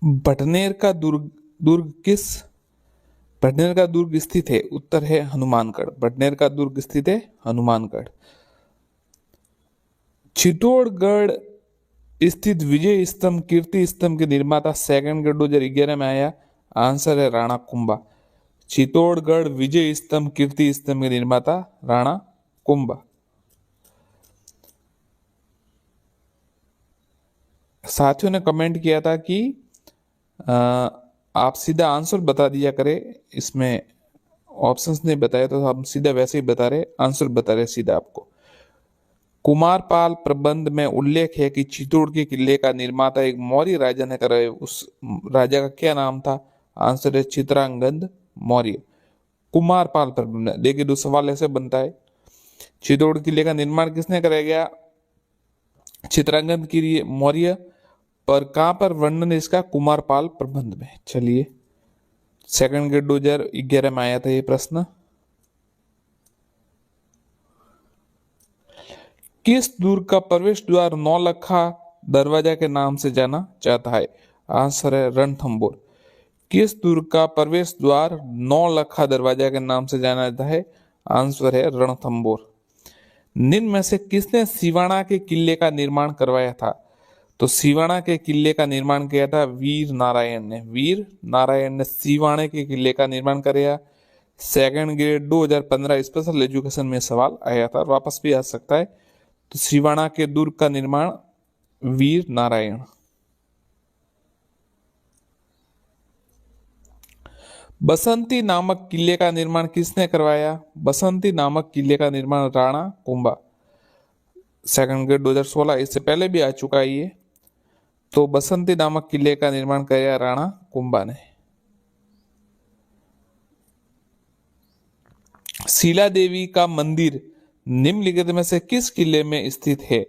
भटनेर का दुर्ग किस भटनेर का दुर्ग स्थित है? उत्तर है हनुमानगढ़। भटनेर का दुर्ग स्थित है हनुमानगढ़। चित्तौड़गढ़ स्थित विजय स्तंभ कीर्ति स्तंभ के निर्माता सेकंड गढ़ 2011 में आया। आंसर है राणा कुंभा। चित्तौड़गढ़ विजय स्तंभ कीर्ति स्तंभ के निर्माता राणा कुंभा। साथियों ने कमेंट किया था कि आप सीधा आंसर बता दिया करें, इसमें ऑप्शंस नहीं बताए तो हम सीधा वैसे ही बता रहे, आंसर बता रहे सीधा आपको। कुमारपाल प्रबंध में उल्लेख है कि चित्तौड़ के किले का निर्माता एक मौर्य राजा ने कराया। उस राजा का क्या नाम था? आंसर है चित्रांगद मौर्य। कुमारपाल प्रबंध। देखिए दो सवाल ऐसे बनता है, चित्तौड़ किले का निर्माण किसने कराया गया? चित्रांगद की मौर्य। पर कहां पर वर्णन इसका? कुमारपाल प्रबंध में। चलिए, सेकंड ग्रेड 2011 में आया था ये प्रश्न। किस दुर्ग का प्रवेश द्वार नौलखा दरवाजा के नाम से जाना जाता है? आंसर है रणथंबोर। किस दुर्ग का प्रवेश द्वार नौलखा दरवाजा के नाम से जाना जाता है? आंसर है रणथंबोर। निम्न में से किसने सिवाना के किले का निर्माण करवाया था? तो सिवाना के किले का निर्माण किया था वीर नारायण ने। वीर नारायण ने सिवाना के किले का निर्माण कराया। सेकंड ग्रेड 2015 स्पेशल एजुकेशन में सवाल आया था, वापस भी आ सकता है। तो सिवाना के दुर्ग का निर्माण वीर नारायण। बसंती नामक किले का निर्माण किसने करवाया? बसंती नामक किले का निर्माण राणा कुंभा। सेकंड ग्रेड 2016, इससे पहले भी आ चुका है ये। तो बसंती नामक किले का निर्माण किया राणा कुंभा ने। शीला देवी का मंदिर निम्नलिखित में से किस किले में स्थित है?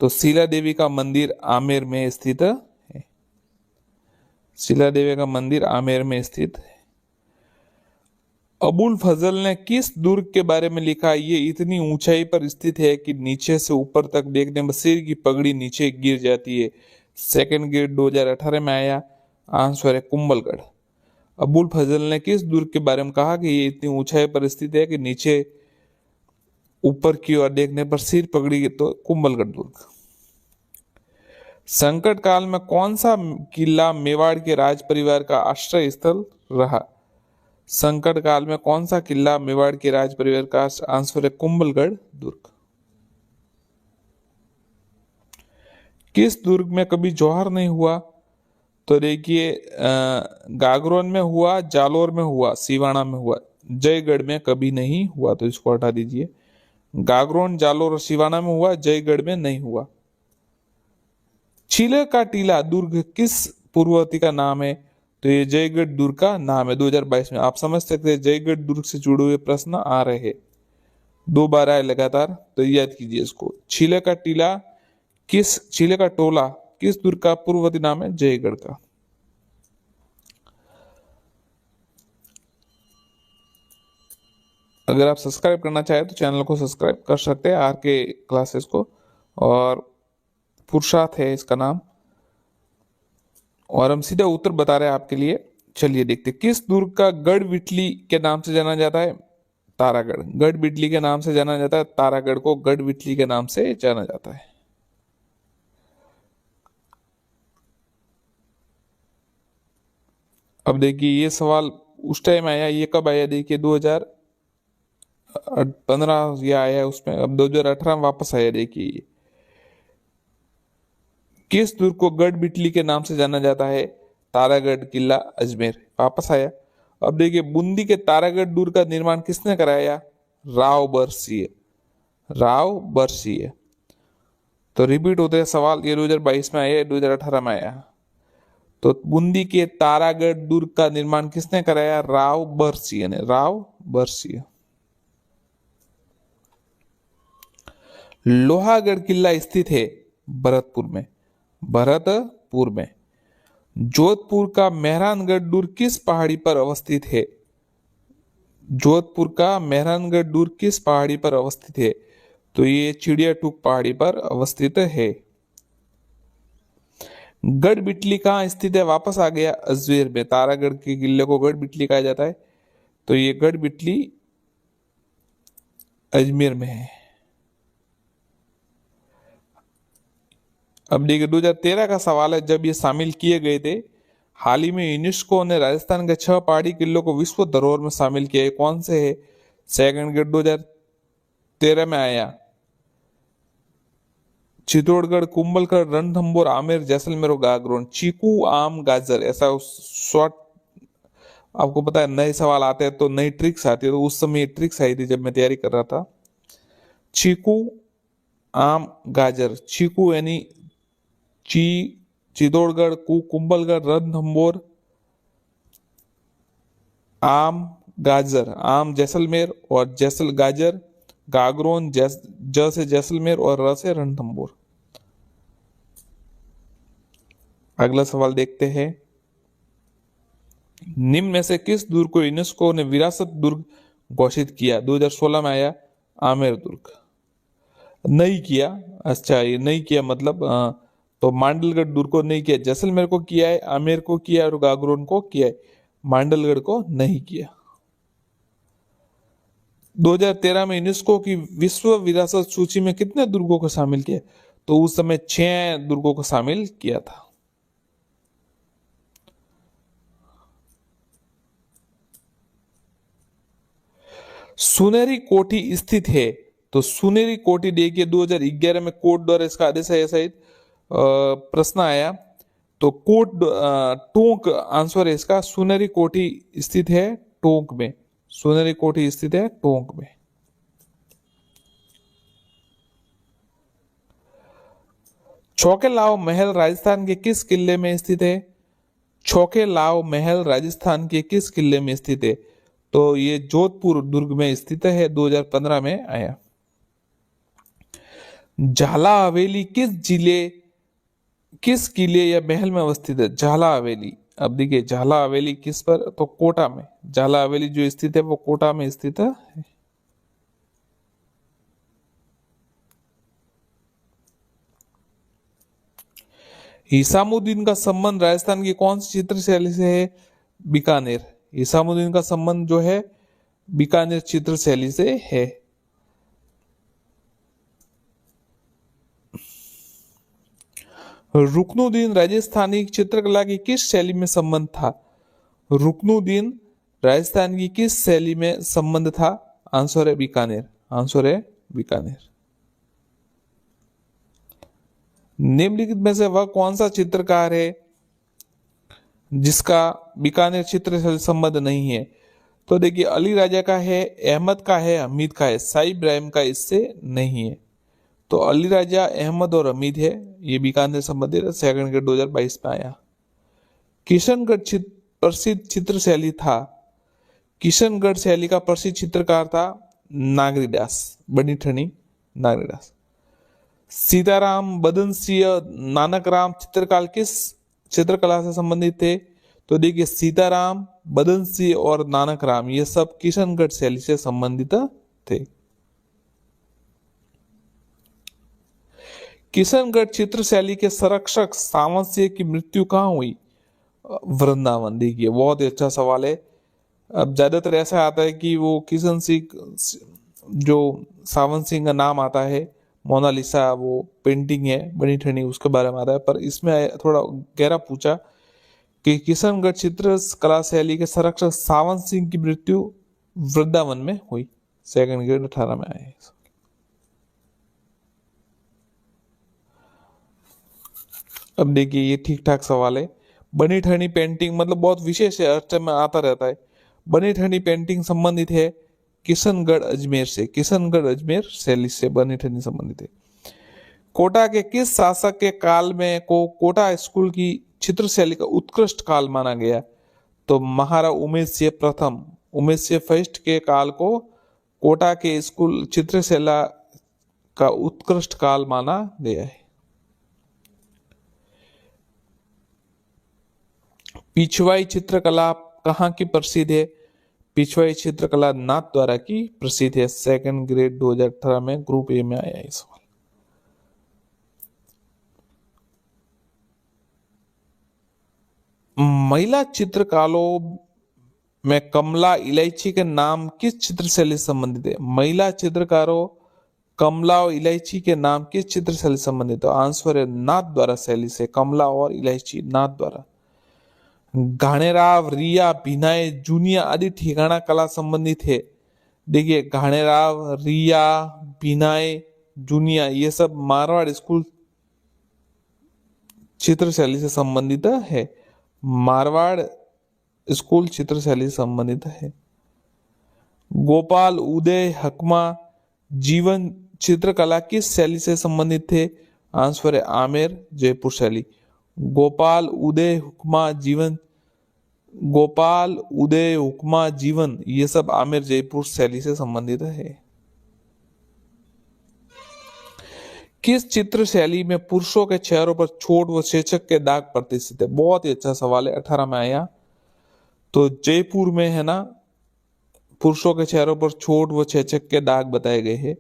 तो शीला देवी का मंदिर आमेर में स्थित है। शीला देवी का मंदिर आमेर में स्थित है। अबुल फजल ने किस दुर्ग के बारे में लिखा? ये इतनी ऊंचाई पर स्थित है कि नीचे से ऊपर तक देखने पर सिर की पगड़ी नीचे गिर जाती है। सेकंड ग्रेड 2018 में आया। आंसर है कुंभलगढ़। अबुल फजल ने किस दुर्ग के बारे में कहा कि ये इतनी ऊंचाई पर स्थित है कि नीचे ऊपर की ओर देखने पर सिर पगड़ी? तो कुंभलगढ़ दुर्ग। संकट काल में कौन सा किला मेवाड़ के राज परिवार का आश्रय स्थल रहा? संकट काल में कौन सा किला मेवाड़ के राज परिवार का? आंसर है कुंभलगढ़ दुर्ग। किस दुर्ग में कभी जौहर नहीं हुआ? तो देखिए, गागरोन में हुआ, जालोर में हुआ, सिवाना में हुआ। जयगढ़ में कभी नहीं हुआ, तो इसको हटा दीजिए। गागरोन, जालोर और सिवाना में हुआ, जयगढ़ में नहीं हुआ। चिले का टीला दुर्ग किस पूर्ववर्ती का नाम है? तो ये जयगढ़ दुर्ग का नाम है। 2022 में आप समझ सकते हैं जयगढ़ दुर्ग से जुड़े हुए प्रश्न आ रहे हैं, 2 बार आए लगातार, तो याद कीजिए इसको। चिले का टीला चिले का टोला किस दुर्ग का पूर्ववर्ती नाम है? जयगढ़ का। अगर आप सब्सक्राइब करना चाहें तो चैनल को सब्सक्राइब कर सकते हैं, आर के क्लासेस को, और पुरुषार्थ है इसका नाम। और हम सीधा उत्तर बता रहे हैं आपके लिए। चलिए देखते, किस दुर्ग का गढ़ बिटली के नाम से जाना जाता है? तारागढ़। गढ़ बिटली के नाम से जाना जाता है, तारागढ़ को गढ़ बिटली के नाम से जाना जाता है। अब देखिए ये सवाल उस टाइम आया, ये कब आया? देखिए 2015 ये आया उसमें, अब 2018 में वापस आया। देखिए किस दुर्ग को गढ़ बिटली के नाम से जाना जाता है? तारागढ़ किला अजमेर। वापस आया। अब देखिए बूंदी के तारागढ़ दुर्ग का निर्माण किसने कराया? राव बरसिए। राव बरसिए। तो रिपीट होते हैं सवाल, ये 2022 में आया, 2018 में आया। तो बूंदी के तारागढ़ दुर्ग का निर्माण किसने कराया? राव बरसिए ने। राव बरसिए। लोहागढ़ किला स्थित है भरतपुर में। भरतपुर में। जोधपुर का मेहरानगढ़ दुर्ग किस पहाड़ी पर अवस्थित है? जोधपुर का मेहरानगढ़ दुर्ग किस पहाड़ी पर अवस्थित है? तो ये चिड़िया टूक पहाड़ी पर अवस्थित है। गढ़ बिटली कहाँ स्थित है? वापस आ गया अजमेर में। तारागढ़ के किले को गढ़ बिटली कहा जाता है, तो ये गढ़ बिटली अजमेर में है। अब देखिए 2013 का सवाल है, जब ये शामिल किए गए थे। हाल ही में यूनेस्को ने राजस्थान के 6 पहाड़ी किलों को विश्व धरोहर में शामिल किया है। कौन से है? सेकंड गेट 2013 में आया। चित्तौड़गढ़, कुंभलगढ़, रणथंभौर, आमेर, जैसलमेर और गागरोन। चीकू, आम, गाजर, ऐसा शॉर्ट। आपको पता है नए सवाल आते हैं तो नई ट्रिक्स आती है, तो उस समय ट्रिक्स आई थी जब मैं तैयारी कर रहा था। चीकू, आम, गाजर। चीकू यानी चित्तौड़गढ़, कुंभलगढ़, रणथंभौर, आम, गाजर। आम जैसलमेर और गाजर गागरोन, ज से जैसलमेर और र से रणथंभौर। अगला सवाल देखते हैं। निम्न में से किस दुर्ग को यूनेस्को ने विरासत दुर्ग घोषित किया? 2016 में आया आमेर दुर्ग। नहीं किया। अच्छा, ये नहीं किया मतलब तो मांडलगढ़ दुर्ग को नहीं किया, जैसलमेर को किया है, आमेर को किया है और गागरोन को किया है, मांडलगढ़ को नहीं किया। 2013 में यूनेस्को की विश्व विरासत सूची में कितने दुर्गों को शामिल किया? तो उस समय 6 दुर्गों को शामिल किया था। सुनहरी कोठी स्थित है, तो सुनहरी कोठी देखिए 2011 में कोर्ट द्वारा इसका आदेश है, ऐसा प्रश्न आया। तो कोर्ट टोंक आंसर है इसका। सुनहरी कोठी स्थित है टोंक में। सुनहरी कोठी स्थित है टोंक में। छौकेलाव महल राजस्थान के किस किले में स्थित है? छौकेलाव महल राजस्थान के किस किले में स्थित है? तो ये जोधपुर दुर्ग में स्थित है, 2015 में आया। झाला हवेली किस किले या महल में अवस्थित है? झाला हवेली। अब देखिए झाला हवेली किस पर? तो कोटा में। झाला हवेली जो स्थित है वो कोटा में स्थित है। हिसामुद्दीन का संबंध राजस्थान की कौन सी चित्र शैली से है? बीकानेर। हिसामुद्दीन का संबंध जो है बीकानेर चित्र शैली से है। रुकनुद्दीन राजस्थानी चित्रकला की किस शैली में संबंध था? रुकनुद्दीन राजस्थान की किस शैली में संबंध था? आंसर है बीकानेर। आंसर है बीकानेर। निम्नलिखित में से वह कौन सा चित्रकार है जिसका बीकानेर चित्र से संबंध नहीं है? तो देखिए अली राजा का है, अहमद का है, हमीद का है, शाही इब्राहिम का इससे नहीं है। तो अली राजा, अहमद और हमीद है, ये बीकानेर संबंधित है। सेकंड ग्रेड 2022 में आया। किशनगढ़ प्रसिद्ध चित्र शैली था। किशनगढ़ शैली का प्रसिद्ध चित्रकार था नागरीदास, बनी ठनी नागरीदास। सीताराम, बदन सिंह, नानक राम चित्रकाल किस चित्रकला से संबंधित थे? तो देखिए सीताराम, बदन सिंह और नानक राम ये सब किशनगढ़ शैली से संबंधित थे। किशनगढ़ चित्र शैली के संरक्षक सावंत सिंह की मृत्यु कहाँ हुई? वृंदावन। देखिए बहुत ही अच्छा सवाल है। अब ज्यादातर ऐसा आता है कि वो किशन सिंह, जो सावंत सिंह का नाम आता है, मोनालिसा वो पेंटिंग है बनी ठनी उसके बारे में आता है, पर इसमें थोड़ा गहरा पूछा कि किशनगढ़ चित्र कला शैली के संरक्षक सावंत सिंह की मृत्यु वृंदावन में हुई। सेकंड ग्रेड 18 में आए। अब देखिए ये ठीक ठाक सवाल है। बनी ठनी पेंटिंग मतलब बहुत विशेष है, हर टाइम में आता रहता है। बनी ठनी पेंटिंग संबंधित है किशनगढ़ अजमेर से। किशनगढ़ अजमेर शैली से बनी ठनी संबंधित है। कोटा के किस शासक के काल में को कोटा स्कूल की चित्र शैली का उत्कृष्ट काल माना गया? तो महाराजा उमेश सिंह प्रथम, उमेश सिंह फर्स्ट के काल को कोटा के स्कूल चित्रशैला का उत्कृष्ट काल माना गया है। पिछवाई चित्रकला कहाँ की प्रसिद्ध है? पिछवाई चित्रकला नाथद्वारा की प्रसिद्ध है। सेकंड ग्रेड 2018 में ग्रुप ए में आया है सवाल। महिला चित्रकारों में कमला इलायची के नाम किस चित्र शैली से संबंधित है? महिला चित्रकारों कमला और इलायची के नाम किस चित्र शैली से संबंधित है? आंसर है नाथ द्वारा शैली से। कमला और इलायची नाथ द्वारा। घाणेराव, रिया, भिनाय, जूनिया आदि ठिकाना कला संबंधित है। देखिए घाणेराव, रिया, भिनाय, जूनिया ये सब मारवाड़ स्कूल चित्र शैली से संबंधित है। मारवाड़ स्कूल चित्र शैली से संबंधित है। गोपाल, उदय, हकमा, जीवन चित्रकला किस शैली से संबंधित थे? आंसर है आमेर जयपुर शैली। गोपाल, उदय, हुक्मा, जीवन, गोपाल, उदय, हुक्मा, जीवन ये सब आमेर जयपुर शैली से संबंधित है। किस चित्र शैली में पुरुषों के चेहरों पर छोट व शीर्षक के दाग प्रतिष्ठित है? बहुत ही अच्छा सवाल है, 18 में आया। तो जयपुर में है ना, पुरुषों के चेहरों पर छोट व शीर्षक के दाग बताए गए हैं।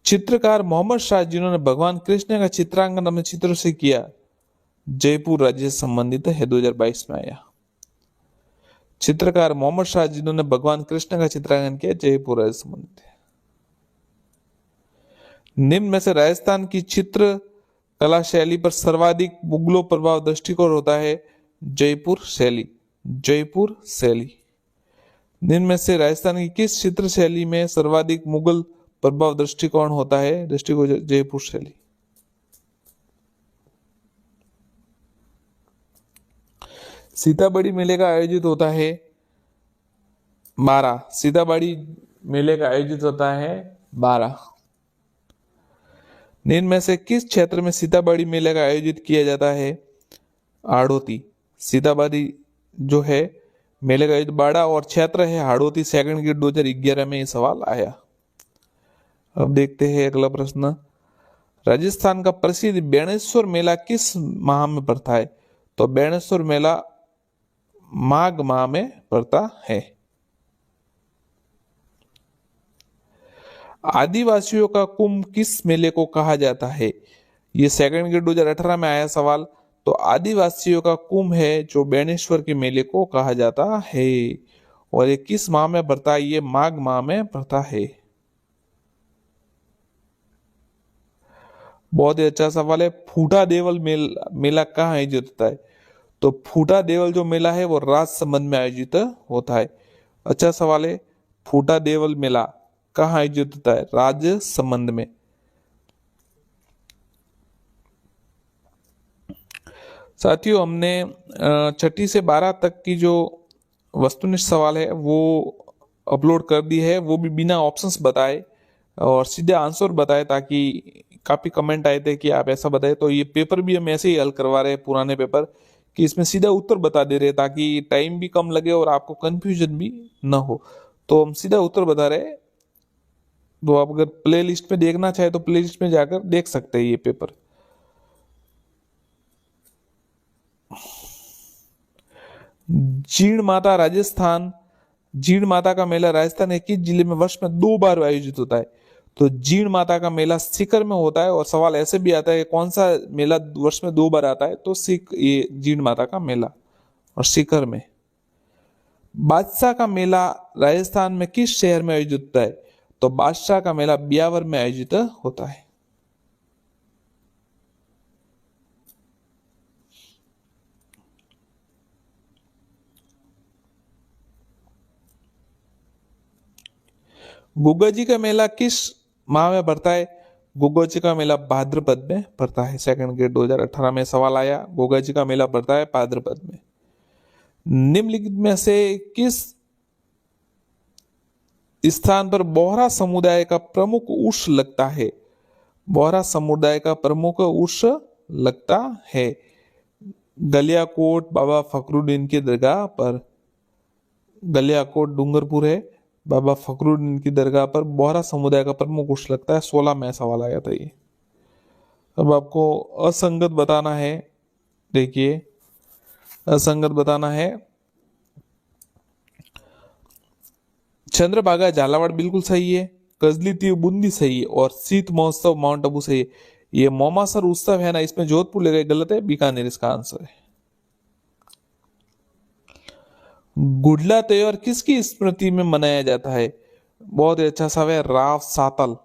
चित्रकार मोहम्मद शाह जिन्होंने भगवान कृष्ण का चित्रांकन अपने चित्रों से किया, जयपुर राज्य से संबंधित है, 2022 में आया। चित्रकार मोहम्मद शाह जिन्होंने भगवान कृष्ण का चित्रांकन किया, जयपुर राज्य से संबंधित है। निम्न में से राजस्थान की चित्र कला शैली पर सर्वाधिक मुगलों प्रभाव दृष्टिकोण होता है? जयपुर शैली। जयपुर शैली। निम्न में से राजस्थान की किस चित्र शैली में सर्वाधिक मुगल प्रभाव दृष्टिकोण होता है? दृष्टिकोण जयपुर शैली। सीताबड़ी मेले का आयोजित होता है 12। सीताबड़ी मेले का आयोजित होता है 12। निम्न में से किस क्षेत्र में सीताबड़ी मेले का आयोजित किया जाता है? हाड़ौती। सीताबड़ी जो है मेले का आयोजित बड़ा और क्षेत्र है हाड़ौती। सेकंड ग्रेड 2011 में ये सवाल आया। अब देखते हैं अगला प्रश्न। राजस्थान का प्रसिद्ध बेणेश्वर मेला किस माह में पड़ता है? तो बेणेश्वर मेला माघ माह में पड़ता है। आदिवासियों का कुंभ किस मेले को कहा जाता है? ये सेकंड ग्रेड 2018 में आया सवाल। तो आदिवासियों का कुंभ है जो बेणेश्वर के मेले को कहा जाता है। और ये किस माह में पड़ता है? ये माघ माह में पड़ता है। बहुत ही अच्छा सवाल है। फूटा देवल मेला कहाँ आयोजित होता है? तो फूटा देवल जो मेला है वो राजसमंद में आयोजित होता है। अच्छा सवाल है। फूटा देवल मेला कहाँ आयोजित होता है? राजसमंद में। साथियों हमने 6ठी से 12 तक की जो वस्तुनिष्ठ सवाल है वो अपलोड कर दी है, वो भी बिना ऑप्शंस बताए और सीधे आंसर बताए, ताकि काफी कमेंट आए थे कि आप ऐसा बताए। तो ये पेपर भी हम ऐसे ही हल करवा रहे हैं, पुराने पेपर, कि इसमें सीधा उत्तर बता दे रहे ताकि टाइम भी कम लगे और आपको कंफ्यूजन भी ना हो। तो हम सीधा उत्तर बता रहे हैं। तो आप अगर प्ले लिस्ट में देखना चाहे तो प्ले लिस्ट में जाकर देख सकते हैं ये पेपर। जीण माता राजस्थान। जीण माता का मेला राजस्थान के किस जिले में वर्ष में 2 बार आयोजित होता है? तो जीण माता का मेला सीकर में होता है। और सवाल ऐसे भी आता है कौन सा मेला वर्ष में 2 बार आता है? तो ये जीण माता का मेला और सीकर में। बादशाह का मेला राजस्थान में किस शहर में आयोजित होता है? तो बादशाह का मेला ब्यावर में आयोजित होता है। गुग्गा जी का मेला किस माह में पड़ता है? गुग्गा जी का मेला भाद्रपद में पड़ता है। सेकंड ग्रेड 2018 में सवाल आया। गुग्गा जी का मेला पड़ता है भाद्रपद में। निम्नलिखित में से किस स्थान पर बोहरा समुदाय का प्रमुख उर्स लगता है? बोहरा समुदाय का प्रमुख उर्स लगता है गलियाकोट बाबा फखरुद्दीन की दरगाह पर। गलियाकोट डूंगरपुर है, बाबा फखरुद्दीन की दरगाह पर बोहरा समुदाय का प्रमुख उर्स लगता है। 16 में सवाल आया था ये। अब आपको असंगत बताना है। देखिए असंगत बताना है। चंद्रभागा झालावाड़ बिल्कुल सही है, कजली तीव बूंदी सही है और शीत महोत्सव माउंट आबू सही है। ये मोमासर उत्सव है ना, इसमें जोधपुर ले गए, गलत है, बीकानेर इसका आंसर है। गुडला त्योहार किसकी स्मृति में मनाया जाता है? बहुत ही अच्छा सवाल है, राव सातल।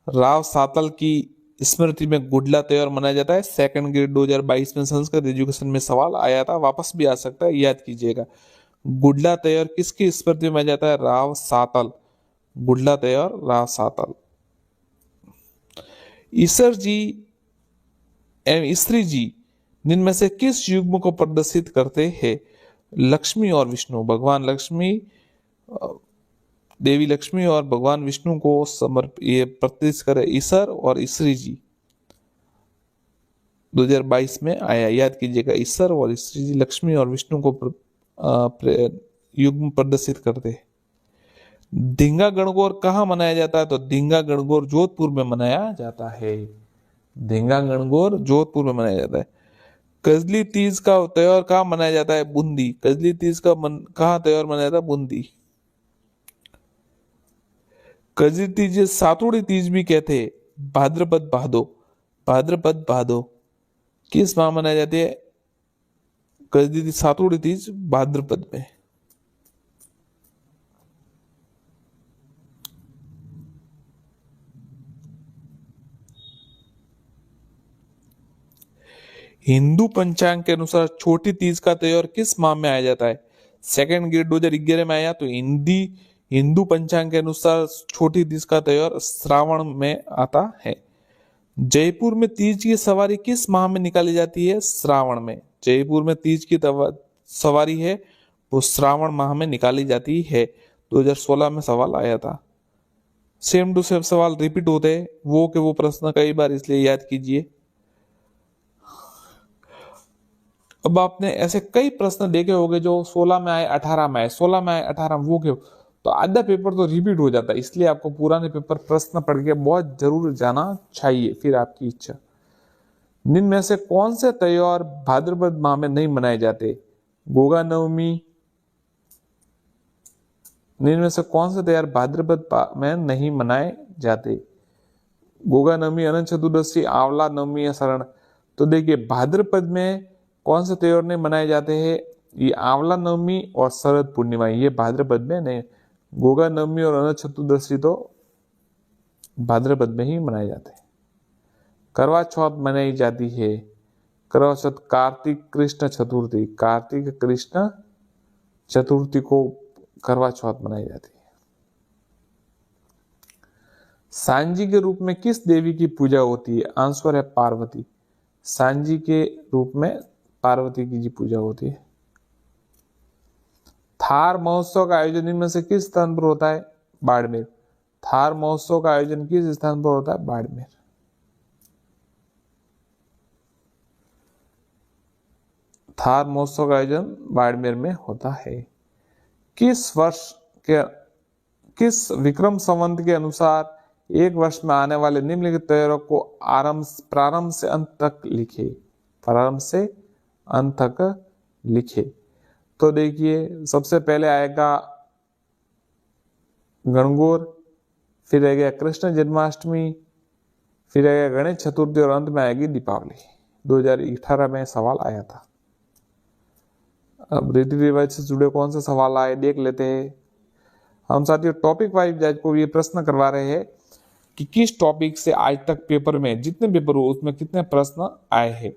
राव सातल की स्मृति में गुडला त्योहार मनाया जाता है। सेकंड ग्रेड 2022 में संस्कृत एजुकेशन में सवाल आया था, वापस भी आ सकता है, याद कीजिएगा। गुडला त्योहार किसकी स्मृति में मनाया जाता है? राव सातल। गुडला त्योहार राव सातल। ईसर जी एवं स्त्री जी जिनमें से किस युग्म को प्रदर्शित करते हैं? लक्ष्मी और विष्णु। भगवान लक्ष्मी, देवी लक्ष्मी और भगवान विष्णु को ये प्रदर्शित करे ईसर और स्त्री जी। 2022 में आया, याद कीजिएगा। ईसर और स्त्री जी लक्ष्मी और विष्णु को युग्म प्रदर्शित करते हैं। धींगा गणगौर कहाँ मनाया जाता है? तो धींगा गणगौर जोधपुर में मनाया जाता है। धींगा गणगौर जोधपुर में मनाया जाता है। कजली तीज का त्योहार कहाँ मनाया जाता है? बूंदी। कजली तीज का कहाँ त्योहार मनाया जाता है? बूंदी। कजली तीज सातुड़ी तीज भी कहते हैं। भाद्रपद भादो। भाद्रपद भादो किस माह मनाई जाती है? कजली तीज सातुड़ी तीज भाद्रपद में। हिंदू पंचांग के अनुसार छोटी तीज का त्योहार किस माह में आया जाता है? सेकंड ग्रेड 2011 में आया। तो हिंदू पंचांग के अनुसार छोटी तीज का त्योहार श्रावण में आता है। जयपुर में तीज की सवारी किस माह में निकाली जाती है? श्रावण में। जयपुर में तीज की सवारी है वो श्रावण माह में निकाली जाती है। 2016 में सवाल आया था। सेम टू सेम सवाल रिपीट होते हैं, वो के वो प्रश्न कई बार, इसलिए याद कीजिए। अब आपने ऐसे कई प्रश्न देखे होंगे जो 16 में आए, 18 में आए, 16 में आए, 18 में, वो क्यों? तो आधा पेपर तो रिपीट हो जाता है, इसलिए आपको पुराने पेपर प्रश्न पढ़ के बहुत जरूर जाना चाहिए, फिर आपकी इच्छा। निम्न में से कौन से त्योहार भाद्रपद माह में नहीं मनाए जाते? गोगा नवमी। निम्न में से कौन से त्योहार भाद्रपद में नहीं मनाए जाते? गोगा नवमी, अनंत चतुर्दशी, आंवला नवमी या शरण। तो देखिए, भाद्रपद में कौन से त्योहार नहीं मनाए जाते हैं? ये आंवला नवमी और शरद पूर्णिमा, ये भाद्रपद में नहीं। गोगा नवमी और अनंत चतुर्दशी तो भाद्रपद में ही मनाए जाते हैं। करवा चौथ मनाई जाती है। करवा चौथ कार्तिक कृष्ण चतुर्थी, कार्तिक कृष्ण चतुर्थी को करवा चौथ मनाई जाती है। सांजी के रूप में किस देवी की पूजा होती है? आंसर है पार्वती। सांजी के रूप में पार्वती की जी पूजा होती है। थार महोत्सव का आयोजन इनमें से किस स्थान पर होता है? बाड़मेर। थार महोत्सव का आयोजन किस स्थान पर होता है? बाड़मेर। थार महोत्सव का आयोजन बाड़मेर में होता है। किस विक्रम संवत के अनुसार एक वर्ष में आने वाले निम्नलिखित त्योहारों को प्रारंभ से अंत तक लिखे? प्रारंभ से अंत तक लिखे। तो देखिए, सबसे पहले आएगा गणगौर, फिर आएगा कृष्ण जन्माष्टमी, फिर आएगा गणेश चतुर्थी और अंत में आएगी दीपावली। 2018 में सवाल आया था। अब रीति रिवाज से जुड़े कौन से सवाल आए देख लेते हैं। हम साथियों टॉपिक वाइज को ये प्रश्न करवा रहे हैं कि किस टॉपिक से आज तक पेपर में जितने पेपर हुए उसमें कितने प्रश्न आए हैं,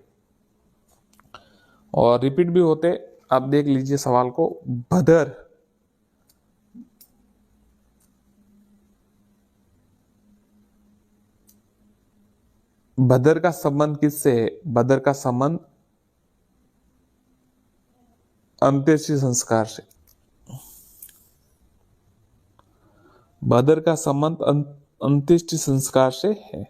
और रिपीट भी होते। आप देख लीजिए सवाल को। भदर, भदर का संबंध किससे है? भदर का संबंध अंत्येष्टि संस्कार से। भदर का संबंध अंत्येष्टि संस्कार से है।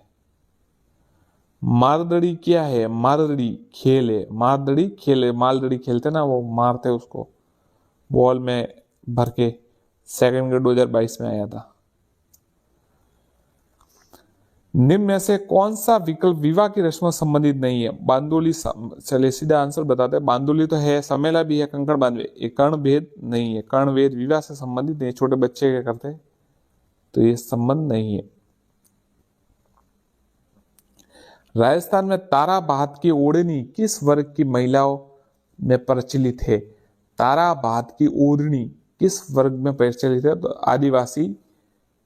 मारदड़ी क्या है? मारदड़ी खेल है। मारदड़ी खेल है। मालदड़ी खेलते ना, वो मारते उसको बॉल में भर के। सेकंड ग्रेड 2022 में आया था। निम्न में से कौन सा विकल्प विवाह की रस्मों से संबंधित नहीं है? बांदोली। चलिए सीधा आंसर बताते हैं। बांदोली तो है, समेला भी है, कंकड़ बांधवे। ये कर्ण भेद नहीं है। कर्ण भेद विवाह से संबंधित नहीं है। छोटे बच्चे क्या करते हैं, तो ये संबंध नहीं है। राजस्थान में तारा बात की ओढ़नी किस वर्ग की महिलाओं में प्रचलित है? तारा भात की ओढ़नी किस वर्ग में प्रचलित है? तो आदिवासी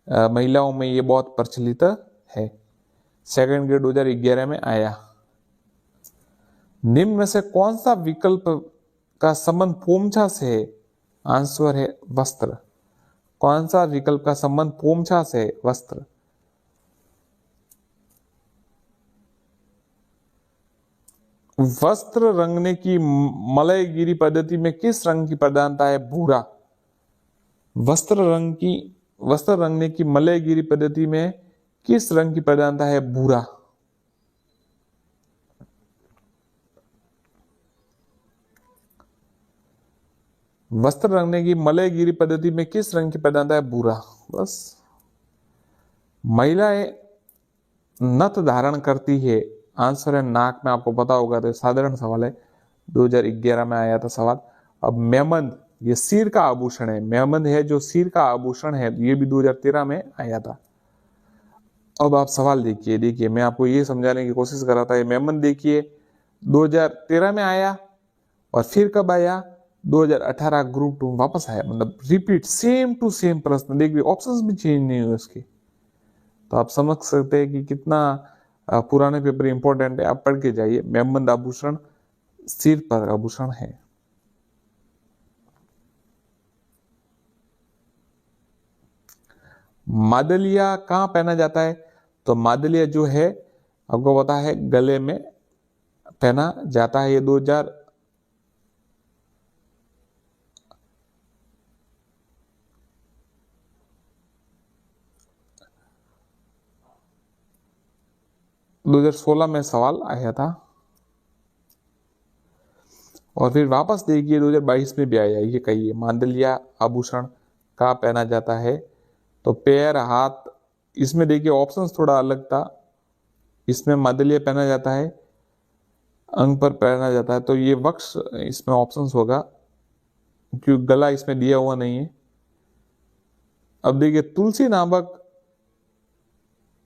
महिलाओं में ये बहुत प्रचलित है। सेकंड ग्रेड 2011 में आया। निम्न में से कौन सा विकल्प का संबंध पोमछा से है? आंसर है वस्त्र। कौन सा विकल्प का संबंध पोमछा से है? वस्त्र। वस्त्र रंगने की मलयगिरी पद्धति में किस रंग की प्रधानता है? भूरा। वस्त्र रंगने की मलयगिरी पद्धति में किस रंग की प्रधानता है? भूरा। वस्त्र रंगने की मलयगिरी पद्धति में किस रंग की प्रधानता है? भूरा। बस। महिलाएं नथ धारण करती है। आंसर है नाक में। आपको पता होगा, तो साधारण सवाल है, 2011 में आया था सवाल। अब मेहमंद, ये सिर का आभूषण है। मेहमंद है जो सिर का आभूषण है, ये भी 2013 में आया था। अब आप सवाल देखिए, मैं आपको ये समझाने की कोशिश कर रहा था। ये मेहमंद देखिए 2013 में आया, और फिर कब आया? 2018 ग्रुप 2 वापस आया। मतलब रिपीट, सेम टू सेम प्रश्न। देखिए ऑप्शंस भी चेंज नहीं हुए उसके। तो आप समझ सकते हैं कि कितना पुराने पेपर इंपॉर्टेंट है। आप पढ़ के जाइए। मेहमंद आभूषण सिर पर आभूषण है। मादलिया कहाँ पहना जाता है? तो मादलिया जो है, आपको पता है, गले में पहना जाता है। ये 2018 में सवाल आया था, और फिर वापस देखिए 2022 में भी आया। ये कहिए, मांदलिया आभूषण कहाँ पहना जाता है? तो पैर, हाथ। इसमें देखिए ऑप्शंस थोड़ा अलग था। इसमें मांदलिया पहना जाता है, अंग पर पहना जाता है। तो ये वक्ष इसमें ऑप्शंस होगा, क्योंकि गला इसमें दिया हुआ नहीं है। अब देखिए, तुलसी नामक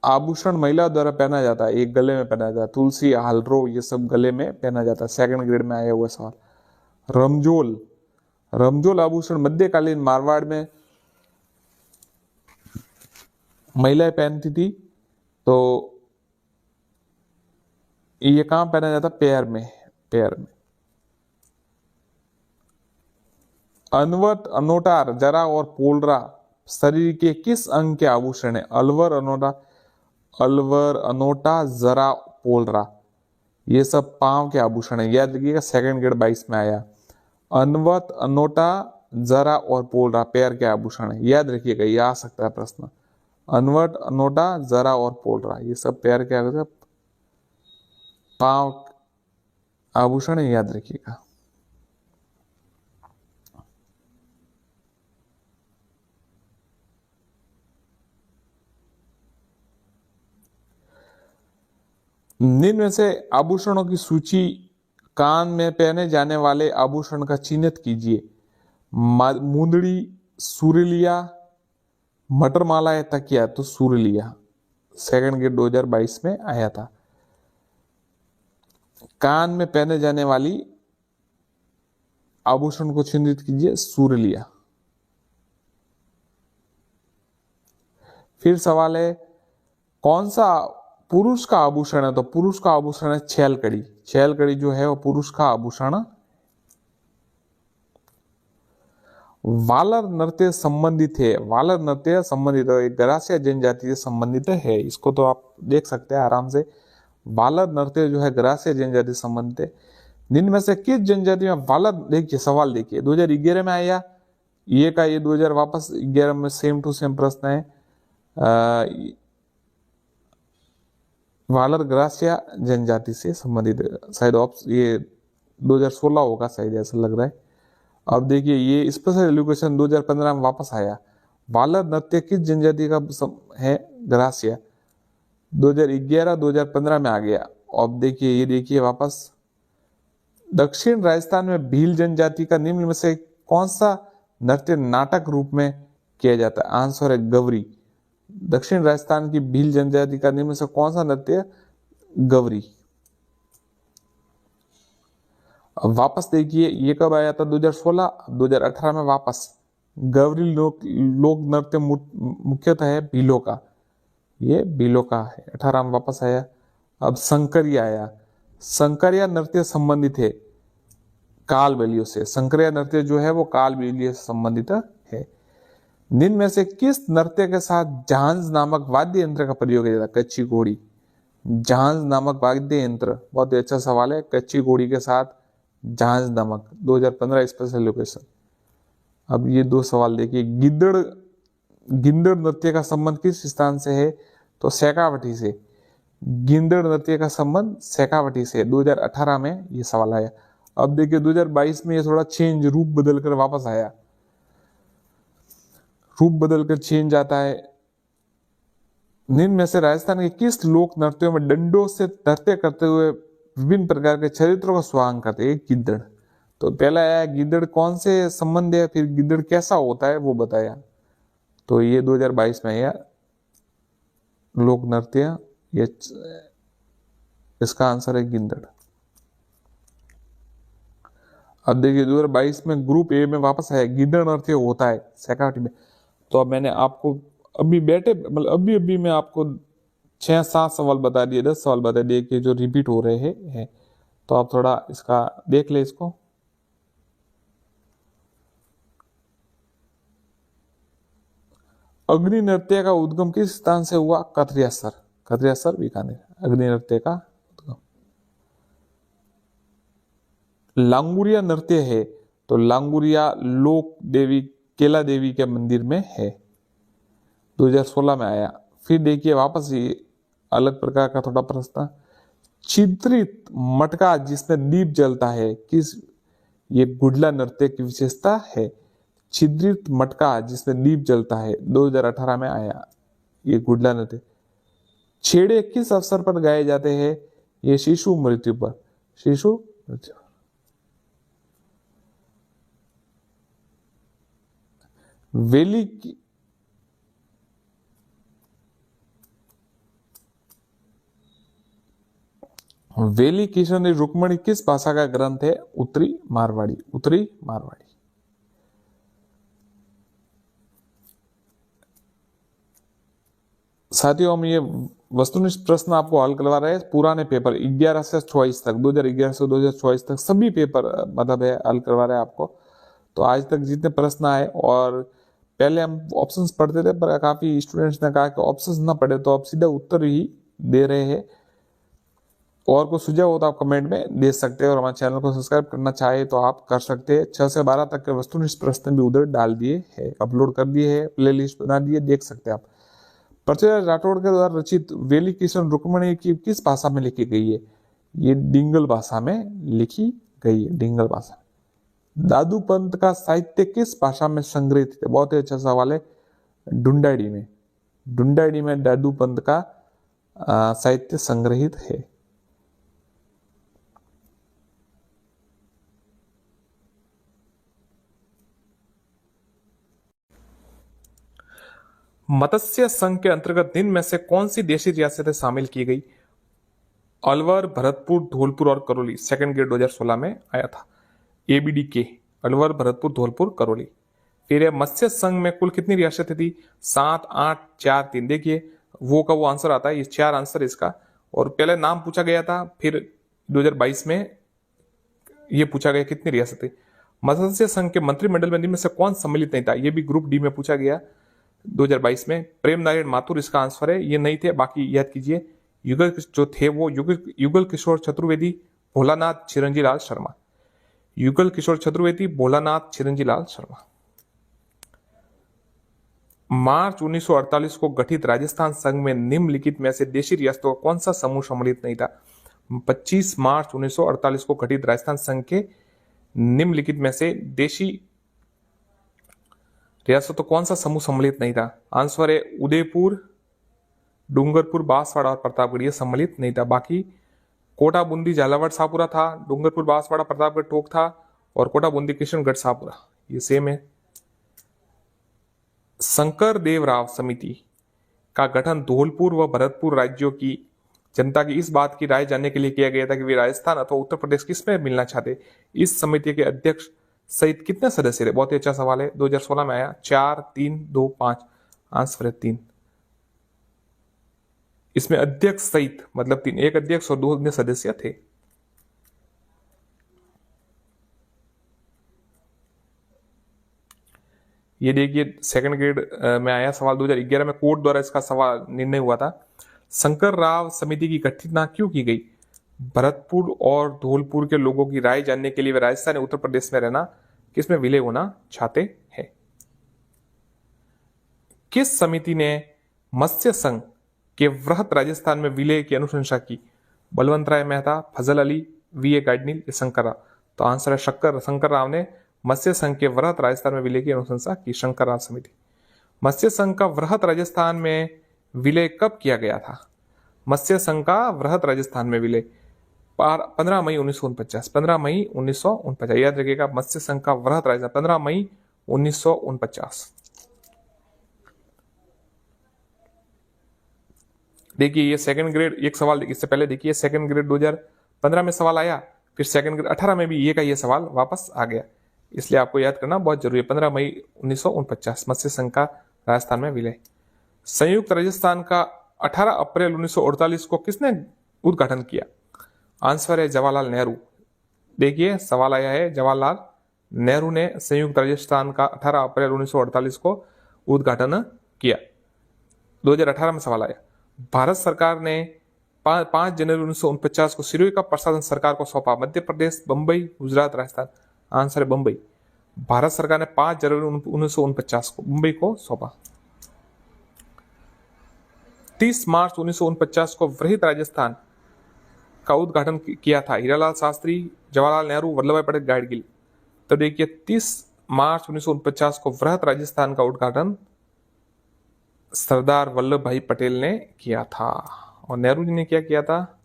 आभूषण महिला द्वारा पहना जाता है, एक गले में पहना जाता है। तुलसी, हालरो, ये सब गले में पहना जाता है। सेकंड ग्रेड में आया हुआ सवाल। रमजोल, रमजोल आभूषण मध्यकालीन मारवाड़ में महिलाएं पहनती थी। तो ये कहां पहना जाता? पैर में। पैर में। अनवत, अनोटा, जरा और पोलरा शरीर के किस अंग के आभूषण है? अलवर, अनोटा, जरा, पोलरा, ये सब पांव के आभूषण है। याद रखिएगा, सेकंड ग्रेड 22 में आया। अनवत, अनोटा, जरा और पोलरा पैर के आभूषण है। याद रखिएगा, ये आ सकता है प्रश्न। अनवट, अनोटा, जरा और पोलरा, ये सब पैर के आभूषण, पांव आभूषण है। याद रखिएगा। निम्न में से आभूषणों की सूची। कान में पहने जाने वाले आभूषण का चिन्हित कीजिए। मुंदड़ी, सूर्यलिया, मटरमाला या तकिया? तो सूर्यलिया। सेकंड ग्रेड 2022 में आया था। कान में पहने जाने वाली आभूषण को चिन्हित कीजिए। सूर्यलिया। फिर सवाल है, कौन सा पुरुष का आभूषण है? तो पुरुष का आभूषण है छेलकड़ी। छेलकड़ी जो है वो पुरुष का आभूषण। वालर नृत्य संबंधित है। वालर नृत्य संबंधित है, गरासिया जनजाति से संबंधित है। इसको तो आप देख सकते हैं आराम से। वालर नृत्य जो है गरासिया जनजाति से संबंधित है। निम्न में से किस जनजाति में वालर, देखिए सवाल देखिए, 2011 में आया ये का, ये 2000 वापस 11 में सेम टू सेम प्रश्न है। वालर ग्रासिया जनजाति से संबंधित, शायद ये 2016 होगा शायद, ऐसा लग रहा है। अब देखिए, ये स्पेशल एजुकेशन 2015 में वापस आया। वालर नृत्य किस जनजाति का है? ग्रासिया। 2011 2015 में आ गया। अब देखिए, ये देखिए वापस। दक्षिण राजस्थान में भील जनजाति का निम्न में से कौन सा नृत्य नाटक रूप में किया जाता है? आंसर है गवरी। दक्षिण राजस्थान की भील जनजाति का निम्न में से कौन सा नृत्य? गवरी। अब वापस देखिए ये कब आया था 2016, 2018 में वापस। गौरी लोक नृत्य मुख्यतः है भीलों का, ये भीलों का है, 18 में वापस आया। अब शंकरिया आया। शंकरिया नृत्य संबंधित है काल बेलियों से, शंकरिया नृत्य जो है वो काल बेलियों से संबंधित है। निम्न में से किस नृत्य के साथ झांझ नामक वाद्य यंत्र का प्रयोग किया जाता है? कच्ची घोड़ी। झांझ नामक वाद्य यंत्र, बहुत ही अच्छा सवाल है। कच्ची घोड़ी के साथ झांझ नामक, 2015 स्पेशल लोकेशन। अब ये दो सवाल देखिए, गिंदड़ नृत्य का संबंध किस स्थान से है? तो शेखावटी से। गिंदड़ नृत्य का संबंध शेखावटी से, 2018 में ये सवाल आया। अब देखिए 2022 में ये थोड़ा चेंज, रूप बदल कर वापस आया, रूप बदल कर चेंज आता है। निम्न में से राजस्थान के किस लोक नृत्यों में डंडों से नृत्य करते हुए विभिन्न प्रकार के चरित्रों का स्वांग करते हैं? गिद्दड़। तो पहला आया गिद्दड़ कौन से संबंध है, फिर गिद्दड़ कैसा होता है वो बताया। तो ये 2022 में आया लोक नृत्य, ये इसका आंसर है गिद्दड़। अब देखिए 2022 में ग्रुप ए में वापस आया, गिद्दड़ नृत्य होता है शेखावटी में। तो अब मैंने आपको अभी अभी मैं आपको 6-7 सवाल बता दिए, 10 सवाल बता दिए कि जो रिपीट हो रहे हैं। तो आप थोड़ा इसका देख ले इसको। अग्नि नृत्य का उद्गम किस स्थान से हुआ? कथरियासर। कथरियासर बीकानेर, अग्नि नृत्य का उद्गम। लांगुरिया नृत्य है, तो लांगुरिया लोक देवी केला देवी के मंदिर में है, 2016 में आया। फिर देखिए वापस ये अलग प्रकार का थोड़ा प्रश्न, छिद्रित मटका जिसमें दीप जलता है, किस, ये गुडला नृत्य की विशेषता है। छिद्रित मटका जिसमें दीप जलता है, 2018 में आया ये गुडला नृत्य। छेड़े किस अवसर पर गाए जाते हैं? ये शिशु मृत्यु पर, शिशु मृत्यु। वेली किशन रुक्मणी किस भाषा का ग्रंथ है? उत्तरी मारवाड़ी, उत्तरी मारवाड़ी। साथियों हम ये वस्तुनिष्ठ प्रश्न आपको हल करवा रहे हैं पुराने पेपर 11 से 24 तक, 2011 से 2024 तक सभी पेपर मतलब है हल करवा रहे हैं आपको। तो आज तक जितने प्रश्न आए, और पहले हम ऑप्शंस पढ़ते थे पर काफी स्टूडेंट्स ने कहा कि ऑप्शंस ना पढ़े, तो अब सीधा उत्तर ही दे रहे हैं। और कोई सुझाव हो तो आप कमेंट में दे सकते हैं, और हमारे चैनल को सब्सक्राइब करना चाहे तो आप कर सकते हैं। 6 से 12 तक के वस्तुनिष्ठ प्रश्न भी उधर डाल दिए है, अपलोड कर दिए है, प्ले लिस्ट बना दिए, देख सकते हैं आप। पृथ्वीराज राठौड़ के द्वारा रचित वेली किशन रुक्मणी की किस भाषा में लिखी गई है? ये डिंगल भाषा में लिखी गई है, डिंगल भाषा। दादू पंत का साहित्य किस भाषा में संग्रहित है? बहुत ही अच्छा सवाल है। ढूंढाड़ी में, ढूंढाड़ी में दादू पंत का साहित्य संग्रहित है। मत्स्य संघ के अंतर्गत निम्न में से कौन सी देशी रियासतें शामिल की गई? अलवर, भरतपुर, धौलपुर और करौली, सेकंड ग्रेड 2016 में आया था। ABDK, अलवर, भरतपुर, धौलपुर, करौली। फिर मत्स्य संघ में कुल कितनी रियासतें थी? 7, 8, 4, 3। देखिए वो का वो आंसर आता है, ये 4 आंसर इसका। और पहले नाम पूछा गया था, फिर 2022 में ये पूछा गया कितनी रियासतें। मत्स्य संघ के मंत्रिमंडल में निम्न में से कौन सम्मिलित नहीं था? ये भी ग्रुप डी में पूछा गया 2022 में। प्रेम नारायण माथुर इसका आंसर है, ये नहीं थे, बाकी याद कीजिए। युगल जो थे वो युगल किशोर चतुर्वेदी, भोलानाथ, चिरंजी लाल शर्मा। युगल किशोर चतुर्वेदी, भोलानाथ, चिरंजी लाल शर्मा। मार्च 1948 को गठित राजस्थान संघ में निम्नलिखित में से देशी रियासतों का कौन सा समूह सम्मिलित नहीं था? 25 मार्च 1948 को गठित राजस्थान संघ के निम्नलिखित में से देशी रियासतों तो कौन सा समूह सम्मिलित नहीं था? आंसर है उदयपुर, डूंगरपुर, बांसवाड़ा और प्रतापगढ़, ये सम्मिलित नहीं था। बाकी कोटा, बूंदी, झालावाड़, शाहपुरा था। डूंगरपुर, बांसवाड़ा, प्रतापगढ़, टोंक था। और कोटा, बूंदी, किशनगढ़, शाहपुरा, ये सेम है। शंकर देव राव समिति का गठन धौलपुर व भरतपुर राज्यों की जनता की इस बात की राय जानने के लिए किया गया था कि वे राजस्थान अथवा उत्तर प्रदेश किसमें मिलना चाहते। इस समिति के अध्यक्ष सहित कितने सदस्य रहे? बहुत ही अच्छा सवाल है। 2016 में आया 4, 3, 2, 5। आंसर है 3। इसमें अध्यक्ष सहित मतलब 3, एक अध्यक्ष और 2 अन्य सदस्य थे। ये देखिए सेकंड ग्रेड में आया सवाल 2011 में कोर्ट द्वारा इसका सवाल निर्णय हुआ था। शंकर राव समिति की गठितना क्यों की गई? भरतपुर और धौलपुर के लोगों की राय जानने के लिए वे राजस्थान उत्तर प्रदेश में रहना किसमें विलय होना चाहते हैं। किस समिति ने मत्स्य संघ के वृहत राजस्थान में विलय की अनुशंसा की? बलवंत राय मेहता, फजल अली, वी ए गाइडनील, शंकर राव। तो आंसर है शंकर राव ने मत्स्य संघ के वृहत राजस्थान में विलय की अनुशंसा की। शंकर राव समिति। मत्स्य संघ का वृहत राजस्थान में विलय कब किया गया था? मत्स्य संघ का वृहत राजस्थान में विलय 15 मई 1949। 15 मई 1949 याद रखिएगा। मत्स्य संघ का वृहत राजस्थान 15 मई 1949। देखिए ये सेकंड ग्रेड एक सवाल, इससे पहले देखिए सेकंड ग्रेड 2015 में सवाल आया, फिर सेकंड ग्रेड 18 में भी ये का ये सवाल वापस आ गया, इसलिए आपको याद करना बहुत जरूरी है। 15 मई 1949 मत्स्य संघ का राजस्थान में विलय। संयुक्त राजस्थान का 18 अप्रैल 1948 को किसने उद्घाटन किया? आंसर है जवाहरलाल नेहरू। देखिए सवाल आया है, जवाहरलाल नेहरू ने संयुक्त राजस्थान का 18 अप्रैल 1948 को उद्घाटन किया। 2018 में सवाल आया। भारत सरकार ने 5 जनवरी 1949 को सिरोही का प्रशासन सरकार को सौंपा। मध्य प्रदेश, बंबई, गुजरात, राजस्थान। आंसर है बंबई। भारत सरकार ने 5 जनवरी 1949 को मुंबई को सौंपा। 30 मार्च 1949 को वृहत राजस्थान का उद्घाटन किया था। हीरालाल शास्त्री, जवाहरलाल नेहरू, वल्लभ भाई पटेल, गाडगिल। तो देखिए 30 मार्च 1949 को वृहत राजस्थान का उद्घाटन सरदार वल्लभ भाई पटेल ने किया था। और नेहरू जी ने क्या किया था?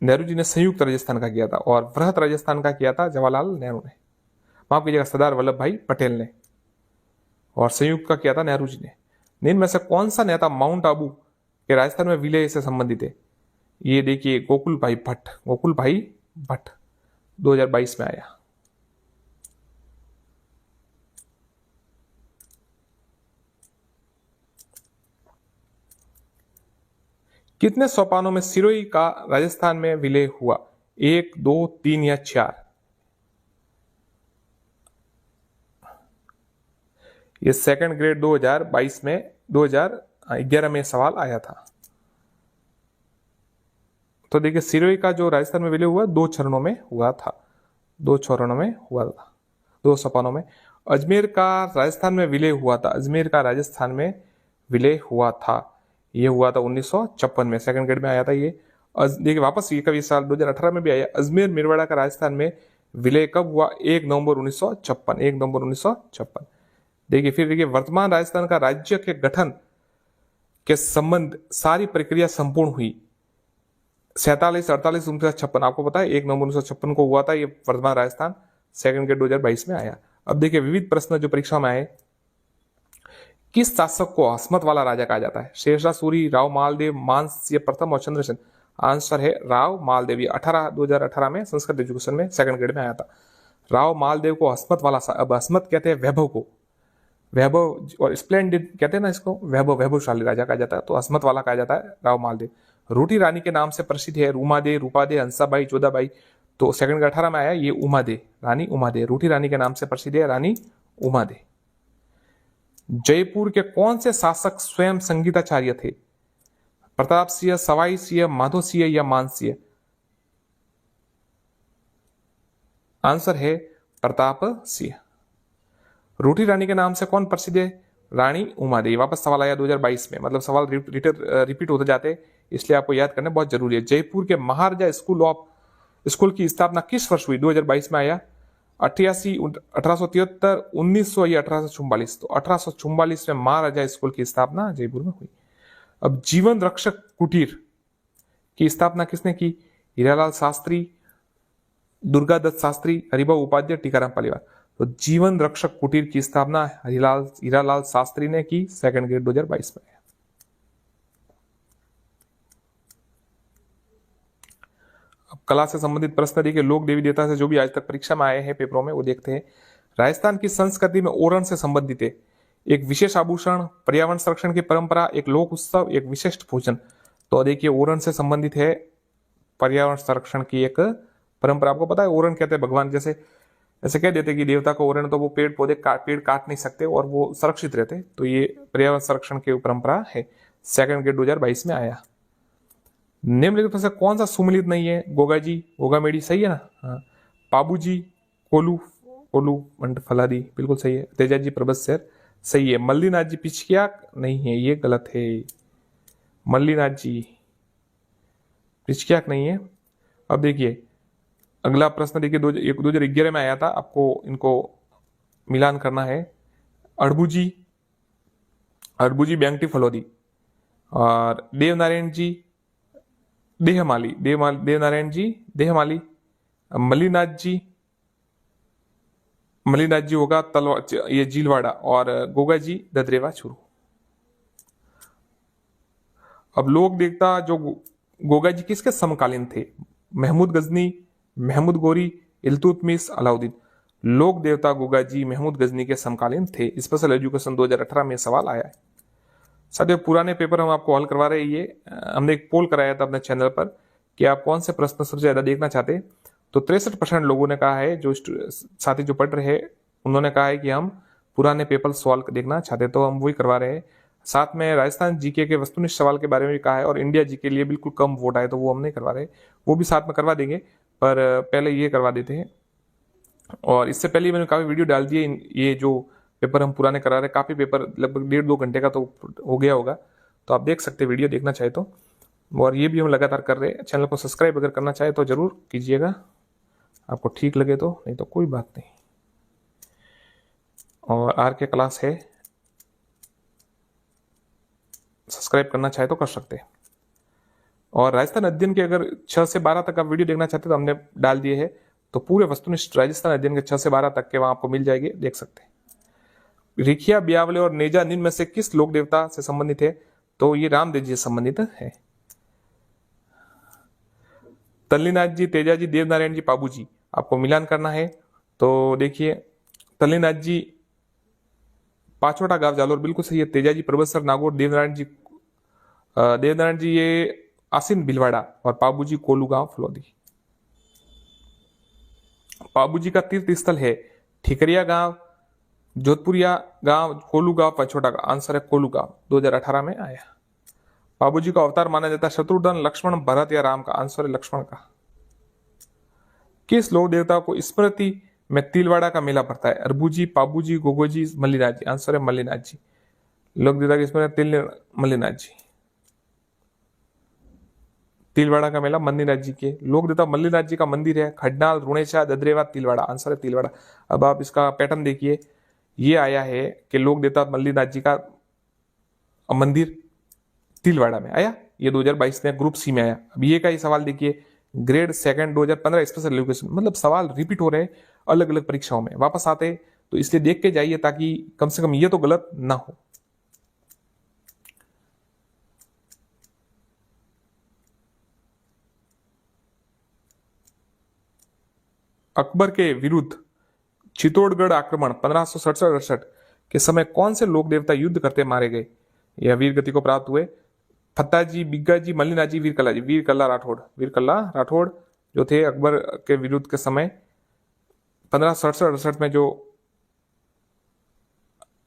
नेहरू जी ने संयुक्त राजस्थान का किया था और वृहत राजस्थान का किया था जवाहरलाल नेहरू ने, माफ कीजिएगा सरदार वल्लभ भाई पटेल ने, और संयुक्त का किया था नेहरू जी ने। निम्न में से कौन सा नेता माउंट आबू के राजस्थान में विलय से संबंधित है? ये देखिए गोकुल भाई भट्ट। गोकुल भाई भट्ट 2022 में आया। कितने सोपानों में सिरोही का राजस्थान में विलय हुआ? 1, 2, 3 या 4? ये सेकंड ग्रेड 2022 में 2011 में सवाल आया था। तो देखिए सिरोही का जो राजस्थान में विलय हुआ 2 चरणों में हुआ था। 2 चरणों में हुआ था, 2 सोपानों में। अजमेर का राजस्थान में विलय हुआ था। अजमेर का राजस्थान में विलय हुआ था, ये हुआ था 1956 में। सेकंड ग्रेड में आया था ये। देखिए वापस ये कभी साल 2018 में भी आया। अजमेर मेरवाड़ा का राजस्थान में विलय कब हुआ? 1 नवंबर 1956। 1 नवंबर 1956। देखिए फिर देखिए वर्तमान राजस्थान का राज्य के गठन के संबंध सारी प्रक्रिया संपूर्ण हुई 47, 48, 49, 56। आपको पता है 1 नवंबर 1956 को हुआ था ये वर्तमान राजस्थान। सेकंड ग्रेड 2022 में आया। अब देखिए विविध प्रश्न जो परीक्षा में आए। किस शासक को हसमत वाला राजा कहा जाता है? शेरशाह सूरी, राव मालदेव, मानसिंह प्रथम और चंद्रसेन। आंसर है राव मालदेव। 2018 में संस्कृत एजुकेशन में सेकंड ग्रेड में आया था। राव मालदेव को हसमत वाला, अब हसमत कहते हैं वैभव को, वैभव और स्प्लेंडिड कहते हैं ना इसको, वैभवशाली राजा कहा जाता है, तो हसमत वाला कहा जाता है राव मालदेव। रूठी रानी के नाम से प्रसिद्ध है रूमादे, रूपादे, हंसाबाई, जोधाबाई। तो सेकंड ग्रेड 18 में आया ये उमादे, रानी उमादे। रूठी रानी के नाम से प्रसिद्ध है रानी उमादे। जयपुर के कौन से शासक स्वयं संगीताचार्य थे? प्रताप सिंह, सवाई सिंह, माधो सिंह या मान सिंह? आंसर है प्रताप सिंह। रूठी रानी के नाम से कौन प्रसिद्ध है? रानी उमादेवी। वापस सवाल आया 2022 में, मतलब सवाल रिपीट होते जाते, इसलिए आपको याद करना बहुत जरूरी है। जयपुर के महाराजा स्कूल की स्थापना किस वर्ष हुई? 2022 में आया। 88, 1873, 1900 या 1844? तो 1844 में महाराजा स्कूल की स्थापना जयपुर में हुई। अब जीवन रक्षक कुटीर की स्थापना किसने की? हीरालाल शास्त्री, दुर्गादत्त शास्त्री, हरिभाऊ उपाध्याय, टीकाराम पालीवाल। तो जीवन रक्षक कुटीर की स्थापना हीरालाल शास्त्री ने की। सेकंड ग्रेड 2022 में। कला से संबंधित प्रश्न देखिए, लोक देवी देवता से जो भी आज तक परीक्षा में आए हैं पेपरों में वो देखते हैं। राजस्थान की संस्कृति में ओरण से संबंधित है एक विशेष आभूषण, पर्यावरण संरक्षण की परंपरा, एक लोक उत्सव, एक विशिष्ट भोजन। तो देखिए ओरण से संबंधित है पर्यावरण संरक्षण की एक परंपरा। आपको पता है ओरण कहते हैं भगवान, जैसे ऐसे कह देते कि देवता को ओरण, तो वो पेड़ पौधे पेड़ काट नहीं सकते और वो सुरक्षित रहते, तो ये पर्यावरण संरक्षण की परंपरा है। सेकंड ग्रेड 2022 में आया। निम्नलिखित में से कौन सा सुमिलित नहीं है? गोगा जी, गोगा मेडी सही है ना? हाँ। पाबू जी, कोलू, कोलू मंड फलादी बिल्कुल सही है। तेजा जी प्रबसर सही है। मल्लीनाथ जी पिछकिया नहीं है, ये गलत है। मल्लीनाथ जी पिछकिया नहीं है। अब देखिए अगला प्रश्न देखिए 2011 में आया था, आपको इनको मिलान करना है। अड़बूजी, अड़बूजी बैंगटी फलोदी और देवनारायण जी देहमाली, देवनारायण जी देहमाली, मल्लीनाथ जी, मल्लीनाथ जी होगा ये जीलवाड़ा, और गोगा जी ददरेवा चूरू। अब लोक देवता जो गोगा जी किसके समकालीन थे? महमूद गजनी, महमूद गोरी, इल्तुतमिश, अलाउद्दीन। लोक देवता गोगा जी महमूद गजनी के समकालीन थे। स्पेशल एजुकेशन 2018 में सवाल आया है। साथियों पुराने पेपर हम आपको हल करवा रहे हैं। ये हमने एक पोल कराया था अपने चैनल पर कि आप कौन से प्रश्न सबसे ज्यादा देखना चाहते हैं, तो 63% लोगों ने कहा है, जो साथी जो पढ़ रहे हैं उन्होंने कहा है कि हम पुराने पेपर सवाल देखना चाहते हैं, तो हम वही करवा रहे हैं। साथ में राजस्थान जीके के वस्तुनिष्ठ सवाल के बारे में भी कहा है, और इंडिया जी के लिए बिल्कुल कम वोट आए तो वो हम नहीं करवा रहे, वो भी साथ में करवा देंगे, पर पहले ये करवा देते हैं। और इससे पहले मैंने काफी वीडियो डाल दिए, ये जो पेपर हम पुराने करा रहे हैं, काफी पेपर लगभग 1.5-2 घंटे का तो हो गया होगा, तो आप देख सकते हैं वीडियो देखना चाहे तो। और ये भी हम लगातार कर रहे हैं। चैनल को सब्सक्राइब अगर करना चाहे तो जरूर कीजिएगा, आपको ठीक लगे तो, नहीं तो कोई बात नहीं। और आर के क्लास है, सब्सक्राइब करना चाहे तो कर सकते हैं। और राजस्थान अध्ययन के अगर 6 से 12 तक आप वीडियो देखना चाहते हैं तो हमने डाल दिए हैं, तो पूरे वस्तुनिष्ठ राजस्थान अध्ययन के 6 से 12 तक के वहां आपको मिल जाएंगे, देख सकते हैं। रिखिया, ब्यावले और नेजा निम्न में से किस लोक देवता से संबंधित है? तो ये रामदेव जी से संबंधित है। तल्लीनाथ जी, तेजा जी, देवनारायण जी, पाबू जी, आपको मिलान करना है। तो देखिए तल्लीनाथ जी पांचवटा गांव जालोर बिल्कुल सही है। तेजा जी प्रबसर नागौर, देवनारायण जी ये आसिन भिलवाड़ा, और पाबू जी कोलू गांव फलोदी। पाबू जी का तीर्थ स्थल है ठिकरिया गांव, जोधपुरिया गांव, कोलू गांव, पछोटा गांव। आंसर है कोलू गांव, 2018 में आया। पाबू जी का अवतार माना जाता है शत्रुघ्न, लक्ष्मण, भरत या राम का। आंसर है लक्ष्मण का। किस लोक देवता को स्मृति में तिलवाड़ा का मेला पड़ता है? अरबूजी, पाबूजी, गोगोजी, मल्लीनाथ जी। आंसर है मल्लीनाथ जी। लोक देवता की स्मृति मल्लीनाथ जी। तिलवाड़ा का मेला मल्लीनाथ जी के। लोक देवता मल्लीनाथ जी का मंदिर है खडनाल, रुणेचा, ददरेवा, तिलवाड़ा। आंसर है तिलवाड़ा। अब आप इसका पैटर्न देखिए, ये आया है कि लोक देवता मल्लीनाथ जी का मंदिर तिलवाड़ा में आया, ये 2022 में ग्रुप सी में आया। अब ये का ही सवाल देखिए, ग्रेड सेकंड 2015 स्पेशल एजुकेशन, मतलब सवाल रिपीट हो रहे हैं अलग अलग परीक्षाओं में वापस आते, तो इसलिए देख के जाइए ताकि कम से कम ये तो गलत ना हो। अकबर के विरुद्ध चित्तौड़गढ़ आक्रमण 1567-68 के समय कौन से लोक देवता युद्ध करते मारे गए या वीर गति को प्राप्त हुए? फत्ता जी, बिग्गा जी, मल्लीनाथ जी, वीरकला जी। वीरकला राठौड़, वीरकला राठौड़ जो थे अकबर के विरुद्ध के समय 1567-68 में जो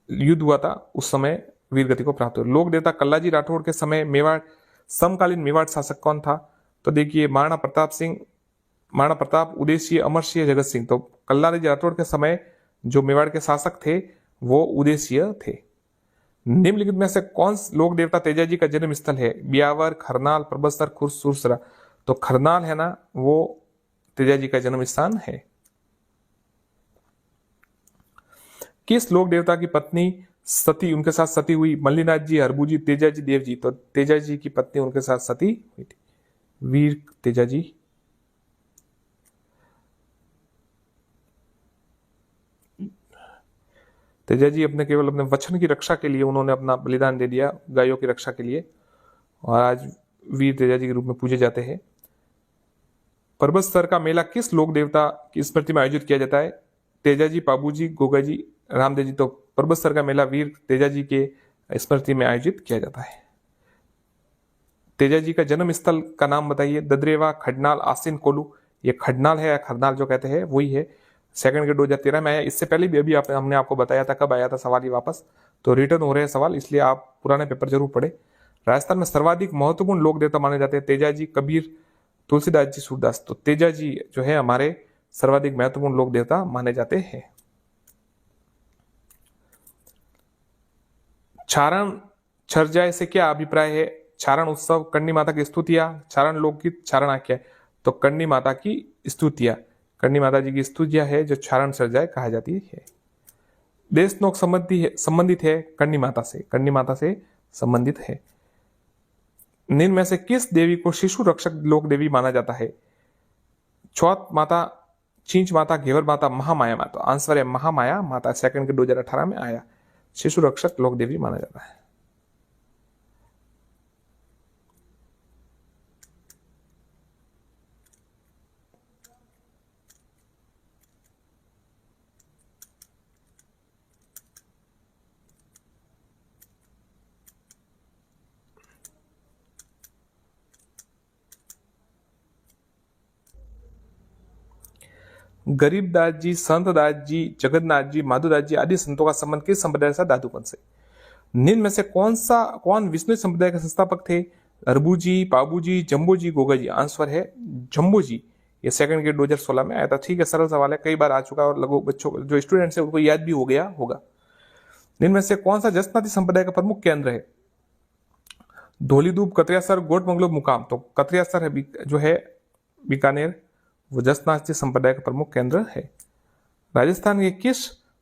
युद्ध हुआ था उस समय वीर गति को प्राप्त हुआ। लोक देवता कल्ला जी राठौड़ के समय मेवाड़ समकालीन मेवाड़ शासक कौन था? तो देखिए महाराणा प्रताप सिंह, महाराणा प्रताप, उदय सिंह, अमर सिंह, जगत सिंह। तो कल्ला जी राठौड़ के समय जो मेवाड़ के शासक थे वो उदय सिंह थे। निम्नलिखित में से कौन लोक देवता तेजा जी का जन्म स्थल है? ब्यावर, खरनाल, प्रबस्तर, खुर्द, सुरसरा। तो खरनाल है ना, वो तेजा जी का जन्म स्थान है। किस लोक देवता की पत्नी सती उनके साथ सती हुई? मल्लीनाथ जी, हरबू जी, तेजा जी, देव जी। तो तेजा जी की पत्नी उनके साथ सती हुई थी, वीर तेजा जी। तेजा जी अपने केवल अपने वचन की रक्षा के लिए उन्होंने अपना बलिदान दे दिया, गायों की रक्षा के लिए, और आज वीर तेजा जी के रूप में पूजे जाते हैं। पर्वत स्तर का मेला किस लोक देवता की स्मृति में आयोजित किया जाता है? तेजाजी, पाबूजी, गोगाजी, रामदेव जी। तो पर्वत स्तर का मेला वीर तेजाजी के स्मृति में आयोजित किया जाता है। तेजाजी का जन्म स्थल का नाम बताइए। ददरेवा, खडनाल, आसिन, कोलू। ये खडनाल है या खरनाल जो कहते हैं वही है। सेकंड के 2013 में आया। इससे पहले भी अभी हमने आपको बताया था कब आया था सवाल, ये वापस तो रिटर्न हो रहे हैं सवाल, इसलिए आप पुराने पेपर जरूर पढ़े। राजस्थान में सर्वाधिक महत्वपूर्ण लोक देवता माने जाते हैं तेजाजी, कबीर, तुलसीदास जी, सूरदास। तो तेजाजी जो है हमारे सर्वाधिक महत्वपूर्ण लोक देवता माने जाते हैं। चारण छरजाए से क्या अभिप्राय है? चारण उत्सव, करणी माता की स्तुतियां, चारण लोकगीत, चारण आख्या। तो करणी माता की स्तुतियां, करणी माता जी की स्तुतियां है जो चारण छरजाए कहा जाती है। देश नोक संबंधित है करणी माता से, करणी माता से संबंधित है। निम्न में से किस देवी को शिशु रक्षक लोक देवी माना जाता है? चौथ माता, चींच माता, घेवर माता, महामाया माता। आंसर है महामाया माता। सेकंड के 2018 में आया। शिशु रक्षक लोक देवी माना जाता है। गरीबदास जी, संतदास जी, जगन्नाथ जी, माधुदास जी आदि संतों का संबंध किस संप्रदाय से? दादूपंथ से। निम्न में से कौन विष्णु संप्रदाय के संस्थापक थे? अरबू जी, पाबू जी, जम्बो जी, गोगा जी। आंसर है जम्बो जी। ये सेकंड के 2016 में आया था। ठीक है, सरल सवाल है, कई बार आ चुका है और लगभग बच्चों जो स्टूडेंट्स है उनको याद भी हो गया होगा। निम्न में से कौन सा जसनाती संप्रदाय का प्रमुख केंद्र है? धौलीधूप, कतरियासर, गोटमंगलो, मुकाम। तो कतरियासर है जो है बीकानेर, वो जसनाती संप्रदाय का प्रमुख केंद्र है। राजस्थान के किस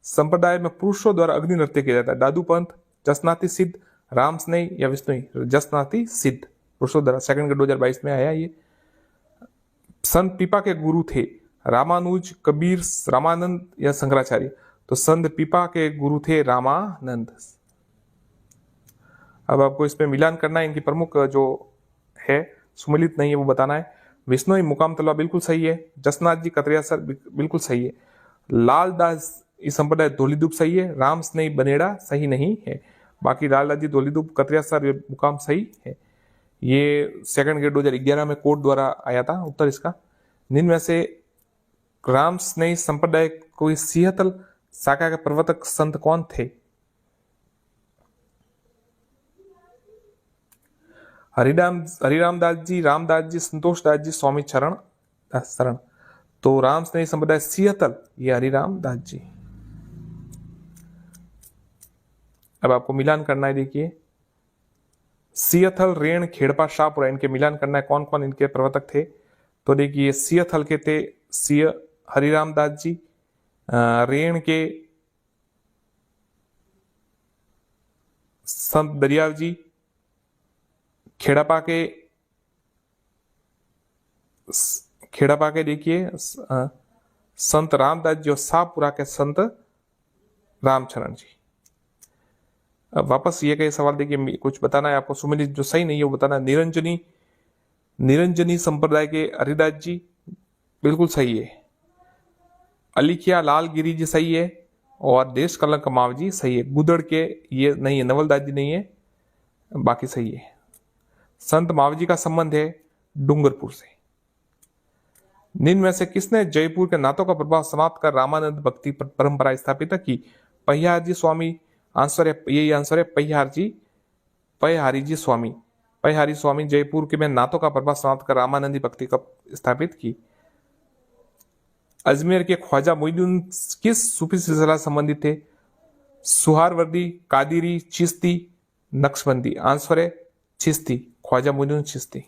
संप्रदाय में पुरुषों द्वारा अग्नि नृत्य किया जाता है? दादूपंथ, जसनाती सिद्ध, रामस्नेही या विष्णुई। जसनाती सिद्ध पुरुषों द्वारा। सेकंड के 2022 में आया ये। संत पीपा के गुरु थे? रामानुज, कबीर, रामानंद या शंकराचार्य। तो संत पीपा के गुरु थे रामानंद। अब आपको इसमें मिलान करना है, इनकी प्रमुख जो है सुमिलित नहीं है वो बताना है। विष्णुई, मुकाम तलवा बिल्कुल सही है। जसनाथ जी, कतरियासर बिल्कुल सही है। लालदास इस संप्रदाय धौलीधूप सही है। राम स्नेही, बनेड़ा सही नहीं है। बाकी लालदास जी, धौलीधूप, कतरियासर, मुकाम सही है। ये सेकंड के 2011 में कोर्ट द्वारा आया था उत्तर इसका। निम्न में से राम स्नेही संप्रदाय को सिंहतल शाखा के प्रवर्तक संत कौन थे? हरिरामदास जी, रामदास जी, संतोषदास जी, स्वामी चरण शरण। तो राम स्नेही संप्रदाय सिंहतल, ये हरिरामदास जी। अब आपको मिलान करना है, देखिए सिंहथल, रेण, खेड़पा, शाहपुरा, इनके मिलान करना है कौन कौन इनके प्रवर्तक थे। तो देखिए सिंहथल के थे सिंह हरिरामदास जी, रेण के संत दरियाव जी, खेड़ापा के देखिए संत रामदास जी और शाहपुरा के संत रामचरण जी। अब वापस ये कई सवाल देखिए, कुछ बताना है आपको सुमिलित जो सही नहीं है वो बताना है। निरंजनी संप्रदाय के हरिदास जी बिल्कुल सही है। अलिखिया लालगिरी जी सही है और देश कलंक माव जी सही है। गुदड़ के ये नहीं है, नवलदास जी नहीं है, बाकी सही है। संत मावजी का संबंध है डूंगरपुर से। निम्न में से किसने जयपुर के नाथों का प्रभाव समाप्त कर रामानंद भक्ति परंपरा स्थापित की? पहियार जी स्वामी। आंसर है, यही आंसर है पयहारी जी स्वामी। पयहारी स्वामी जयपुर के में नाथों का प्रभाव समाप्त कर रामानंदी भक्ति का स्थापित की। अजमेर के ख्वाजा मोइनुद्दीन किस सूफी सिलसिला संबंधित थे? सुहारवर्दी, कादिरी, चिश्ती, नक्शबंदी। आंसर है चिश्ती, ख्वाजा मोइनुद्दीन चिश्ती।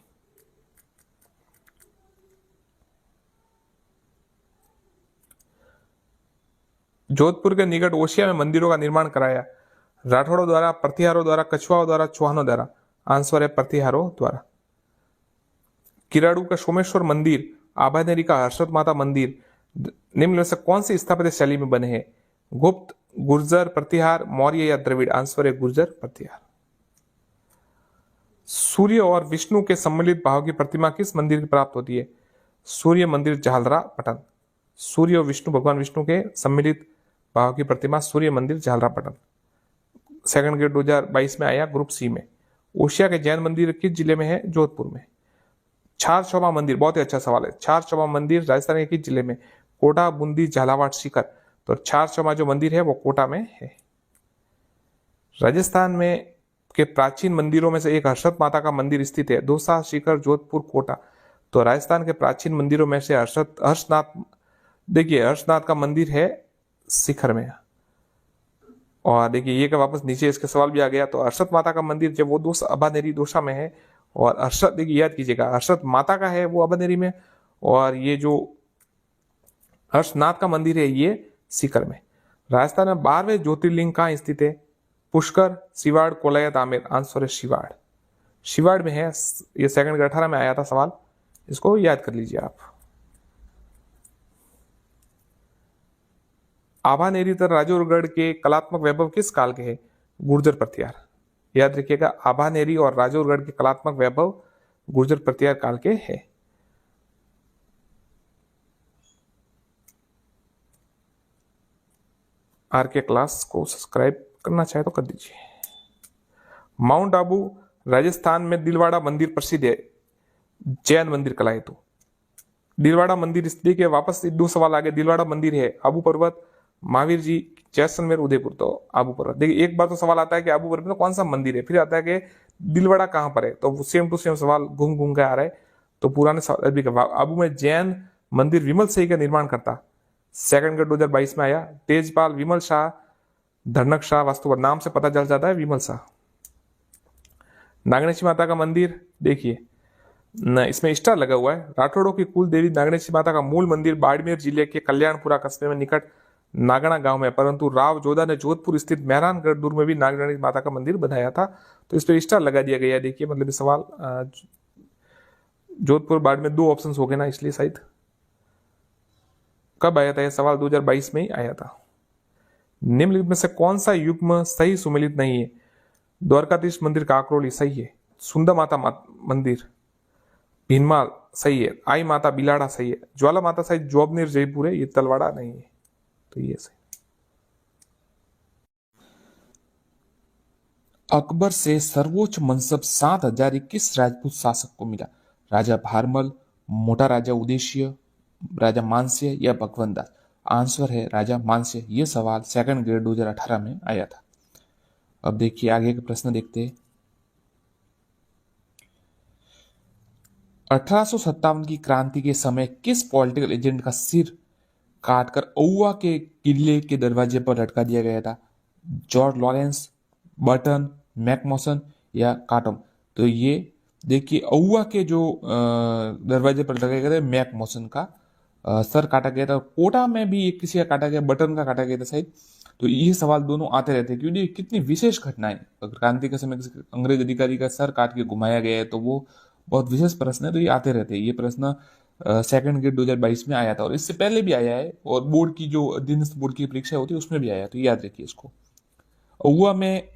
जोधपुर के निकट ओशिया में मंदिरों का निर्माण कराया? राठौड़ों द्वारा, प्रतिहारों द्वारा, कछुआओं द्वारा, चौहानों द्वारा। आंसर है प्रतिहारों द्वारा। किराड़ू का सोमेश्वर मंदिर, आभानेरी का हर्षद माता मंदिर निम्न में से कौन सी स्थापत्य शैली में बने हैं? गुप्त, गुर्जर, प्रतिहार, मौर्य या द्रविड़। आंसर है गुर्जर प्रतिहार। सूर्य और विष्णु के सम्मिलित भाव की प्रतिमा किस मंदिर की प्राप्त होती है? सूर्य मंदिर झालरा पटन। सूर्य और विष्णु, भगवान विष्णु के सम्मिलित भाव की प्रतिमा सूर्य मंदिर झालरा पटन, सेकंड ग्रेड 2022 में आया ग्रुप सी में। ओशिया के जैन मंदिर किस जिले में है? जोधपुर में। छार चौबा मंदिर, बहुत ही अच्छा सवाल है। छार चौबा मंदिर राजस्थान के किस जिले में? कोटा, बूंदी, झालावाड़, सीकर। तो छार चौबा जो मंदिर है वो कोटा में है। राजस्थान में के प्राचीन मंदिरों में से एक हर्षद माता का मंदिर स्थित है। दौसा, सीकर, जोधपुर, कोटा। तो राजस्थान के प्राचीन मंदिरों में से हर्षनाथ, देखिए हर्षनाथ का मंदिर है शिखर में। और देखिए ये का वापस नीचे इसके सवाल भी आ गया। तो हर्षद माता का मंदिर जब वो दोसा अभानेरी दोसा में है, और हर्षद, देखिए याद कीजिएगा, हर्षद माता का है वो अभानेरी में, और ये जो हर्षनाथ का मंदिर है ये सीकर में। राजस्थान में 12वें ज्योतिर्लिंग कहाँ स्थित है? पुष्कर, शिवाड़, कोलायत, आमेर। आंसर है शिवाड़। शिवाड़ में है। ये सेकंड ग्रेड 18 में आया था सवाल, इसको याद कर लीजिए आप। आभानेरी तथा राजौरगढ़ के कलात्मक वैभव किस काल के हैं? गुर्जर प्रत्यार। याद रखिएगा, आभानेरी और राजौरगढ़ के कलात्मक वैभव गुर्जर प्रत्यार काल के हैं। आर के क्लास को सब्सक्राइब करना चाहे तो कर दीजिए। माउंट आबू राजस्थान में दिलवाड़ा मंदिर प्रसिद्ध है, जैन मंदिर कहलाए। दिलवाड़ा मंदिर इसलिए कि वापस 2 सवाल आगे। दिलवाड़ा मंदिर है आबू पर्वत, महावीर जी, जैसलमेर, उदयपुर। तो आबू पर्वत। देखिए एक बार तो सवाल आता है कि आबू पर्वत में कौन सा मंदिर है, फिर आता है कि दिलवाड़ा कहां पर है। तो सेम टू सेम सवाल घूम घूम के आ रहा है। तो पुराने सवाल भी आबू में जैन मंदिर विमल सही का निर्माण करता, सेकंड ग्रेड 2022 में आया। तेजपाल, विमल शाह, धनक शाह, वास्तु नाम से पता चल जाता है विमल शाह। नागणेशी माता का मंदिर, देखिए इसमें स्टार लगा हुआ है। राठौड़ों की कुल देवी नागणेशी माता का मूल मंदिर बाड़मेर जिले के कल्याणपुरा कस्बे में निकट नागणा गांव में, परंतु राव जोधा ने जोधपुर स्थित मेहरानगढ़ दुर्ग में भी नागणेशी माता का मंदिर बनाया था। तो इस पर स्टार लगा दिया गया है। देखिए मतलब ये सवाल जोधपुर बाड़मेर 2 ऑप्शन हो गए ना, इसलिए शायद। कब आया था यह सवाल? 2022 में ही आया था। निम्नलिखित में से कौन सा युग्म सही सुमेलित नहीं है? द्वारकाधीश मंदिर काकरोली सही है। सुंदर माता मंदिर भीनमाल सही है। आई माता बिलाड़ा सही है। ज्वाला माता सही जोबनेर जयपुर है, ये तलवाड़ा नहीं है। तो ये सही। अकबर से सर्वोच्च मनसब 7000 किस राजपूत शासक को मिला? राजा भारमल, मोटा राजा उदयसिंह, राजा मानसिंह या भगवंत दास। आंसर है राजा मानसिंह। यह सवाल सेकंड ग्रेड 2018 में आया था। अब देखिए आगे के प्रश्न देखते हैं। 1857 की क्रांति के समय किस पॉलिटिकल एजेंट का सिर काटकर औवा के किले के दरवाजे पर लटका दिया गया था? जॉर्ज लॉरेंस, बर्टन, मैकमोसन या काटम। तो ये देखिए औवा के जो दरवाजे पर लटका गया था मैकमोसन का सर काटा गया था। कोटा में भी एक किसी का काटा गया, बटन का काटा गया था शायद। तो ये सवाल दोनों आते रहते हैं क्योंकि कितनी विशेष घटनाएं। अगर क्रांति के समय किसी अंग्रेज अधिकारी का सर काट के घुमाया गया है तो वो बहुत विशेष प्रश्न है। तो ये आते रहते हैं। ये प्रश्न सेकंड ग्रेड 2022 में आया था और इससे पहले भी आया है, और बोर्ड की जो अधीनस्थ बोर्ड की परीक्षा होती है उसमें भी आया। तो याद रखिए इसको। औवा में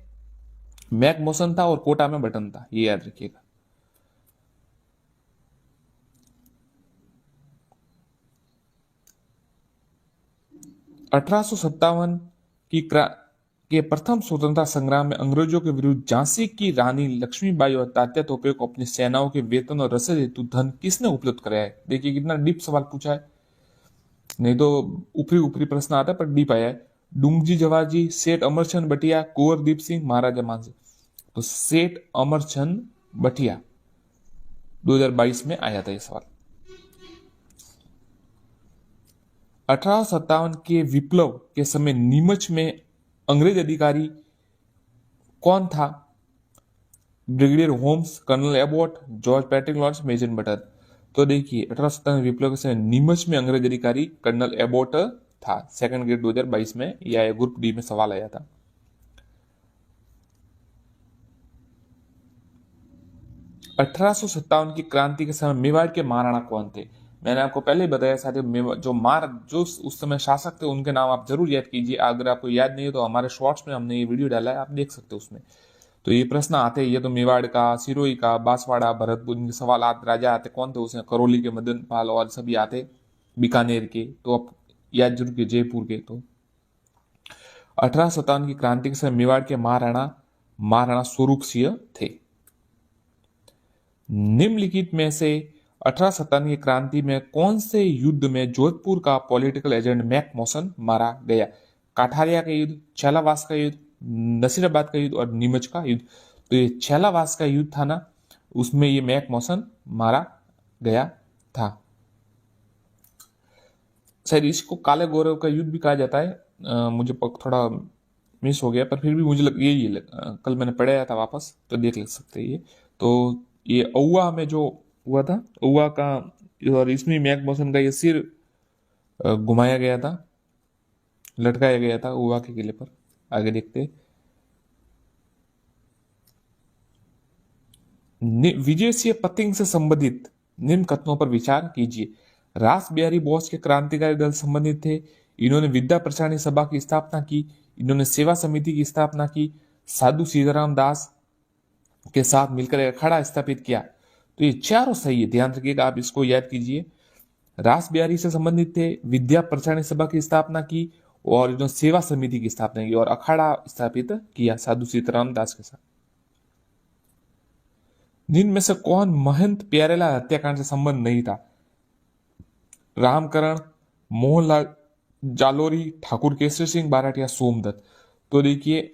मैकमोसन था और कोटा में बटन था, ये याद रखिएगा। अठारह के प्रथम स्वतंत्रता संग्राम में अंग्रेजों के विरुद्ध झांसी की रानी लक्ष्मीबाई और तात्या तोपे को अपनी सेनाओं के वेतन और रसद हेतु धन किसने उपलब्ध कराया है? देखिए कितना डीप सवाल पूछा है। नहीं तो ऊपरी ऊपरी प्रश्न आता है पर डीप आया है। डूंगजी जवाहर, सेठ अमरचंद बटिया, कुंवर सिंह, महाराजा मानसिंह। तो सेठ अमरचंद बटिया 2022 में आया था यह सवाल। 1857 के विप्लव के समय नीमच में अंग्रेज अधिकारी कौन था? Brigadier Holmes, colonel Abbott, George Patrick Lawrence, major Button. तो देखिए 1857 विप्लव के समय नीमच में अंग्रेज अधिकारी कर्नल एबॉट था। सेकंड ग्रेड 2022 में या ग्रुप डी में सवाल आया था। 1857 की क्रांति के समय मेवाड़ के महाराणा कौन थे? मैंने आपको पहले ही बताया साथियों, जो उस समय शासक थे उनके नाम आप जरूर याद कीजिए। अगर आपको याद नहीं है तो हमारे शॉर्ट्स में हमने ये वीडियो डाला है, आप देख सकते हो उसमें। तो ये प्रश्न आते हैं, ये तो मेवाड़ का, सिरोही का, बांसवाड़ा, भरतपुर, इनके सवाल आते। राजा आते कौन थे उसमें, करौली के मदनपाल और सभी आते बीकानेर के, तो अब याद जरूर के जयपुर के। तो 1857 की क्रांति के समय मेवाड़ के महाराणा महाराणा स्वरूप सिंह थे। निम्नलिखित में से 1857 की क्रांति में कौन से युद्ध में जोधपुर का पॉलिटिकल एजेंट मैक मॉसन मारा गया? काठारिया का युद्ध, छैलावास का युद्ध, नसीराबाद का युद्ध और नीमच का युद्ध। तो ये छैलावास का युद्ध था ना, उसमें ये मैक मॉसन मारा गया था। शायद इसको काले गौरव का युद्ध भी कहा जाता है। मुझे थोड़ा मिस हो गया, पर फिर भी मुझे कल मैंने पढ़ाया था वापस, तो देख ले सकते हैं ये। तो ये औवा में जो हुआ था, औवा का, और इसमें मैक मॉसन का ये सिर घुमाया गया था, लटकाया गया था औवा के किले पर। आगे देखते। विजय सिंह पतिंग से संबंधित निम्न कथनों पर विचार कीजिए। रास बिहारी बोस के क्रांतिकारी दल संबंधित थे, इन्होंने विद्या प्रसारणी सभा की स्थापना की, इन्होंने सेवा समिति की स्थापना की, साधु सीताराम दास के साथ मिलकर एक अखाड़ा स्थापित किया। तो ये चारों सही है, ध्यान रखिएगा, आप इसको याद कीजिए। रास बिहारी से संबंधित थे, विद्या प्रसारणी सभा की स्थापना की, और इन्होंने सेवा समिति की स्थापना की, और अखाड़ा स्थापित किया साधु सीताराम दास के साथ। जिनमें में से कौन महंत प्यारेलाल हत्याकांड से संबंध नहीं था? रामकरण, मोहनलाल जालोरी, ठाकुर केसरी सिंह बारठ या सोमदत्त। तो देखिए,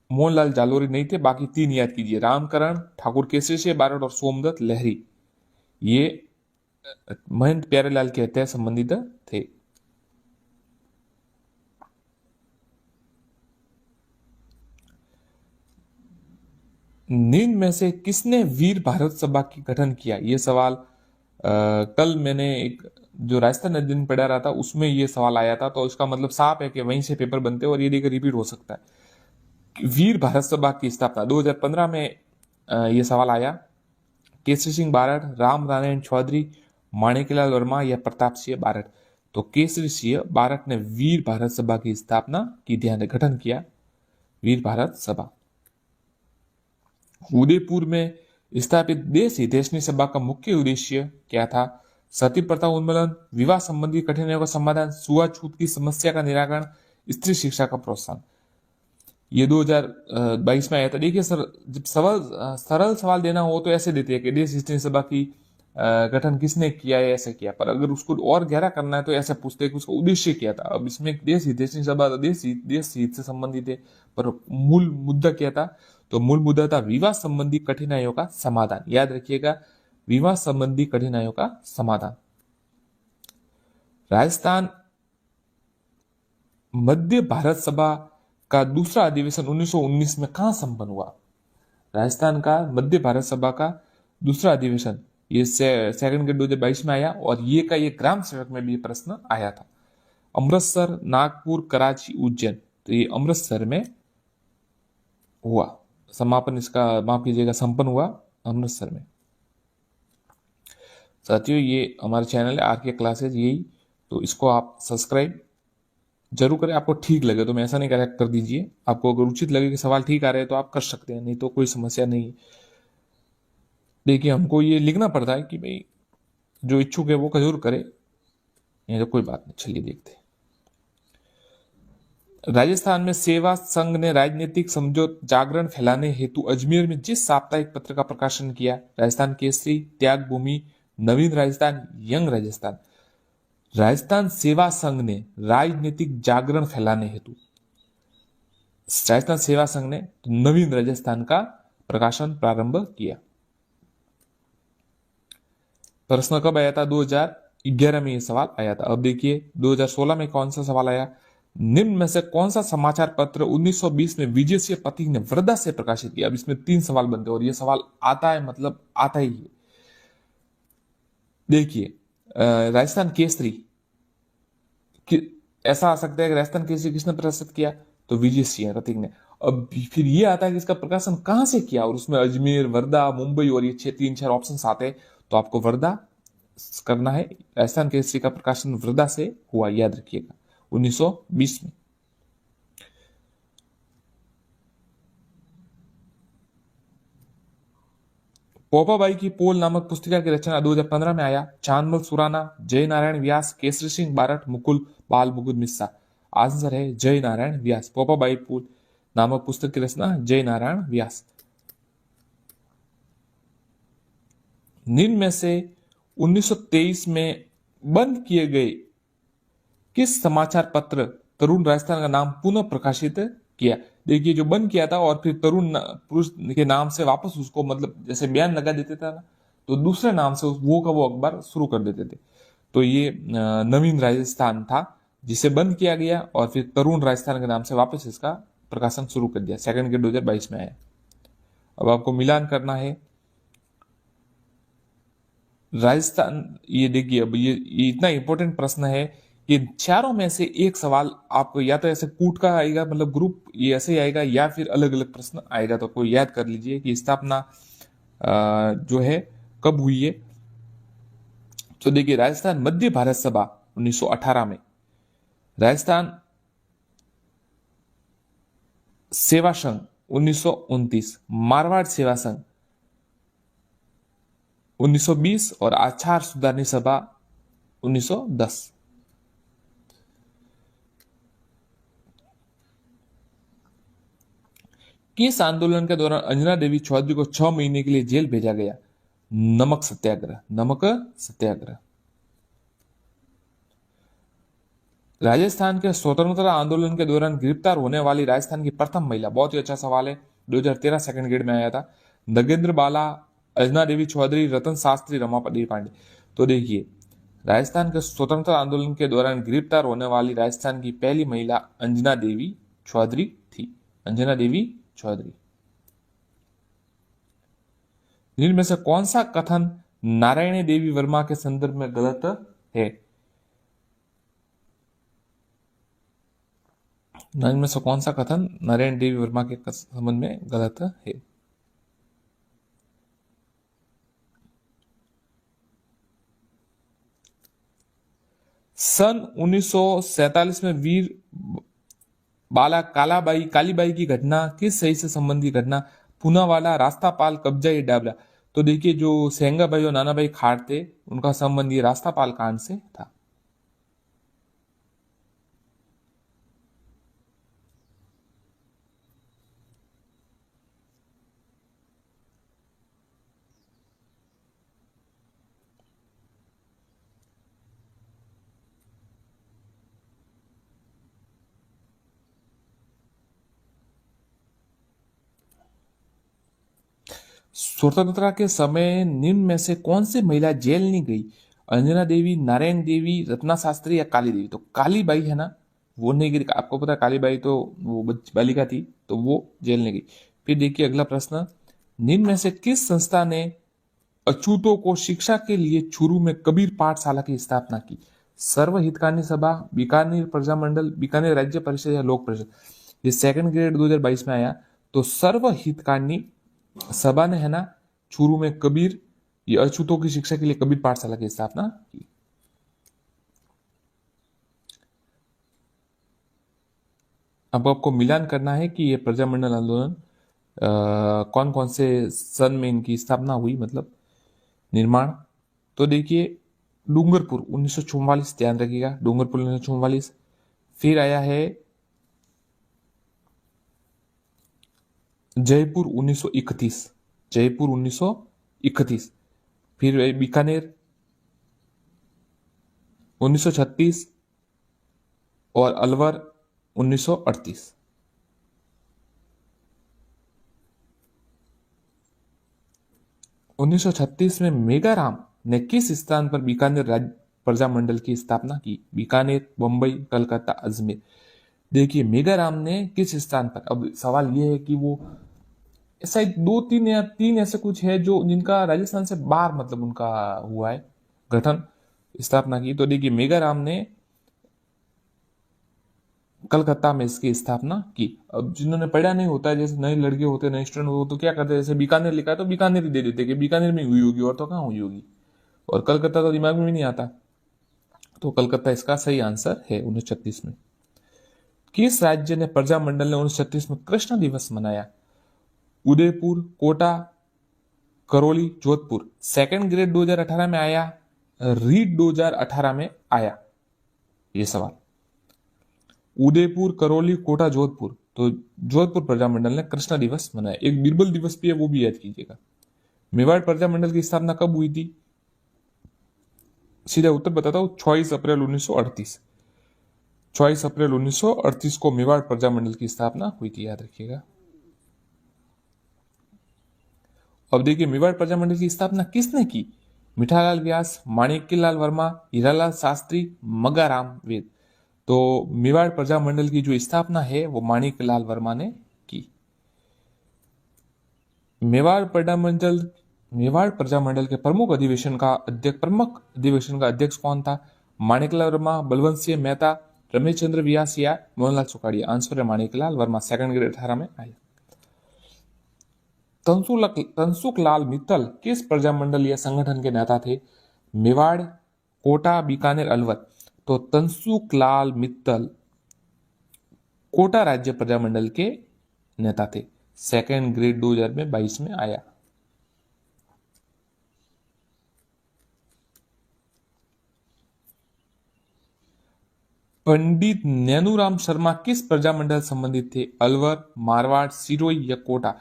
मोहनलाल जालोरी नहीं थे, बाकी तीन याद कीजिए, रामकरण, ठाकुर केसरी सिंह बारठ और सोमदत्त लहरी, ये महंत प्यारेलाल की हत्या संबंधित थे। निम्न में से किसने वीर भारत सभा की गठन किया? ये सवाल कल मैंने एक जो राजस्थान अध्ययन पढ़ा रहा था उसमें ये सवाल आया था, तो इसका मतलब साफ है कि वहीं से पेपर बनते हैं और ये देखकर रिपीट हो सकता है। वीर भारत सभा की स्थापना 2015 में ये सवाल आया। केसरी सिंह बारठ, राम नारायण चौधरी, माणिकलाल वर्मा या प्रताप सिंह बारठ। तो केसरी सिंह बारठ ने वीर भारत सभा की स्थापना की, ध्यान गठन किया वीर भारत सभा। उदयपुर में स्थापित देश हितैषणी सभा का मुख्य उद्देश्य क्या था? सती प्रथा उन्मूलन, विवाह संबंधी कठिनाइयों का समाधान, छुआछूत की समस्या का निराकरण, स्त्री शिक्षा का प्रोत्साहन। ये 2022 में आया था। देखिए सर, जब सरल सवाल देना हो तो ऐसे देते हैं कि देश हितैषणी सभा की गठन किसने किया है, ऐसे किया। पर अगर उसको और गहरा करना है तो ऐसे पूछते हैं कि उसका उद्देश्य क्या था। अब इसमें देश हितैषणी सभा देश हित से संबंधित है, पर मूल मुद्दा क्या था? तो मूल मुद्दा था विवाह संबंधी कठिनाइयों का समाधान। याद रखिएगा, विवाह संबंधी कठिनाइयों का समाधान। राजस्थान मध्य भारत सभा का दूसरा अधिवेशन 1919 में कहां संपन्न हुआ? राजस्थान का मध्य भारत सभा का दूसरा अधिवेशन ये सेकंड ग्रेड 2022 में आया, और ये ग्राम सेवक में भी प्रश्न आया था। अमृतसर, नागपुर, कराची, उज्जैन। तो ये अमृतसर में हुआ समापन, इसका माफ कीजिएगा, संपन्न हुआ अमृतसर में। साथियों, ये हमारा चैनल है आरके क्लासेज, यही, तो इसको आप सब्सक्राइब जरूर करें। आपको ठीक लगे तो, मैं ऐसा नहीं करेक्ट कर दीजिए, आपको अगर उचित लगे कि सवाल ठीक आ रहे हैं तो आप कर सकते हैं, नहीं तो कोई समस्या नहीं। देखिए, हमको ये लिखना पड़ता है कि भाई जो इच्छुक है वो जरूर करे, नहीं तो कोई बात नहीं। चलिए देखते हैं। राजस्थान में सेवा संघ ने राजनीतिक समझौत जागरण फैलाने हेतु अजमेर में जिस साप्ताहिक पत्र का प्रकाशन किया? राजस्थान केसरी, त्याग भूमि, नवीन राजस्थान, यंग राजस्थान। राजस्थान सेवा संघ ने राजनीतिक जागरण फैलाने हेतु, राजस्थान सेवा संघ ने नवीन राजस्थान का प्रकाशन प्रारंभ किया। प्रश्न कब आया था? 2011 में यह सवाल आया था। अब देखिए 2016 में कौन सा सवाल आया? निम्न में से कौन सा समाचार पत्र 1920 में विजय सिंह पथिक ने वर्धा से प्रकाशित किया? अब इसमें 3 सवाल बनते हैं और यह सवाल आता है, मतलब आता ही है। देखिए, राजस्थान केसरी ऐसा आ सकता है कि राजस्थान केसरी किसने प्रकाशित किया? तो विजय सिंह पथिक ने। अब फिर ये आता है कि इसका प्रकाशन कहां से किया, और उसमें अजमेर, वर्धा, मुंबई और ये 3-4 ऑप्शन आते हैं, तो आपको वर्धा करना है। राजस्थान केसरी का प्रकाशन वर्धा से हुआ, याद रखिएगा, 1920 में। पोपाबाई की पोल नामक पुस्तिका की रचना 2015 में आया। चांदमल सुराना, जय नारायण व्यास, केसरी सिंह बारट, मुकुल बाल मुकुंद मिश्रा। आंसर है जय नारायण व्यास। पोपाबाई पोल नामक पुस्तक की रचना जय नारायण व्यास। निम्न में से 1923 में बंद किए गए किस समाचार पत्र तरुण राजस्थान का नाम पुनः प्रकाशित किया? देखिए, जो बंद किया था और फिर तरुण पुरुष के नाम से वापस उसको, मतलब जैसे बयान लगा देते थे ना, तो दूसरे नाम से वो का वो अखबार शुरू कर देते थे। तो ये नवीन राजस्थान था जिसे बंद किया गया और फिर तरुण राजस्थान के नाम से वापस इसका प्रकाशन शुरू कर दिया। सेकंड ग्रेड 2022 में आया। अब आपको मिलान करना है। राजस्थान, ये देखिए, अब ये इतना इंपॉर्टेंट प्रश्न है कि चारों में से एक सवाल आपको या तो ऐसे कूट का आएगा, मतलब ग्रुप ये ऐसे ही आएगा, या फिर अलग अलग प्रश्न आएगा। तो कोई याद कर लीजिए कि स्थापना जो है कब हुई है। तो देखिए, राजस्थान मध्य भारत सभा 1918 में, राजस्थान सेवा संघ 1929, मारवाड़ सेवा संघ 1920 और आचार सुधारणी सभा 1910। किस आंदोलन के दौरान अंजना देवी चौधरी को 6 महीने के लिए जेल भेजा गया? नमक सत्याग्रह। नमक सत्याग्रह। राजस्थान के स्वतंत्रता आंदोलन के दौरान गिरफ्तार होने वाली राजस्थान की प्रथम महिला, बहुत ही अच्छा सवाल है, 2013 सेकंड ग्रेड में आया था। नगेंद्र बाला, अंजना देवी चौधरी, रतन शास्त्री, रमापति पांडे। तो देखिए, राजस्थान के स्वतंत्रता आंदोलन के दौरान गिरफ्तार होने वाली राजस्थान की पहली महिला अंजना देवी चौधरी थी। अंजना देवी चौधरी। जिनमें से कौन सा कथन नारायणी देवी वर्मा के संदर्भ में गलत है? इनमें से कौन सा कथन नारायण देवी वर्मा के संबंध में गलत है? सन 1947 में वीर बाला कालीबाई की घटना किस सही से संबंधी घटना? पूनावाला, रास्तापाल, कब्जा या डाबला। तो देखिए, जो सेंगा भाई और नाना भाई खाड़ थे, उनका संबंध ये रास्तापाल कांड से था। स्वतंत्रता के समय निम्न में से कौन सी महिला जेल नहीं गई? अंजना देवी, नारायण देवी, रत्ना शास्त्री या काली देवी। तो काली बाई है ना, वो नहीं गई। आपको पता है काली बाई तो वो बालिका थी, तो वो जेल नहीं गई। फिर देखिए अगला प्रश्न, निम्न में से किस संस्था ने अछूतों को शिक्षा के लिए चूरू में कबीर पाठशाला की स्थापना की? सर्व हितकानी सभा, बीकानेर प्रजामंडल, बीकानेर राज्य परिषद या लोक परिषद। ये सेकंड ग्रेड 2022 में आया। तो सर्व हितकानी सभा ने है ना चूरू में कबीर, ये अछूतों की शिक्षा के लिए कबीर पाठशाला की स्थापना की। अब आपको मिलान करना है कि ये प्रजामंडल आंदोलन कौन कौन से सन में इनकी स्थापना हुई, मतलब निर्माण। तो देखिए, डूंगरपुर 1944, ध्यान रखिएगा, डूंगरपुर 1944। फिर आया है जयपुर 1931, जयपुर 1931। फिर बीकानेर 1936 और अलवर 1938। उन्नीस सौ छत्तीस में मेगाराम ने किस स्थान पर बीकानेर राज्य प्रजामंडल की स्थापना की? बीकानेर, मुंबई, कलकत्ता, अजमेर। देखिए, मेगाराम ने किस स्थान पर, अब सवाल यह है कि वो ऐसा 2-3 या 3 ऐसे कुछ है जो जिनका राजस्थान से बाहर, मतलब उनका हुआ है गठन, स्थापना की। तो देखिए, मेगाराम ने कलकत्ता में इसकी स्थापना की। अब जिन्होंने पढ़ा नहीं होता है, जैसे नए लड़के होते, नए स्टूडेंट होते, तो क्या करते हैं, जैसे बीकानेर लिखा है तो बीकानेर ही दे देते कि बीकानेर में हुई होगी, और तो कहाँ हुई होगी, और कलकत्ता तो दिमाग में भी नहीं आता। तो कलकत्ता इसका सही आंसर है 1936 में। किस राज्य ने प्रजामंडल ने 1936 में कृष्ण दिवस मनाया? उदयपुर, कोटा, करौली जोधपुर सेकंड ग्रेड 2018 में आया, रीट 2018 में आया, ये सवाल। उदयपुर, करौली, कोटा, जोधपुर, तो जोधपुर प्रजामंडल ने कृष्णा दिवस मनाया। एक बीरबल दिवस भी है, वो भी याद कीजिएगा। मेवाड़ प्रजामंडल की स्थापना कब हुई थी? सीधा उत्तर बताता हूं, 26 अप्रैल 1938। 24 अप्रैल 1938 को मेवाड़ प्रजामंडल की स्थापना हुई थी, याद रखिएगा। अब देखिए मेवाड़ प्रजामंडल की स्थापना किसने की? मिठालाल व्यास, माणिक्यलाल वर्मा, हीरालाल शास्त्री, मगाराम वेद। तो मेवाड़ प्रजामंडल की जो स्थापना है वो माणिक्यलाल वर्मा ने की। मेवाड़ प्रजामंडल के प्रमुख अधिवेशन का अध्यक्ष कौन था? माणिकलाल वर्मा, बलवंत सिंह मेहता, रमेश चंद्र व्यास या मोहनलाल सुखाड़िया। आंसर है माणिकलाल वर्मा, सेकंड ग्रेड 18 में आया। तंसुकलाल मित्तल किस प्रजामंडल या संगठन के नेता थे? मेवाड़, कोटा, बीकानेर, अलवर। तो तंसुकलाल मित्तल कोटा राज्य प्रजामंडल के नेता थे, सेकंड ग्रेड 2022 में आया। पंडित नैनूराम शर्मा किस प्रजामंडल संबंधित थे? अलवर, मारवाड़, सिरोही या कोटा।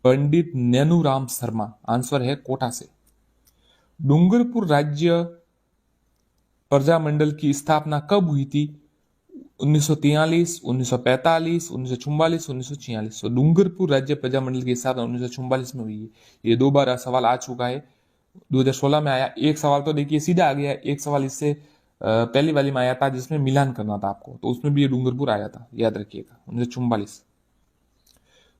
पंडित नैनूराम शर्मा, आंसर है कोटा से। डूंगरपुर राज्य प्रजामंडल की स्थापना कब हुई थी? 1943, 1945, 1944, 1946। तो डूंगरपुर राज्य प्रजामंडल की स्थापना 1944 में हुई है। ये 2 बार सवाल आ चुका है, 2016 में आया। एक सवाल तो देखिए सीधा आ गया, एक सवाल इससे पहली वाली में आया था जिसमें मिलान करना था आपको, तो उसमें भी ये डूंगरपुर आया था, याद रखिएगा, 1944।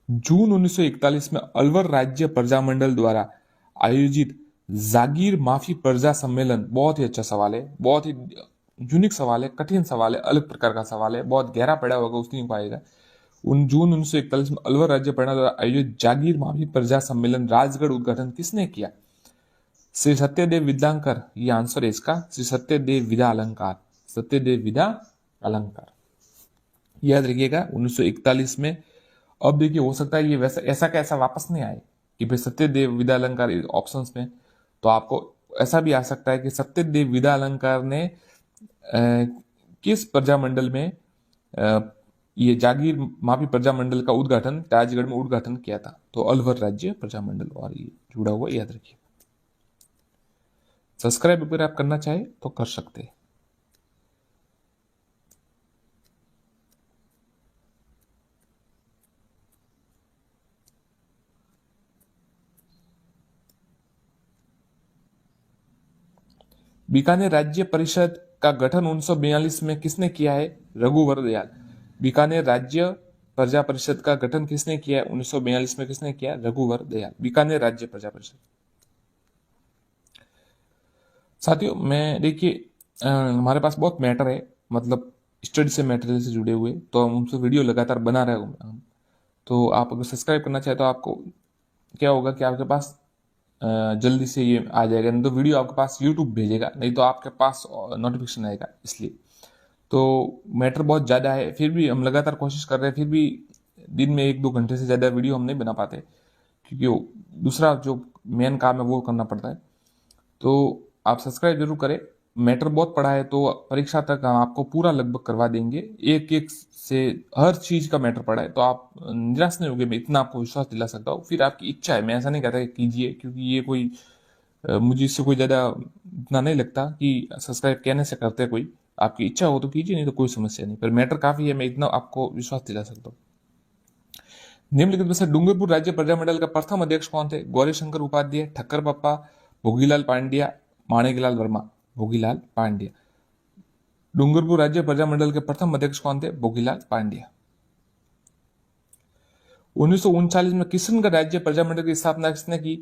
जून 1941 में अलवर राज्य प्रजामंडल द्वारा आयोजित जागीर माफी प्रजा सम्मेलन, बहुत ही अच्छा सवाल है, बहुत ही यूनिक सवाल है, कठिन सवाल है, अलग प्रकार का सवाल है, बहुत गहरा पड़ा होगा उस दिन को आएगा। जून 1941 में अलवर राज्य प्रजा द्वारा आयोजित जागीर माफी प्रजा सम्मेलन राजगढ़ उद्घाटन किसने किया? श्री सत्यदेव विद्यालंकार, ये आंसर है इसका, श्री सत्यदेव विद्या अलंकार, सत्यदेव विद्या अलंकार, याद रखिएगा 1941 में। अब देखिए हो सकता है ये वैसा ऐसा कैसा वापस नहीं आए कि भाई सत्यदेव विद्या अलंकार ऑप्शंस में, तो आपको ऐसा भी आ सकता है कि सत्यदेव विद्या अलंकार ने किस प्रजामंडल में ये जागीर माफी प्रजामंडल का उद्घाटन राजगढ़ में उद्घाटन किया था? तो अलवर राज्य प्रजामंडल, और ये जुड़ा हुआ, याद रखिए। सब्सक्राइब अगर आप करना चाहे तो कर सकते हैं। बीकानेर राज्य परिषद का गठन 1942 में किसने किया है? रघुवर दयाल। बीकानेर राज्य प्रजा परिषद का गठन किसने किया है? 1942 में किसने किया? रघुवर दयाल। बीकानेर राज्य प्रजा परिषद। साथियों मैं देखिए हमारे पास बहुत मैटर है, मतलब स्टडी से मटेरियल से जुड़े हुए, तो हम उनसे वीडियो लगातार बना रहे होंगे। तो आप अगर सब्सक्राइब करना चाहे तो आपको क्या होगा कि आपके पास जल्दी से ये आ जाएगा, नहीं तो वीडियो आपके पास यूट्यूब भेजेगा, नहीं तो आपके पास नोटिफिकेशन आएगा। इसलिए तो मैटर बहुत ज़्यादा है, फिर भी हम लगातार कोशिश कर रहे हैं, फिर भी दिन में 1-2 घंटे से ज़्यादा वीडियो हम नहीं बना पाते, क्योंकि दूसरा जो मेन काम है वो करना पड़ता है। तो आप सब्सक्राइब जरूर करें, मैटर बहुत पड़ा है, तो परीक्षा तक हम आपको पूरा लगभग करवा देंगे, एक एक से हर चीज का मैटर पड़ा है, तो आप निराश नहीं होंगे, मैं इतना आपको विश्वास दिला सकता हूँ। फिर आपकी इच्छा है, मैं ऐसा नहीं कहता कि कीजिए, क्योंकि ये कोई मुझे इससे कोई ज्यादा इतना नहीं लगता कि सब्सक्राइब कहने से करते कोई, आपकी इच्छा हो तो कीजिए, नहीं तो कोई समस्या नहीं, पर मैटर काफी है, मैं इतना आपको विश्वास दिला सकता हूँ। निम्नलिखित में से डूंगरपुर राज्य प्रजामंडल का प्रथम अध्यक्ष कौन थे? गौरी शंकर उपाध्याय, ठक्कर पप्पा, भोगीलाल पांड्या, माणिकलाल वर्मा। भोगीलाल पांड्या। डूंगरपुर राज्य प्रजामंडल के प्रथम अध्यक्ष कौन थे? भोगीलाल पांड्या। 1939 में किशनगढ़ राज्य प्रजामंडल की स्थापना किसने की?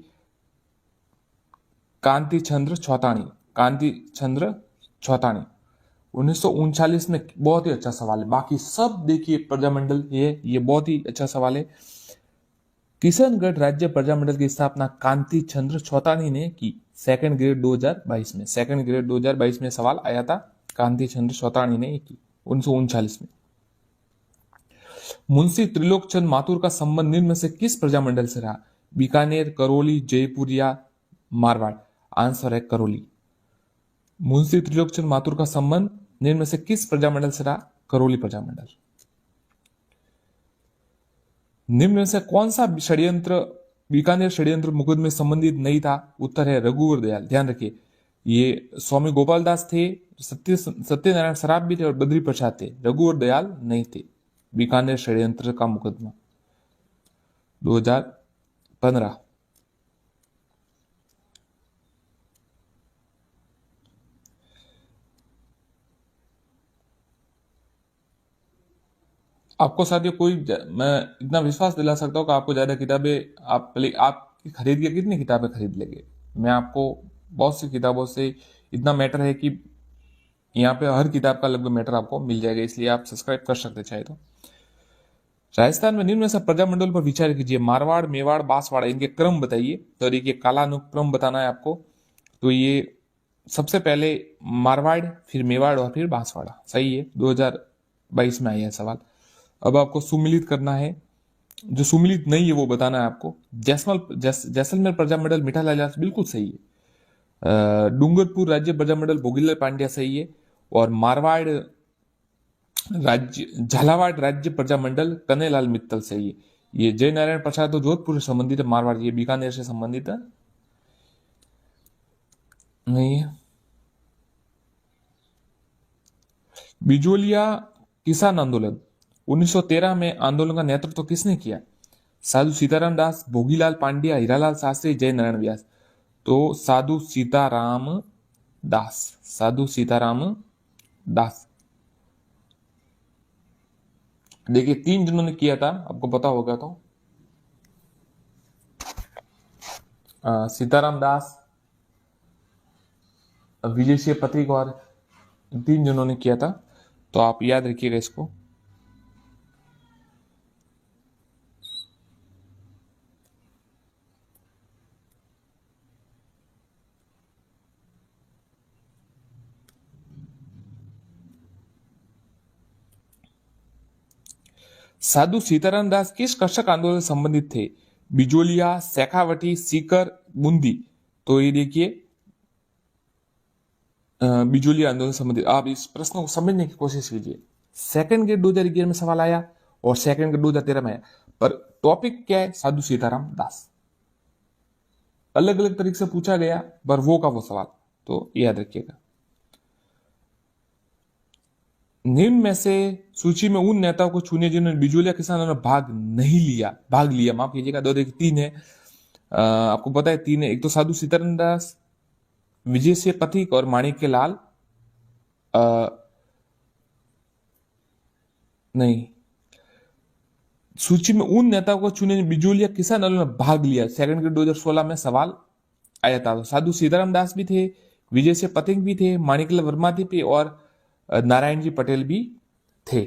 कांति चंद्र चौतानी। कांति चंद्र चौतानी। 1939 में, बहुत ही अच्छा सवाल है, बाकी सब देखिए प्रजामंडल, ये बहुत ही अच्छा सवाल है। किशनगढ़ राज्य प्रजामंडल की स्थापना कांति चंद्र चौतानी ने की, सेकंड ग्रेड 2022 में। सेकंड ग्रेड 2022 में सवाल आया था, कांति चंद्र चौतानी ने की 1939 में। मुंशी त्रिलोक चंद माथुर का संबंध निम्न में से किस प्रजामंडल से रहा? बीकानेर, करौली, जयपुर या मारवाड़? आंसर है करौली। मुंशी त्रिलोकचंद माथुर का संबंध निम्न में से किस प्रजामंडल से रहा? करौली प्रजामंडल। निम्न में से कौन सा षड्यंत्र बीकानेर षड्यंत्र मुकदमे में संबंधित नहीं था? उत्तर है रघुवर दयाल। ध्यान रखिए, ये स्वामी गोपाल दास थे, सत्यनारायण सराफ भी थे और बद्री प्रसाद थे, रघुवर दयाल नहीं थे। बीकानेर षड्यंत्र का मुकदमा 2015। आपको साथियों मैं इतना विश्वास दिला सकता हूँ कि आपको ज्यादा किताबें आप खरीद के कितनी किताबें खरीद लेंगे? मैं आपको बहुत सी किताबों से इतना मैटर है कि यहाँ पे हर किताब का लगभग मैटर आपको मिल जाएगा, इसलिए आप सब्सक्राइब कर सकते चाहे तो। राजस्थान में निम्न में से प्रजामंडल पर विचार कीजिए। मारवाड़, मेवाड़, बांसवाड़ा, इनके क्रम बताइए। तो देखिए कालानुक्रम बताना है आपको। तो ये सबसे पहले मारवाड़, फिर मेवाड़ और फिर बांसवाड़ा। सही है, 2022 में आया है सवाल। अब आपको सुमिलित करना है, जो सुमिलित नहीं है वो बताना है आपको। जैसलमेर प्रजामंडल मिठालाल दास बिल्कुल सही है। डूंगरपुर राज्य प्रजामंडल भोगीलाल पांड्या सही है। और मारवाड़ राज्य झालावाड़ राज्य प्रजामंडल कन्हैयालाल मित्तल सही है। ये जय नारायण प्रसाद तो जोधपुर से संबंधित है, मारवाड़ ये बीकानेर से संबंधित है नहीं है। बिजोलिया किसान आंदोलन 1913 में आंदोलन का नेतृत्व तो किसने किया? साधु सीताराम दास, भोगीलाल पांड्या, हीरालाल शास्त्री, जय नारायण व्यास। तो साधु सीताराम दास, साधु सीताराम दास। देखिए 3 जिन्होंने किया था, आपको पता होगा तो सीताराम दास, विजय सिंह पथिक और 3 जिन्होंने किया था। तो आप याद रखिएगा इसको। साधु सीताराम दास किस कर्षक आंदोलन से संबंधित थे? बिजोलिया, शेखावटी, सीकर, बूंदी। तो ये देखिए बिजोलिया आंदोलन से संबंधित। आप इस प्रश्न को समझने की कोशिश कीजिए। सेकंड ग्रेड 2011 में सवाल आया और सेकंड ग्रेड 2013 में आया, पर टॉपिक क्या है? साधु सीताराम दास। अलग अलग तरीके से पूछा गया, पर वो का वो सवाल, तो याद रखिएगा। निम्न में से सूची में उन नेताओं को चुनिए जिन्होंने बिजोलिया किसान आंदोलन में भाग लिया, माफ कीजिएगा, 3 है। आपको पता है 3 है। एक तो साधु सीताराम दास, विजय सिंह पथिक और माणिक्य लाल नहीं, सूची में उन नेताओं को चुने बिजोलिया किसान आंदोलन में भाग लिया। सेकंड ग्रेड 2016 में सवाल आया था। साधु सीताराम दास भी थे, विजय सिंह पथिक भी थे, माणिकलाल वर्मा भी और नारायण जी पटेल भी थे।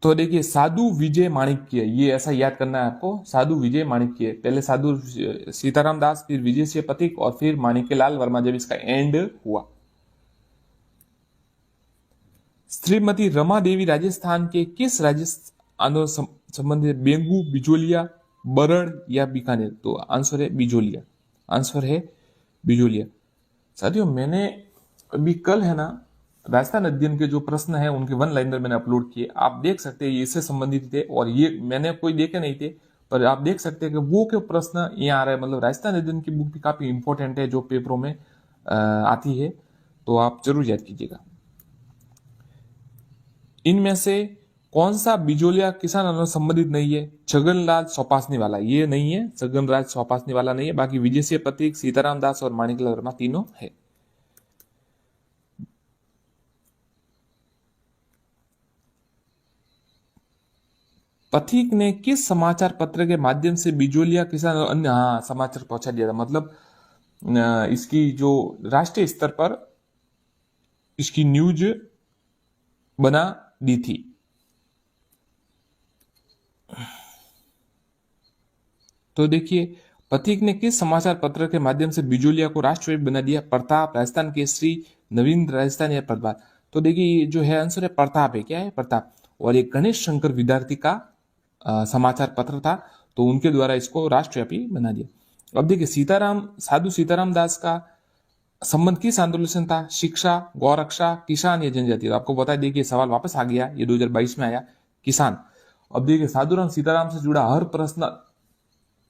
तो देखिए साधु विजय माणिक्य, ये ऐसा याद करना है आपको। साधु विजय माणिक्य, पहले साधु सीताराम दास, फिर विजय सिंह पथिक और फिर माणिक्यलाल वर्मा जब इसका एंड हुआ। श्रीमती रमा देवी राजस्थान के किस राज्य आंदोलन संबंधित? बेंगू, बिजोलिया, बरड़ या बीकानेर? तो आंसर है बिजोलिया, आंसर है बिजोलिया। साथियों मैंने अभी कल है ना राजस्थान अध्ययन के जो प्रश्न है उनके 1 लाइनर मैंने अपलोड किए, आप देख सकते हैं ये इससे संबंधित थे और ये मैंने कोई देखे नहीं थे, पर आप देख सकते हैं कि वो के प्रश्न यहाँ आ रहा है। मतलब राजस्थान अध्ययन की बुक भी काफी इंपॉर्टेंट है जो पेपरों में आती है, तो आप जरूर याद कीजिएगा। इनमें से कौन सा बिजोलिया किसान आंदोलन संबंधित नहीं है? छगनलाल सोपासनी वाला, ये नहीं है, छगनलाल सोपासनी वाला नहीं है। बाकी विजय सिंह पथिक, सीताराम दास और माणिकलाल वर्मा तीनों है। पथिक ने किस समाचार पत्र के माध्यम से बिजोलिया किसान और अन्य समाचार पहुंचा दिया था? मतलब इसकी जो राष्ट्रीय स्तर पर इसकी न्यूज बना दी थी। तो देखिए पथिक ने किस समाचार पत्र के माध्यम से बिजोलिया को राष्ट्रव्यापी बना दिया? प्रताप, राजस्थान केसरी, नवीन राजस्थान या प्रभात? तो देखिए जो है आंसर है प्रताप है। क्या है? प्रताप। और एक गणेश शंकर विद्यार्थी का समाचार पत्र था, तो उनके द्वारा इसको राष्ट्रव्यापी बना दिया। अब देखिए साधु सीताराम दास का संबंध किस आंदोलन से था? शिक्षा, गौरक्षा, किसान या जनजाति? तो आपको बता दिया कि सवाल वापस आ गया, ये 2022 में आया, किसान। अब देखिए साधुराम सीताराम से जुड़ा हर प्रश्न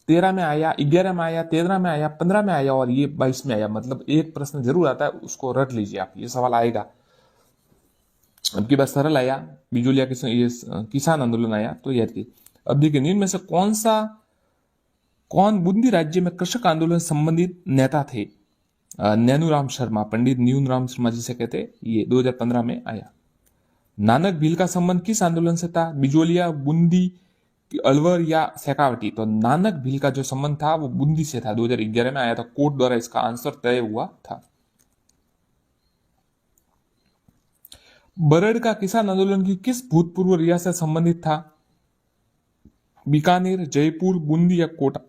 13 में आया, 11 में आया, 13 में आया, 15 में आया और ये 22 में आया, मतलब एक प्रश्न जरूर आता है, उसको रट लीजिए आप, ये सवाल आएगा। अब की बात सरल आया, बिजोलिया ये किसान आंदोलन आया, तो याद कीजिए। अब देखिए निम्न में से कौन बूंदी राज्य में कृषक आंदोलन संबंधित नेता थे? नैनूराम शर्मा, पंडित न्यूनराम शर्मा जिसे कहते, ये 2015 में आया। नानक भील का संबंध किस आंदोलन से था? बिजोलिया, बूंदी, अलवर या शेखावटी? तो नानक भील का जो संबंध था वो बूंदी से था, 2011 में आया था, कोर्ट द्वारा इसका आंसर तय हुआ था। बरड़ का किसान आंदोलन की किस भूतपूर्व रियासत संबंधित था? बीकानेर, जयपुर, बूंदी या कोटा?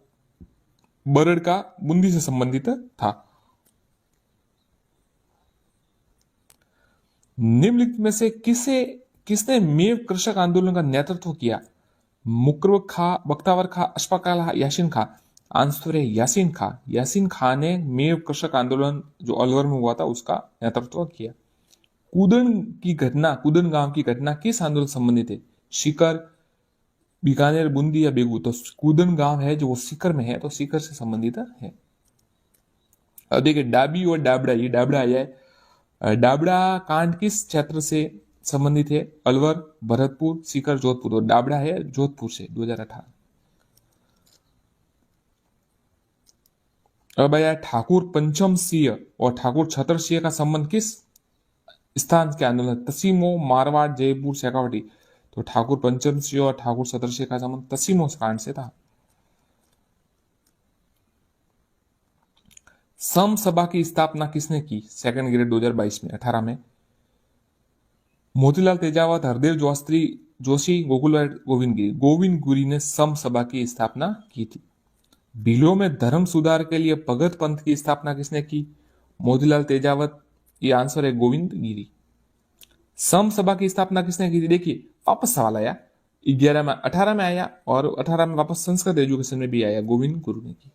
बरड़ का बूंदी से संबंधित था। निम्नलिखित में से किसने मेव कृषक आंदोलन का नेतृत्व किया? मुकरब खा, बख्तावर खा, अशफाक अला, यासीन खा? आंसर है यासीन खा। यासीन खा ने मेव कृषक आंदोलन जो अलवर में हुआ था उसका नेतृत्व किया। कूदन गांव की घटना किस आंदोलन से संबंधित है? सीकर, बीकानेर, बूंदी या बेगू? तो कूदन गांव है जो वो सीकर में है, तो सीकर से संबंधित है। अब देखिए डाबी और डाबड़ा, ये डाबड़ा आया है। डाबड़ा कांड किस क्षेत्र से संबंधित है? अलवर, भरतपुर, सीकर, जोधपुर? तो डाबड़ा है जोधपुर से, 2018। अब आया ठाकुर पंचम सिंह और ठाकुर छतर सिंह का संबंध किस स्थान के आंदोलन? तसीमो, मारवाड़, जयपुर, शेखावटी? तो ठाकुर पंचम सिंह और ठाकुर छतर सिंह का संबंध तसीमो कांड से था। सम सभा की स्थापना किसने की? सेकंड ग्रेड 2022 में, 18 में। मोतीलाल तेजावत, हरदेव जोशी, गोविंद गिरी ने सम सभा की स्थापना की थी। भीलों में धर्म सुधार के लिए भगत पंथ की स्थापना किसने की? मोतीलाल तेजावत, ये आंसर है गोविंद गिरी। सम सभा की स्थापना किसने की थी? देखिए वापस सवाल आया, 18 में आया और 18 में वापस संस्कृत एजुकेशन में भी आया, गोविंद गुरु ने की।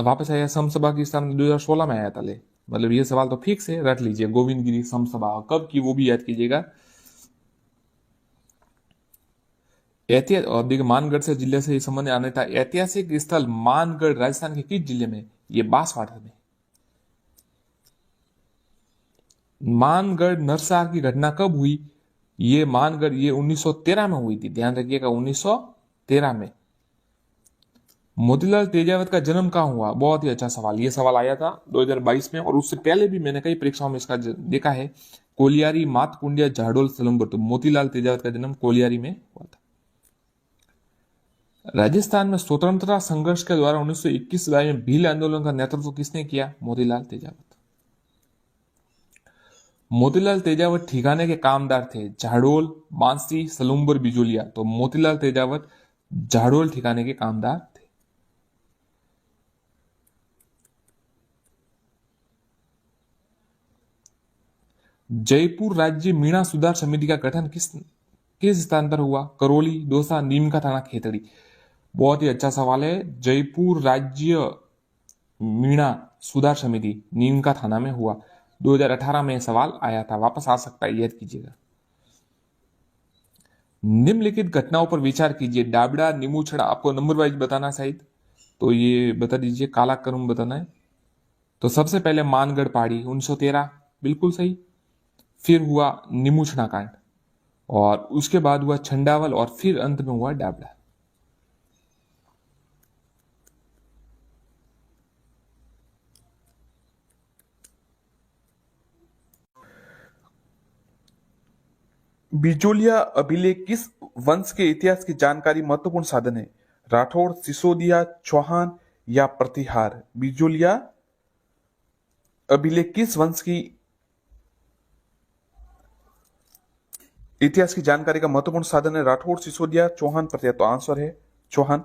वापस आया सम सभा की स्थापना 2016 में आया था, मतलब ये सवाल तो फिक्स है, रट लीजिए। गोविंद गिरी सम सभा कब की वो भी याद कीजिएगा। और देखिए मानगढ़ से जिले से संबंध आने था। ऐतिहासिक स्थल मानगढ़ राजस्थान के किस जिले में? ये बांसवाड़ा में। मानगढ़ नरसार की घटना कब हुई? ये मानगढ़ ये 1913 में हुई थी, ध्यान रखिएगा 1913 में। मोतीलाल तेजावत का जन्म कहाँ हुआ? बहुत ही अच्छा सवाल, ये सवाल आया था 2022 में और उससे पहले भी मैंने कई परीक्षाओं में इसका देखा है। कोलियारी, मातकुंडिया, झाडोल, सलम्बर? तो मोतीलाल तेजावत का जन्म कोलियारी में हुआ था। राजस्थान में स्वतंत्रता संघर्ष के द्वारा 1921 में भील आंदोलन का नेतृत्व किसने किया? मोतीलाल तेजावत। मोतीलाल तेजावत ठिकाने के कामदार थे, झाड़ोल, बांसी, सलूम्बर, बिजोलिया? तो मोतीलाल तेजावत झाड़ोल ठिकाने के कामदार थे। जयपुर राज्य मीणा सुधार समिति का गठन किस स्थान पर हुआ? करौली, दौसा, नीम का थाना, खेतड़ी? बहुत ही अच्छा सवाल है। जयपुर राज्य मीणा सुधार समिति नीम का थाना में हुआ, 2018 में सवाल आया था, वापस आ सकता है, याद कीजिएगा। निम्नलिखित घटनाओं पर विचार कीजिए। डाबड़ा, नीमूछड़ा, आपको नंबर वाइज बताना शायद, तो ये बता दीजिए, काला कर्म बताना है। तो सबसे पहले मानगढ़ पहाड़ी 1913, बिल्कुल सही। फिर हुआ नीमूछड़ा कांड और उसके बाद हुआ छंडावल और फिर अंत में हुआ डाबड़ा। बिजोलिया अभिलेख किस वंश के इतिहास की जानकारी महत्वपूर्ण साधन है? राठौड़, सिसोदिया, चौहान या प्रतिहार? बिजोलिया अभिलेख किस वंश की इतिहास की जानकारी का महत्वपूर्ण साधन है? राठौड़, सिसोदिया, चौहान, प्रतिहार? तो आंसर है चौहान।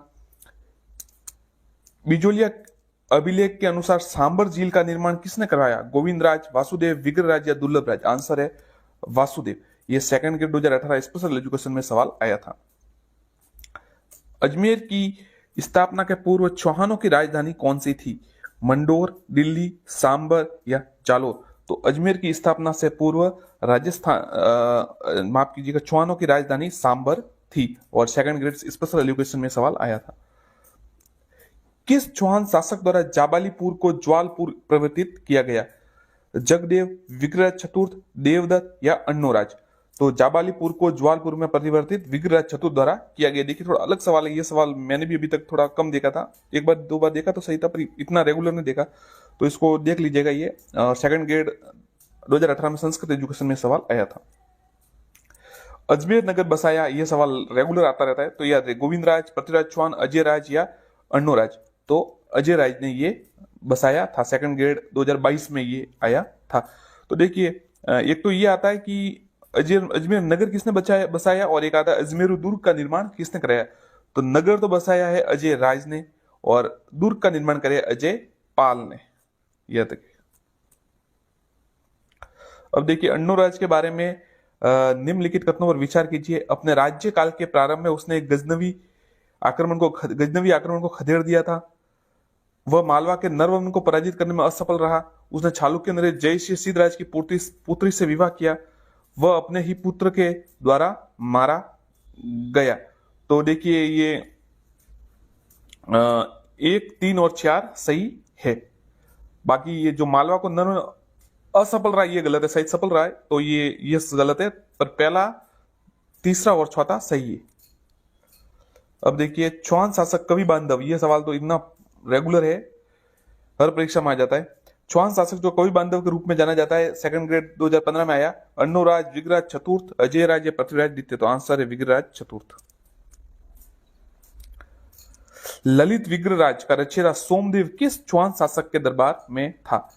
बिजोलिया अभिलेख के अनुसार सांबर झील का निर्माण किसने करवाया? गोविंद राज, वासुदेव, विग्रहराज या दुर्लभ राज? आंसर है वासुदेव। ये सेकंड ग्रेड 2018 स्पेशल एजुकेशन में सवाल आया था। अजमेर की स्थापना के पूर्व चौहानों की राजधानी कौन सी थी? मंडोर, दिल्ली, सांबर या जालोर? तो अजमेर की स्थापना से पूर्व राजस्थान माफ कीजिएगा, चौहानों की राजधानी सांबर थी। और सेकंड ग्रेड स्पेशल एजुकेशन में सवाल आया था। किस चौहान शासक द्वारा जाबालीपुर को ज्वालपुर परिवर्तित किया गया? जगदेव, विग्रह चतुर्थ, देवदत्त या अन्नोराज? तो जाबालीपुर को ज्वालपुर में परिवर्तित विग्रह चतुर्थ द्वारा किया गया। देखिए थोड़ा अलग सवाल है, ये सवाल मैंने भी अभी तक थोड़ा कम देखा था, एक बार दो बार देखा तो सही था, पर इतना रेगुलर नहीं देखा, तो इसको देख लीजिएगा। ये सेकंड ग्रेड 2018 में संस्कृत एजुकेशन में सवाल आया था। अजमेर नगर बसाया, ये सवाल रेगुलर आता रहता है, तो याद है गोविंद राज, पृथ्वीराज चौहान, अजय राज या अन्नोराज? तो अजय राज ने ये बसाया था, सेकंड ग्रेड 2022 में ये आया था। तो देखिए एक तो ये आता है कि अजमेर नगर किसने बसाया, और एक आता है अजमेर दुर्ग का निर्माण किसने कराया। तो नगर तो बसाया है अजय राज ने, और दुर्ग का निर्माण कराया अजय पाल ने। यह तक। अब देखिए अन्नोराज के बारे में निम्नलिखित कथनों पर विचार कीजिए। अपने राज्य काल के प्रारंभ में उसने गजनवी आक्रमण को खदेड़ दिया था। वह मालवा के नरवन को पराजित करने में असफल रहा। उसने चालुक्य नरेश जयश्री सिद्धराज की पुत्री से विवाह किया। वह अपने ही पुत्र के द्वारा मारा गया। तो देखिए ये 1, 3 और 4 सही है। बाकी ये जो मालवा को नरवन असफल रहा ये गलत है, सही सफल रहा है, तो ये गलत है, पर पहला, तीसरा और चौथा सही है। अब देखिए चौहान शासक कवि बांधव, ये सवाल तो इतना रेगुलर है, हर परीक्षा में आ जाता है। चौहान शासक जो कवि बांधव के रूप में जाना जाता है, सेकंड ग्रेड 2015 में आया। अन्नोराज, विग्रहराज चतुर्थ, अजय राज या पृथ्वीराज द्वितीय? तो आंसर है विग्रहराज चतुर्थ। ललित विग्रहराज का रचयिता सोमदेव किस चौहान शासक के दरबार में था?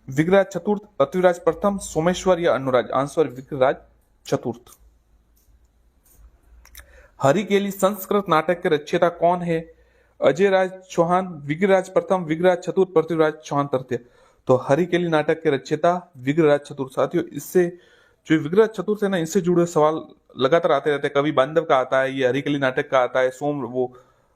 विग्रहराज चतुर्थ, पृथ्वीराज प्रथम, सोमेश्वर या अन्नोराज? आंसर विग्रहराज चतुर्थ। हरिकेली संस्कृत नाटक के रचयिता कौन है? अजय राज चौहान, विग्रहराज प्रथम, विग्रहराज चतुर्थ, पृथ्वीराज चौहान तृतीय? तो हरिकेली नाटक के रचयिता विग्रहराज चतुर्थ। साथियों इससे जो विग्रहराज चतुर्थ है ना, इससे जुड़े सवाल लगातार आते रहते हैं। कवि बांधव का आता है, ये हरिकेली नाटक का आता है,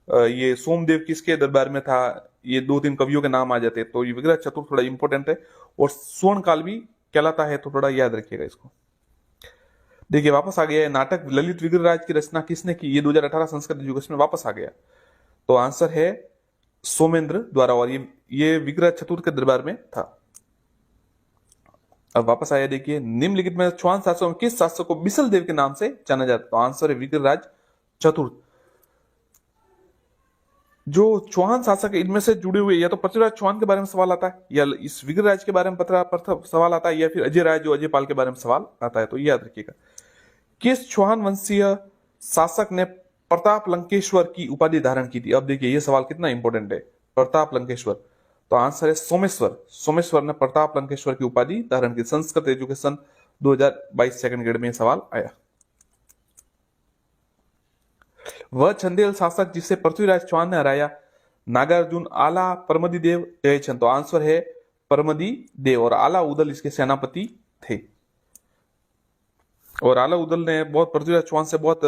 ये सोमदेव किसके दरबार में था, ये 2-3 कवियों के नाम आ जाते हैं। तो ये विग्रह चतुर्थ थोड़ा इंपॉर्टेंट है, और स्वर्ण काल भी कहलाता है, तो थोड़ा याद रखिएगा इसको। देखिए वापस आ गया है नाटक ललित विग्रहराज की रचना किसने की? ये 2018 संस्कृत एजुकेशन में वापस आ गया। तो आंसर है सोमेंद्र द्वारा, और ये विग्रह चतुर्थ के दरबार में था। अब वापस आया, देखिए निम्नलिखित में चौहान शासकों में किस शासक को बिसल देव के नाम से जाना जाता है? तो आंसर है विग्रहराज चतुर्थ। जो चौहान शासक है इनमें से जुड़े हुए, या तो पृथ्वीराज चौहान के बारे में सवाल आता है, या इस विग्रहराज के बारे में सवाल आता है, या फिर अजय राज जो अजय पाल के बारे में सवाल आता है। तो याद रखिएगा। किस चौहान वंशीय शासक ने प्रताप लंकेश्वर की उपाधि धारण की थी? अब देखिए ये सवाल कितना इंपॉर्टेंट है, प्रताप लंकेश्वर। तो आंसर है सोमेश्वर। सोमेश्वर ने प्रताप लंकेश्वर की उपाधि धारण की। संस्कृत एजुकेशन 2022 सेकंड ग्रेड में सवाल आया। वह चंदेल शासक जिसे पृथ्वीराज चौहान ने हराया? नागार्जुन, आला, परमदी देव, जयचंद? तो आंसर है परमदी देव, और आला उदल इसके सेनापति थे। और आला उदल ने बहुत पृथ्वीराज चौहान से बहुत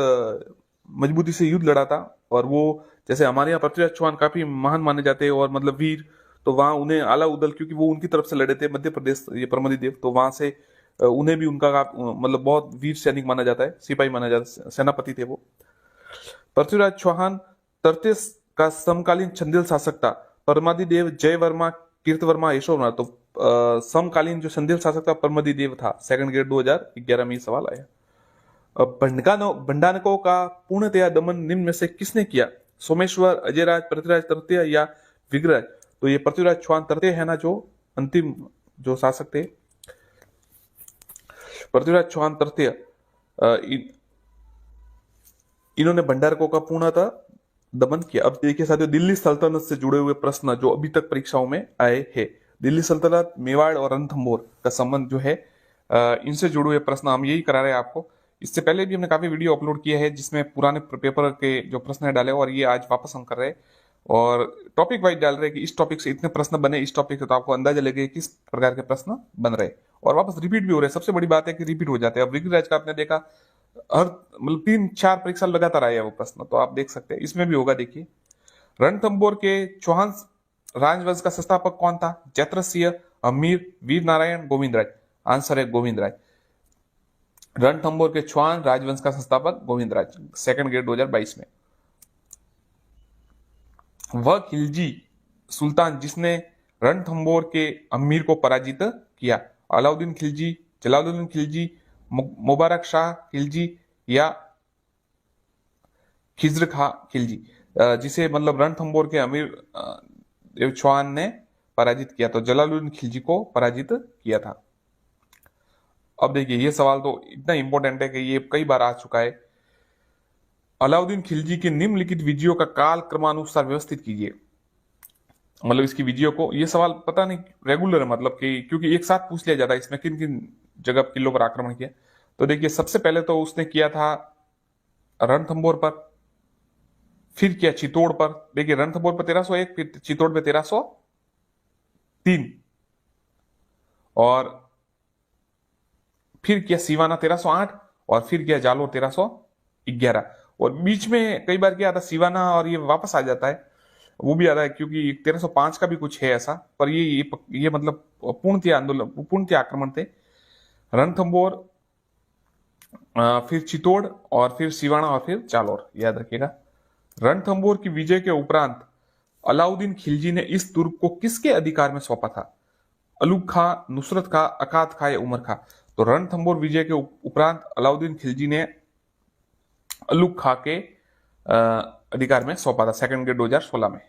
मजबूती से युद्ध लड़ा था, और वो जैसे हमारे यहाँ पृथ्वीराज चौहान काफी महान माने जाते हैं और मतलब वीर, तो वहां उन्हें आला उदल, क्योंकि वो उनकी तरफ से लड़े थे मध्य प्रदेश, ये परमदी देव, तो वहां से उन्हें भी उनका मतलब बहुत वीर सैनिक माना जाता है, सिपाही माना जाता है, सेनापति थे वो। पृथ्वीराज चौहान तृतीय का समकालीन चंदेल शासक था। परमदी देव, जय वर्मा, कीर्तवर्मा, यशोवर्मा? तो समकालीन जो चंदेल शासक था परमदी देव था। सेकंड ग्रेड 2011 में सवाल आया। भंडारकों का पूर्णतया दमन निम्न में से किसने किया? सोमेश्वर, अजयराज, पृथ्वीराज तृतीय या विग्रहराज? तो ये पृथ्वीराज चौहान तृतीय है ना, जो अंतिम जो शासक थे, पृथ्वीराज चौहान तृतीय, इन्होंने भंडारकों का पूर्णतः दमन किया। अब देखिए साथियों, दिल्ली सल्तनत से जुड़े हुए प्रश्न जो अभी तक परीक्षाओं में आए हैं, दिल्ली सल्तनत, मेवाड़ और रणथंभौर का संबंध जो है, इनसे जुड़े हुए प्रश्न हम यही करा रहे हैं आपको। इससे पहले भी हमने काफी वीडियो अपलोड किए हैं जिसमें पुराने पेपर के जो प्रश्न है डाले, और ये आज वापस हम कर रहे हैं, और टॉपिक वाइज डाल रहे हैं कि इस टॉपिक से इतने प्रश्न बने, इस टॉपिक से, तो आपको अंदाजा लगे किस प्रकार के प्रश्न बन रहे हैं, और वापस रिपीट भी हो रहे हैं। सबसे बड़ी बात है कि रिपीट हो जाते हैं। अब विग्रहराज का आपने देखा हर मतलब 3-4 परीक्षा लगातार आया वो प्रश्न, तो आप देख सकते हैं इसमें भी होगा। देखिए, रणथंभौर के चौहान राजवंश का संस्थापक कौन था? जत्रसिंह, अमीर, वीर नारायण, गोविंदराज। आंसर है गोविंदराज। रणथंभौर के चौहान राजवंश का संस्थापक गोविंदराज, सेकंड ग्रेड 2022 में। वह खिलजी सुल्तान जिसने रणथंभौर के अमीर को पराजित किया? अलाउद्दीन खिलजी, जलालुद्दीन खिलजी, मुबारक शाह खिलजी या खिज्र खां खिलजी, जिसे मतलब रणथंभौर के अमीर देव चौहान ने पराजित किया, तो जलालुद्दीन खिलजी को पराजित किया था। अब देखिए, ये सवाल तो इतना इंपॉर्टेंट है कि ये कई बार आ चुका है। अलाउद्दीन खिलजी के निम्नलिखित विजयों का काल क्रमानुसार व्यवस्थित कीजिए। मतलब इसकी विजयों को, ये सवाल पता नहीं रेगुलर है, मतलब कि क्योंकि एक साथ पूछ लिया जाता है इसमें किन किन जगह किलों पर आक्रमण किया। तो देखिए, सबसे पहले तो उसने किया था रणथंभौर पर, फिर किया चित्तौड़ पर। देखिए, रणथंभौर पर 1301, फिर चित्तौड़ पे 1303, और फिर किया सिवाना 1308, और फिर किया जालोर 1311। और बीच में कई बार क्या आता है सिवाना, और ये वापस आ जाता है, वो भी आता है क्योंकि 1305 का भी कुछ है ऐसा, पर ये मतलब पूर्णतः आंदोलन, पूर्णतः आक्रमण थे। रणथंभौर, फिर चित्तौड़, और फिर सिवाना, और फिर जालोर, याद रखिएगा। रणथंभौर की विजय के उपरांत अलाउद्दीन खिलजी ने इस दुर्ग को किसके अधिकार में सौंपा था? अलुग खां, नुसरत खां, अकात खां या उमर खां? तो रणथंभौर विजय के उपरांत अलाउद्दीन खिलजी ने अलुग खां के अधिकार में सौंपा था, सेकंड ग्रेड 2016 में।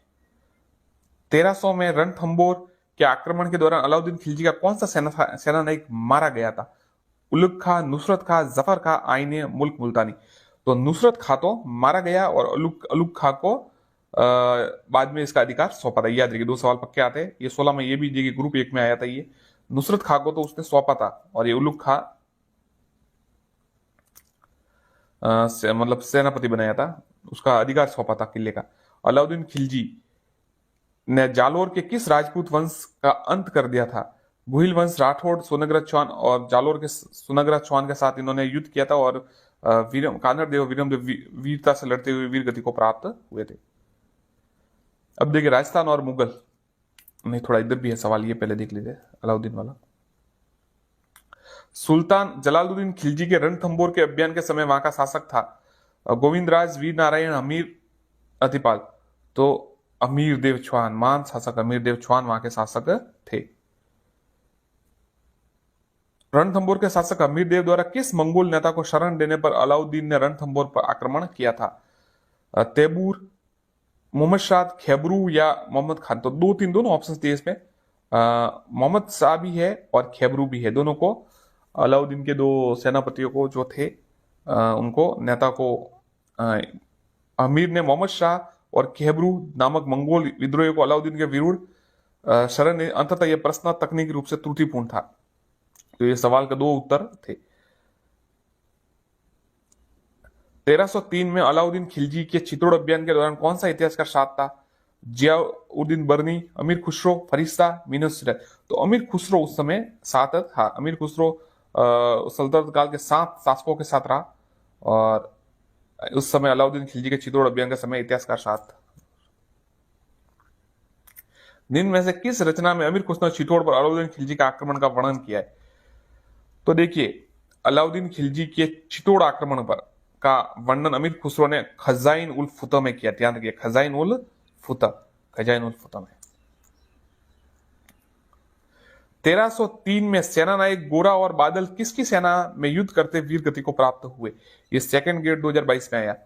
1300 में रणथंभौर के आक्रमण के दौरान अलाउद्दीन खिलजी का कौन सा सेना नायक मारा गया था? उलुग खां, नुसरत खां, जफर खां, आईने मुल्क मुल्तानी? तो नुसरत खां तो मारा गया, और अलुग खां को बाद में इसका अधिकार सौंपा था। याद रखिए, 2 सवाल पक्के आते हैं। ये 16 में ये भी देखिए, ग्रुप 1 में आया था। ये नुसरत खां को तो उसने सौंपा था, और ये उलुग खां मतलब सेनापति बनाया था, उसका अधिकार सौंपा था किले का। अलाउद्दीन खिलजी ने जालोर के किस राजपूत वंश का अंत कर दिया था? गुहिल वंश, राठौड़, सोनग्रज चौहान, और जालोर के सोनग्रज चौहान के साथ इन्होंने युद्ध किया था, और कानड़ देव वीरम देव वीरता से लड़ते हुए वीर गति को प्राप्त हुए थे। अब देखिए, राजस्थान और मुगल, नहीं थोड़ा इधर भी है सवाल, ये पहले देख लीजिए अलाउद्दीन वाला। सुल्तान जलालुद्दीन खिलजी के रणथंभौर के अभियान के समय वहां का शासक था गोविंदराज, वीर नारायण, अमीर, अतिपाल? तो अमीर देव चौहान, महान शासक अमीर देव चौहान वहां के शासक थे। रणथंभौर के शासक अमीर देव द्वारा किस मंगोल नेता को शरण देने पर अलाउद्दीन ने रणथंभौर पर आक्रमण किया था? तैमूर, मोहम्मद शाह, खैबरू या मोहम्मद खान? तो 2-3 दोनों ऑप्शन दिए इसमें। मोहम्मद शाह भी है और खैबरू भी है, दोनों को अलाउद्दीन के 2 सेनापतियों को जो थे उनको नेता को अमीर ने मोहम्मद शाह और खैबरू नामक मंगोल विद्रोहियों को अलाउद्दीन के विरुद्ध शरण। अंततः यह प्रश्न तकनीकी रूप से त्रुटिपूर्ण था। तो ये सवाल का 2 उत्तर थे। 1303 में अलाउद्दीन खिलजी के चित्तौड़ अभियान के दौरान कौन सा इतिहासकार साथ था? जियाउद्दीन बर्नी, अमीर खुसरो, फरिश्ता, मीनस सिराज? तो अमीर खुसरो उस समय साथ था। अमीर खुसरो सल्तनत काल के 7 शासकों के साथ रहा, और उस समय अलाउद्दीन खिलजी के चित्तौड़ अभियान के समय इतिहासकार साथ था। निम्न में से किस रचना में अमीर खुसरो ने चित्तौड़ पर अलाउद्दीन खिलजी का आक्रमण का वर्णन किया है? तो देखिए, अलाउद्दीन खिलजी के चित्तौड़ आक्रमण पर का वर्णन अमीर खुसरो ने खजाइन उल फुतह में किया। ध्यान रखिए, खजाइन उल फुतह में। 1303 में सेना नायक गोरा और बादल किसकी सेना में युद्ध करते वीर गति को प्राप्त हुए? ये सेकंड ग्रेड 2022 में आया।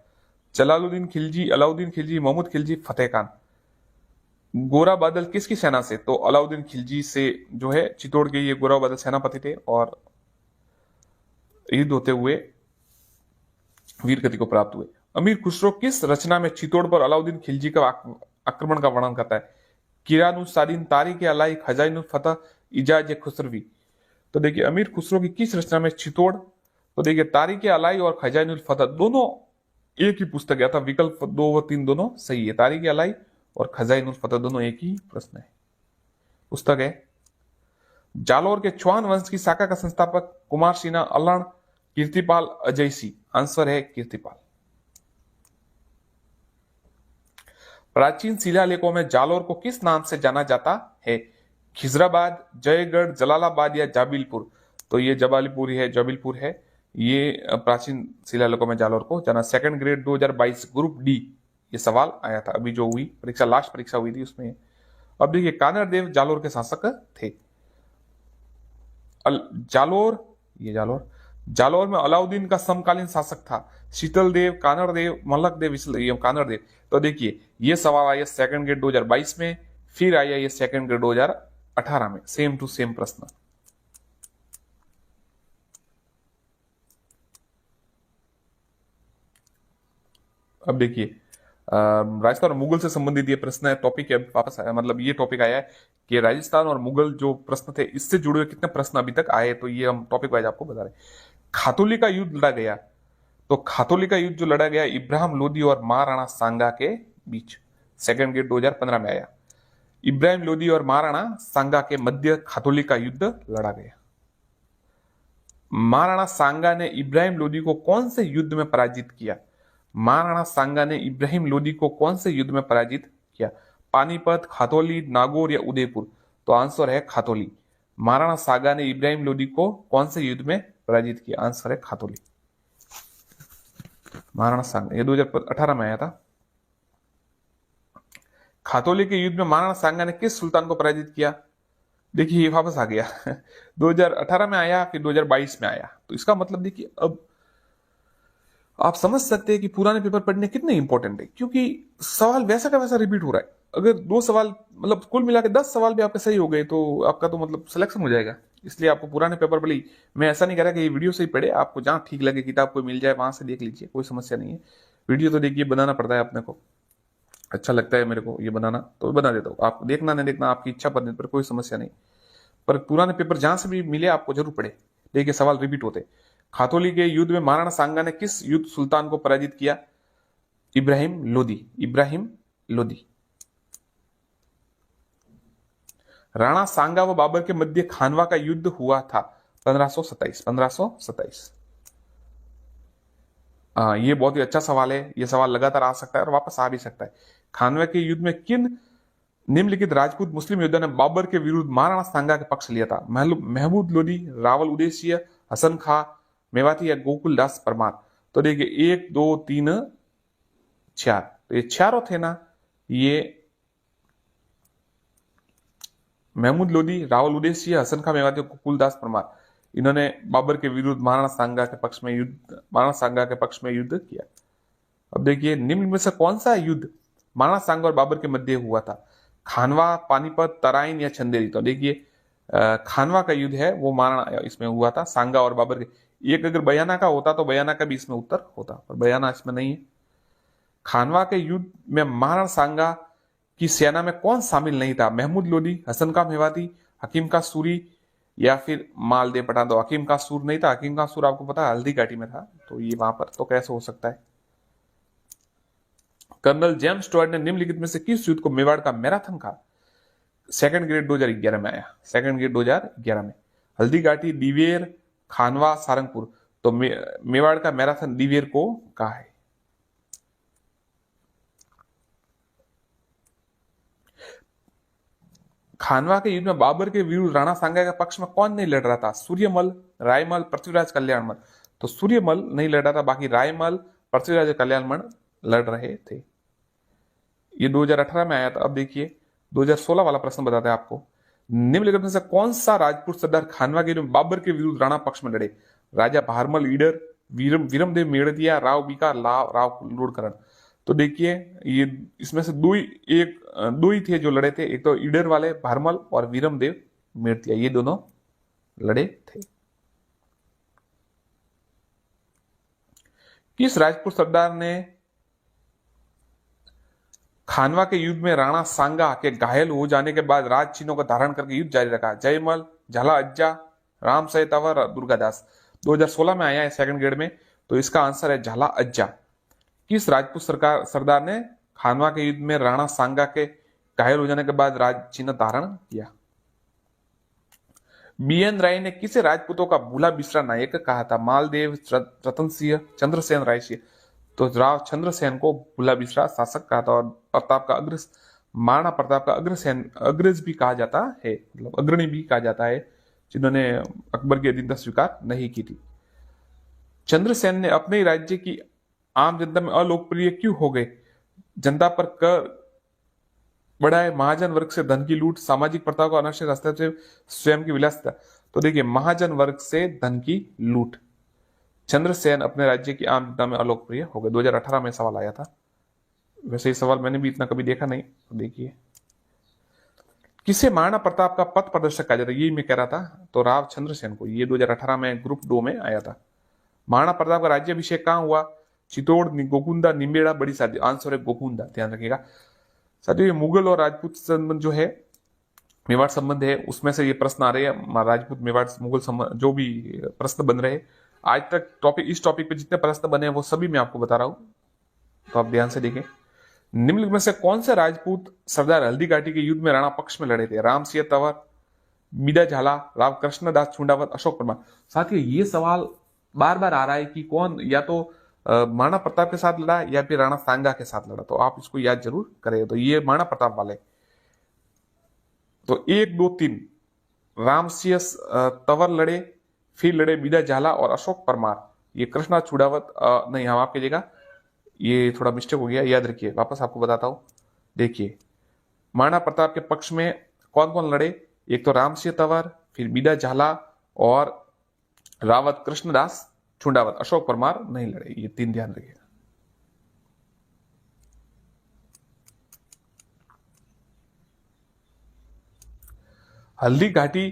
जलालुद्दीन खिलजी, अलाउद्दीन खिलजी, मोहम्मद खिलजी, फतेह खान? गोरा बादल किसकी सेना से? तो अलाउद्दीन खिलजी से जो है चित्तौड़ के ये गोरा बादल सेनापति थे, और युद्ध होते हुए वीर गति को प्राप्त हुए। अमीर खुसरो किस रचना में चित्तौड़ पर अलाउद्दीन खिलजी का आक्रमण का वर्णन करता है? किरानुसादीन, तारीख अलाई, खजाइनुल फतह, इजाज खुसरवी? तो देखिए, अमीर खुसरो की किस रचना में चित्तौड़? तो देखिए, तारीख अलाई और खजाइनुल फतह दोनों एक ही पुस्तक है, था विकल्प 2 व 3 दोनों सही है। तारीख अलाई और खजाइनुल फतह दोनों एक ही प्रश्न है, पुस्तक है। जालोर के चौहान वंश की शाखा का संस्थापक कुमार सिन्हा, अल्लाण, कीर्तिपाल अजय सिंह, आंसर है कीर्तिपाल। प्राचीन शिलालेखों में जालोर को किस नाम से जाना जाता है? खिजराबाद, जयगढ़, जलालाबाद या जाबिलपुर? तो ये जबालपुर है, जबलपुर है। ये प्राचीन शिलालेखों में जालोर को जाना। सेकंड ग्रेड 2022 ग्रुप डी ये सवाल आया था, अभी जो हुई परीक्षा, लास्ट परीक्षा हुई थी उसमें। अब देखिए, कानर देव जालोर के शासक थे। जालोर, ये जालोर में अलाउद्दीन का समकालीन शासक था। शीतल देव, कानर देव, मलक देव, ये कानर देव। तो देखिए, ये सवाल आया सेकंड ग्रेड 2022 में, फिर आया ये सेकंड ग्रेड 2018 में, सेम टू सेम प्रश्न। अब देखिए, राजस्थान और मुगल से संबंधित ये प्रश्न है, टॉपिक है, वापस आया, मतलब ये टॉपिक आया है कि राजस्थान और मुगल जो प्रश्न थे इससे जुड़े हुए कितने प्रश्न अभी तक आए, तो ये हम टॉपिक वाइज आपको बता रहे हैं। खातोली का युद्ध लड़ा गया, तो खातोली का युद्ध जो लड़ा गया इब्राहिम लोदी और महाराणा सांगा के बीच, सेकंड ग्रेड 2015 में आया। इब्राहिम लोदी और महाराणा सांगा के मध्य खातोली का युद्ध लड़ा गया। महाराणा सांगा ने इब्राहिम लोदी को कौन से युद्ध में पराजित किया? महाराणा सांगा ने इब्राहिम लोदी को कौन से युद्ध में पराजित किया? पानीपत, खातौली, नागौर या उदयपुर? तो आंसर है खातौली। महाराणा सांगा ने इब्राहिम लोदी को कौन से युद्ध में पराजित किया? आंसर है खातौली। महाराणा सांगा, ये 2018 में आया था। खातौली के युद्ध में महाराणा सांगा ने किस सुल्तान को पराजित किया? देखिए, ये वापस आ गया 2018 में आया, फिर 2022 में आया। तो इसका मतलब देखिए, अब आप समझ सकते हैं कि पुराने पेपर पढ़ने कितने इंपॉर्टेंट है, क्योंकि सवाल वैसा का वैसा रिपीट हो रहा है। अगर 2 सवाल, मतलब कुल मिला के 10 सवाल भी आपके सही हो गए तो आपका तो मतलब सिलेक्शन हो जाएगा। इसलिए आपको पुराने पेपर भले, मैं ऐसा नहीं कह रहा कि ये वीडियो से ही पढ़े, आपको जहां ठीक लगे किताब कोई मिल जाए वहां से देख लीजिए, कोई समस्या नहीं है। वीडियो तो देखिए, बनाना पड़ता है अपने को, अच्छा लगता है मेरे को ये बनाना, तो बना देता हूँ। आप देखना नहीं देखना आपकी इच्छा पर कोई समस्या नहीं, पर पुराने पेपर जहां से भी मिले आपको जरूर पढ़े। देखिए, सवाल रिपीट होते। खातौली के युद्ध में महाराणा सांगा ने किस युद्ध सुल्तान को पराजित किया? इब्राहिम लोदी, इब्राहिम लोदी। राणा सांगा व बाबर के मध्य खानवा का युद्ध हुआ था 1527। ये बहुत ही अच्छा सवाल है। ये सवाल लगातार आ सकता है और वापस आ भी सकता है। खानवा के युद्ध में किन निम्नलिखित राजपूत मुस्लिम योद्धा ने बाबर के विरुद्ध महाराणा सांगा के पक्ष लिया था? महमूद लोदी, रावल उदयसिंह, हसन खां मेवाती या गोकुल दास परमार? तो देखिए, 1 2 3 4, तो ये चारों थे ना, ये महमूद लोदी, रावल उदयसिंह, हसन खां मेवाती, गोकुल दास परमार, इन्होंने बाबर के विरुद्ध महाराणा सांगा के पक्ष में युद्ध किया। अब देखिए, निम्न में से कौन सा युद्ध महाराणा सांगा और बाबर के मध्य हुआ था? खानवा, पानीपत, तराइन या चंदेरी? तो देखिए, खानवा का युद्ध है वो महाराणा इसमें हुआ था, सांगा और बाबर के। एक अगर बयाना का होता तो बयाना का भी इसमें उत्तर होता, पर बयाना इसमें नहीं है। खानवा के युद्ध में महाराणा सांगा की सेना में कौन शामिल नहीं था? महमूद लोदी, हसन खां मेवाती, हकीम का सूरी या फिर मालदेव पठान? तो हकीम का सूर नहीं था। हकीम का सूर आपको पता है हल्दी घाटी में था, तो ये वहां पर तो कैसे हो सकता है? कर्नल जेम्स स्टुअर्ट ने निम्नलिखित में से किस युद्ध को मेवाड़ का मैराथन कहा? सेकंड ग्रेड 2011 में आया, सेकंड ग्रेड 2011 में। हल्दी घाटी, दिवेर, खानवा, सारंगपुर? तो मेवाड़ का मैराथन दिवेर को कहा है। खानवा के युद्ध में बाबर के विरुद्ध राणा सांगा के पक्ष में कौन नहीं लड़ रहा था? सूर्यमल, रायमल, पृथ्वीराज कल्याणमल? तो सूर्यमल नहीं लड़ रहा था, बाकी रायमल, पृथ्वीराज कल्याणमल लड़ रहे थे। ये 2018 में आया था। अब देखिए, 2016 वाला प्रश्न बताते हैं आपको। निम्नलिखित में से कौन सा राजपूत सरदार खानवा के बाबर के विरुद्ध राणा पक्ष में लड़े? राजा भारमल ईडर, वीरमदेव मेड़दिया, राव बीका, राव लोडकरण? तो देखिए, ये इसमें से दो ही थे जो लड़े थे। एक तो ईडर वाले भारमल और वीरमदेव मेड़दिया, ये दोनों लड़े थे। किस राजपूत सरदार ने खानवा के युद्ध में राणा सांगा के घायल हो जाने के बाद राज चिन्हों का धारण करके युद्ध जारी रखा? जयमल, झाला अज्जा, राम सहित अवर, दुर्गादास? 2016 में आया है सेकंड ग्रेड में, तो इसका आंसर है झाला अज्जा। किस राजपूत सरदार ने खानवा के युद्ध में राणा सांगा के घायल हो जाने के बाद राज चिन्ह धारण किया? BN राय ने किसे राजपूतों का भूला बिसरा नायक कहा था? मालदेव, रतन सिंह, चंद्रसेन, रायसिंह। तो राव चंद्रसेन को भूला बिसरा शासक कहा था। और प्रताप का अग्र महाराणा प्रताप का अग्रसेन अग्रज भी कहा जाता है, मतलब अग्रणी भी कहा जाता है, जिन्होंने अकबर की अधीनता स्वीकार नहीं की थी। चंद्रसेन ने अपने ही राज्य की आम जनता में अलोकप्रिय क्यों हो गए? जनता पर कर बढ़ाए, महाजन वर्ग से धन की लूट, सामाजिक प्रथा को अनावश्यक हस्तक्षेप, स्वयं की विलासिता। तो देखिए, महाजन वर्ग से धन की लूट। चंद्रसेन अपने राज्य की आम जनता में अलोकप्रिय हो गए। 2018 में सवाल आया था। वैसे ये सवाल मैंने भी इतना कभी देखा नहीं, तो देखिए, किसे महाराणा प्रताप का पथ प्रदर्शक कहा जाता है? यही मैं कह रहा था, तो राव चंद्रसेन को। ये 2018 में ग्रुप 2 में आया था। महाराणा प्रताप का राज्याभिषेक कहाँ हुआ? चित्तौड़, गोकुंदा, निम्बेड़ा, बड़ी शादी। आंसर है गोकुंदा, ध्यान रखिएगा साथियों। ये मुगल और राजपूत संबंध जो है, मेवाड़ संबंध है, उसमें से ये प्रश्न आ रहे हैं। राजपूत, मेवाड़, मुगल संबंध, जो भी प्रश्न बन रहे हैं आज तक टॉपिक, इस टॉपिक पे जितने प्रश्न बने हैं वो सभी मैं आपको बता रहा हूं, तो आप ध्यान से देखें। निम्नलिखित में से कौन से राजपूत सरदार हल्दी घाटी के युद्ध में राणा पक्ष में लड़े थे? राम सिंह तंवर, बीदा झाला, राव कृष्णदास छुंडावत, अशोक परमार। साथियों, ये सवाल बार बार आ रहा है कि कौन या तो महाराणा प्रताप के साथ लड़ा या फिर राणा सांगा के साथ लड़ा, तो आप इसको याद जरूर करें। तो ये महाराणा प्रताप वाले, तो 1, 2, 3 राम सिंह तंवर लड़े, फिर लड़े बीदा झाला और अशोक परमार। ये कृष्णा छुड़ावत नहीं, हम आपकी जगह, ये थोड़ा मिस्टेक हो गया, याद रखिए, वापस आपको बताता हूं। देखिए, महाराणा प्रताप के पक्ष में कौन कौन लड़े? एक तो राम सिंह तंवर, फिर बीदा झाला और रावत कृष्णदास छुंडावत। अशोक परमार नहीं लड़े। ये 3 ध्यान रखिएगा। हल्दी घाटी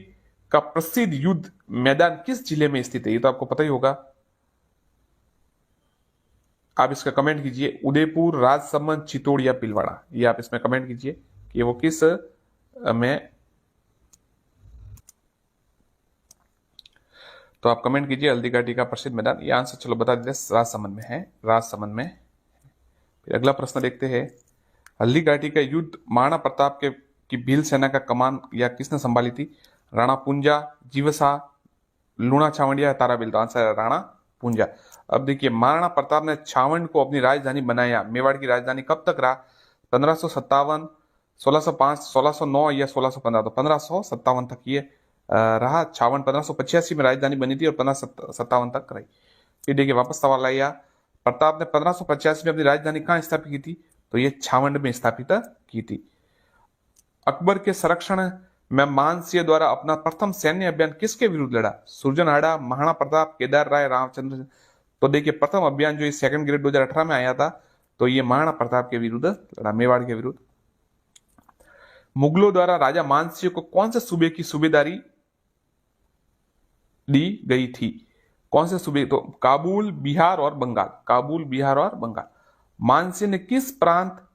का प्रसिद्ध युद्ध मैदान किस जिले में स्थित है? ये तो आपको पता ही होगा, आप इसका कमेंट कीजिए। उदयपुर, राजसमंद, चित्तौड़ या भीलवाड़ा। ये आप इसमें कमेंट कीजिए कि वो किस में, तो आप कमेंट कीजिए हल्दी घाटी का प्रसिद्ध मैदान। ये आंसर चलो बता देते, राजसमंद में है, राजसमंद में। फिर अगला प्रश्न देखते हैं। हल्दी घाटी का युद्ध महाराणा प्रताप के की भील सेना का कमान या किसने संभाली थी? राणा पूंजा, जीवसा, लूणा छावंडिया, ताराबिल। तो आंसर है राणा पूंजा। अब देखिए, महाराणा प्रताप ने छावंड को अपनी राजधानी बनाया। मेवाड़ की राजधानी कब तक रहा? 1557, 1605, 1609 या 1615। तो 1557 तक ये रहा छावंड। 1585 में राजधानी बनी थी और 1557 तक रही। फिर देखिए, वापस सवाल आया, प्रताप ने 1585 में अपनी राजधानी कहाँ स्थापित की थी? तो ये छावंड में स्थापित की थी। अकबर के संरक्षण में मानसिंह द्वारा अपना प्रथम सैन्य अभियान किसके विरुद्ध लड़ा? सुरजनहाड़ा, महाराणा प्रताप, केदार राय, रामचंद्र। तो देखिए, प्रथम अभियान जो सेकंड ग्रेड 2018 में आया था, तो ये महाराणा प्रताप के विरुद्ध लड़ा, मेवाड़ के विरुद्ध। मुगलों द्वारा राजा मानसिंह को कौन से सूबे की सूबेदारी दी गई थी? कौन से सूबे? तो काबुल, बिहार और बंगाल। काबुल, बिहार और बंगाल। मानसिंह ने किस प्रांत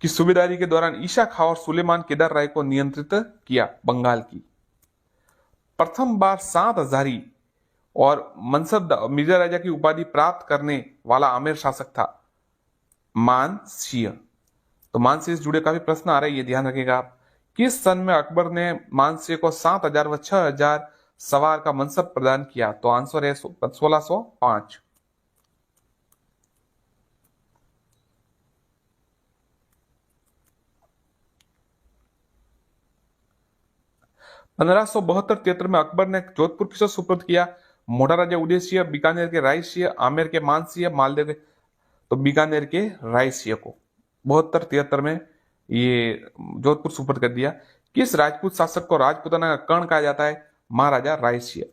की सूबेदारी के दौरान ईशा खां और सुलेमान केदार राय को नियंत्रित किया? बंगाल की। प्रथम बार 7 हजारी और मनसब मिर्जा राजा की उपाधि प्राप्त करने वाला आमेर शासक था? मानसिंह। तो मानसिंह से जुड़े काफी प्रश्न आ रहे हैं, ये ध्यान रखिएगा आप। किस सन में अकबर ने मानसिंह को 7,000 व 6,000 सवार का मनसब प्रदान किया? तो आंसर है 1605। 1572-73 में अकबर ने जोधपुर किसे सुपुर्द किया? मोटा राजा उदय सिंह, बीकानेर के राय सिंह, आमेर के मान सिंह, मालदेव के, तो बीकानेर के राय सिंह को 72-73 में ये जोधपुर सुपुर्द कर दिया। किस राजपूत शासक को राजपूताना का कर्ण कहा जाता है? महाराजा राय सिंह।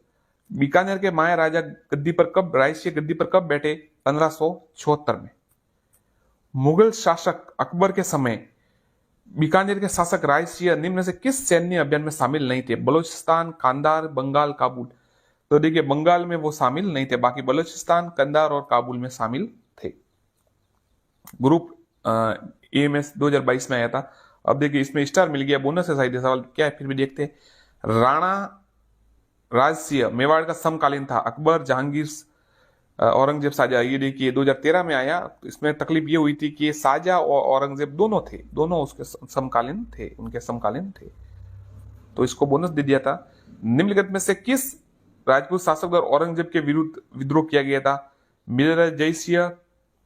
बीकानेर के माया राजा गद्दी पर कब, राय सिंह गद्दी पर कब बैठे? 1576 में। मुगल शासक अकबर के समय बीकानेर के शासक राय सिंह निम्न में से किस सैन्य अभियान में शामिल नहीं थे? बलूचिस्तान, कांधार, बंगाल, काबुल। तो देखिए, बंगाल में वो शामिल नहीं थे, बाकी बलूचिस्तान, कंधार और काबुल में शामिल थे। ग्रुप एएमएस 2022 में आया था। अब देखिए, इसमें स्टार मिल गया, बोनस है शायद। सवाल क्या है फिर भी देखते हैं। राणा राज सिंह मेवाड़ का समकालीन था। अकबर, जहांगीर, औरंगजेब, शाहजहां। ये देखिए 2013 में आया। इसमें तकलीफ ये हुई थी कि शाहजहां और औरंगजेब दोनों थे, दोनों उसके समकालीन थे, उनके समकालीन थे, तो इसको बोनस दे दिया था। निम्नलिखित में से किस राजपूत शासक द्वारा औरंगजेब के विरुद्ध विद्रोह किया गया था? महाराजा जय सिंह,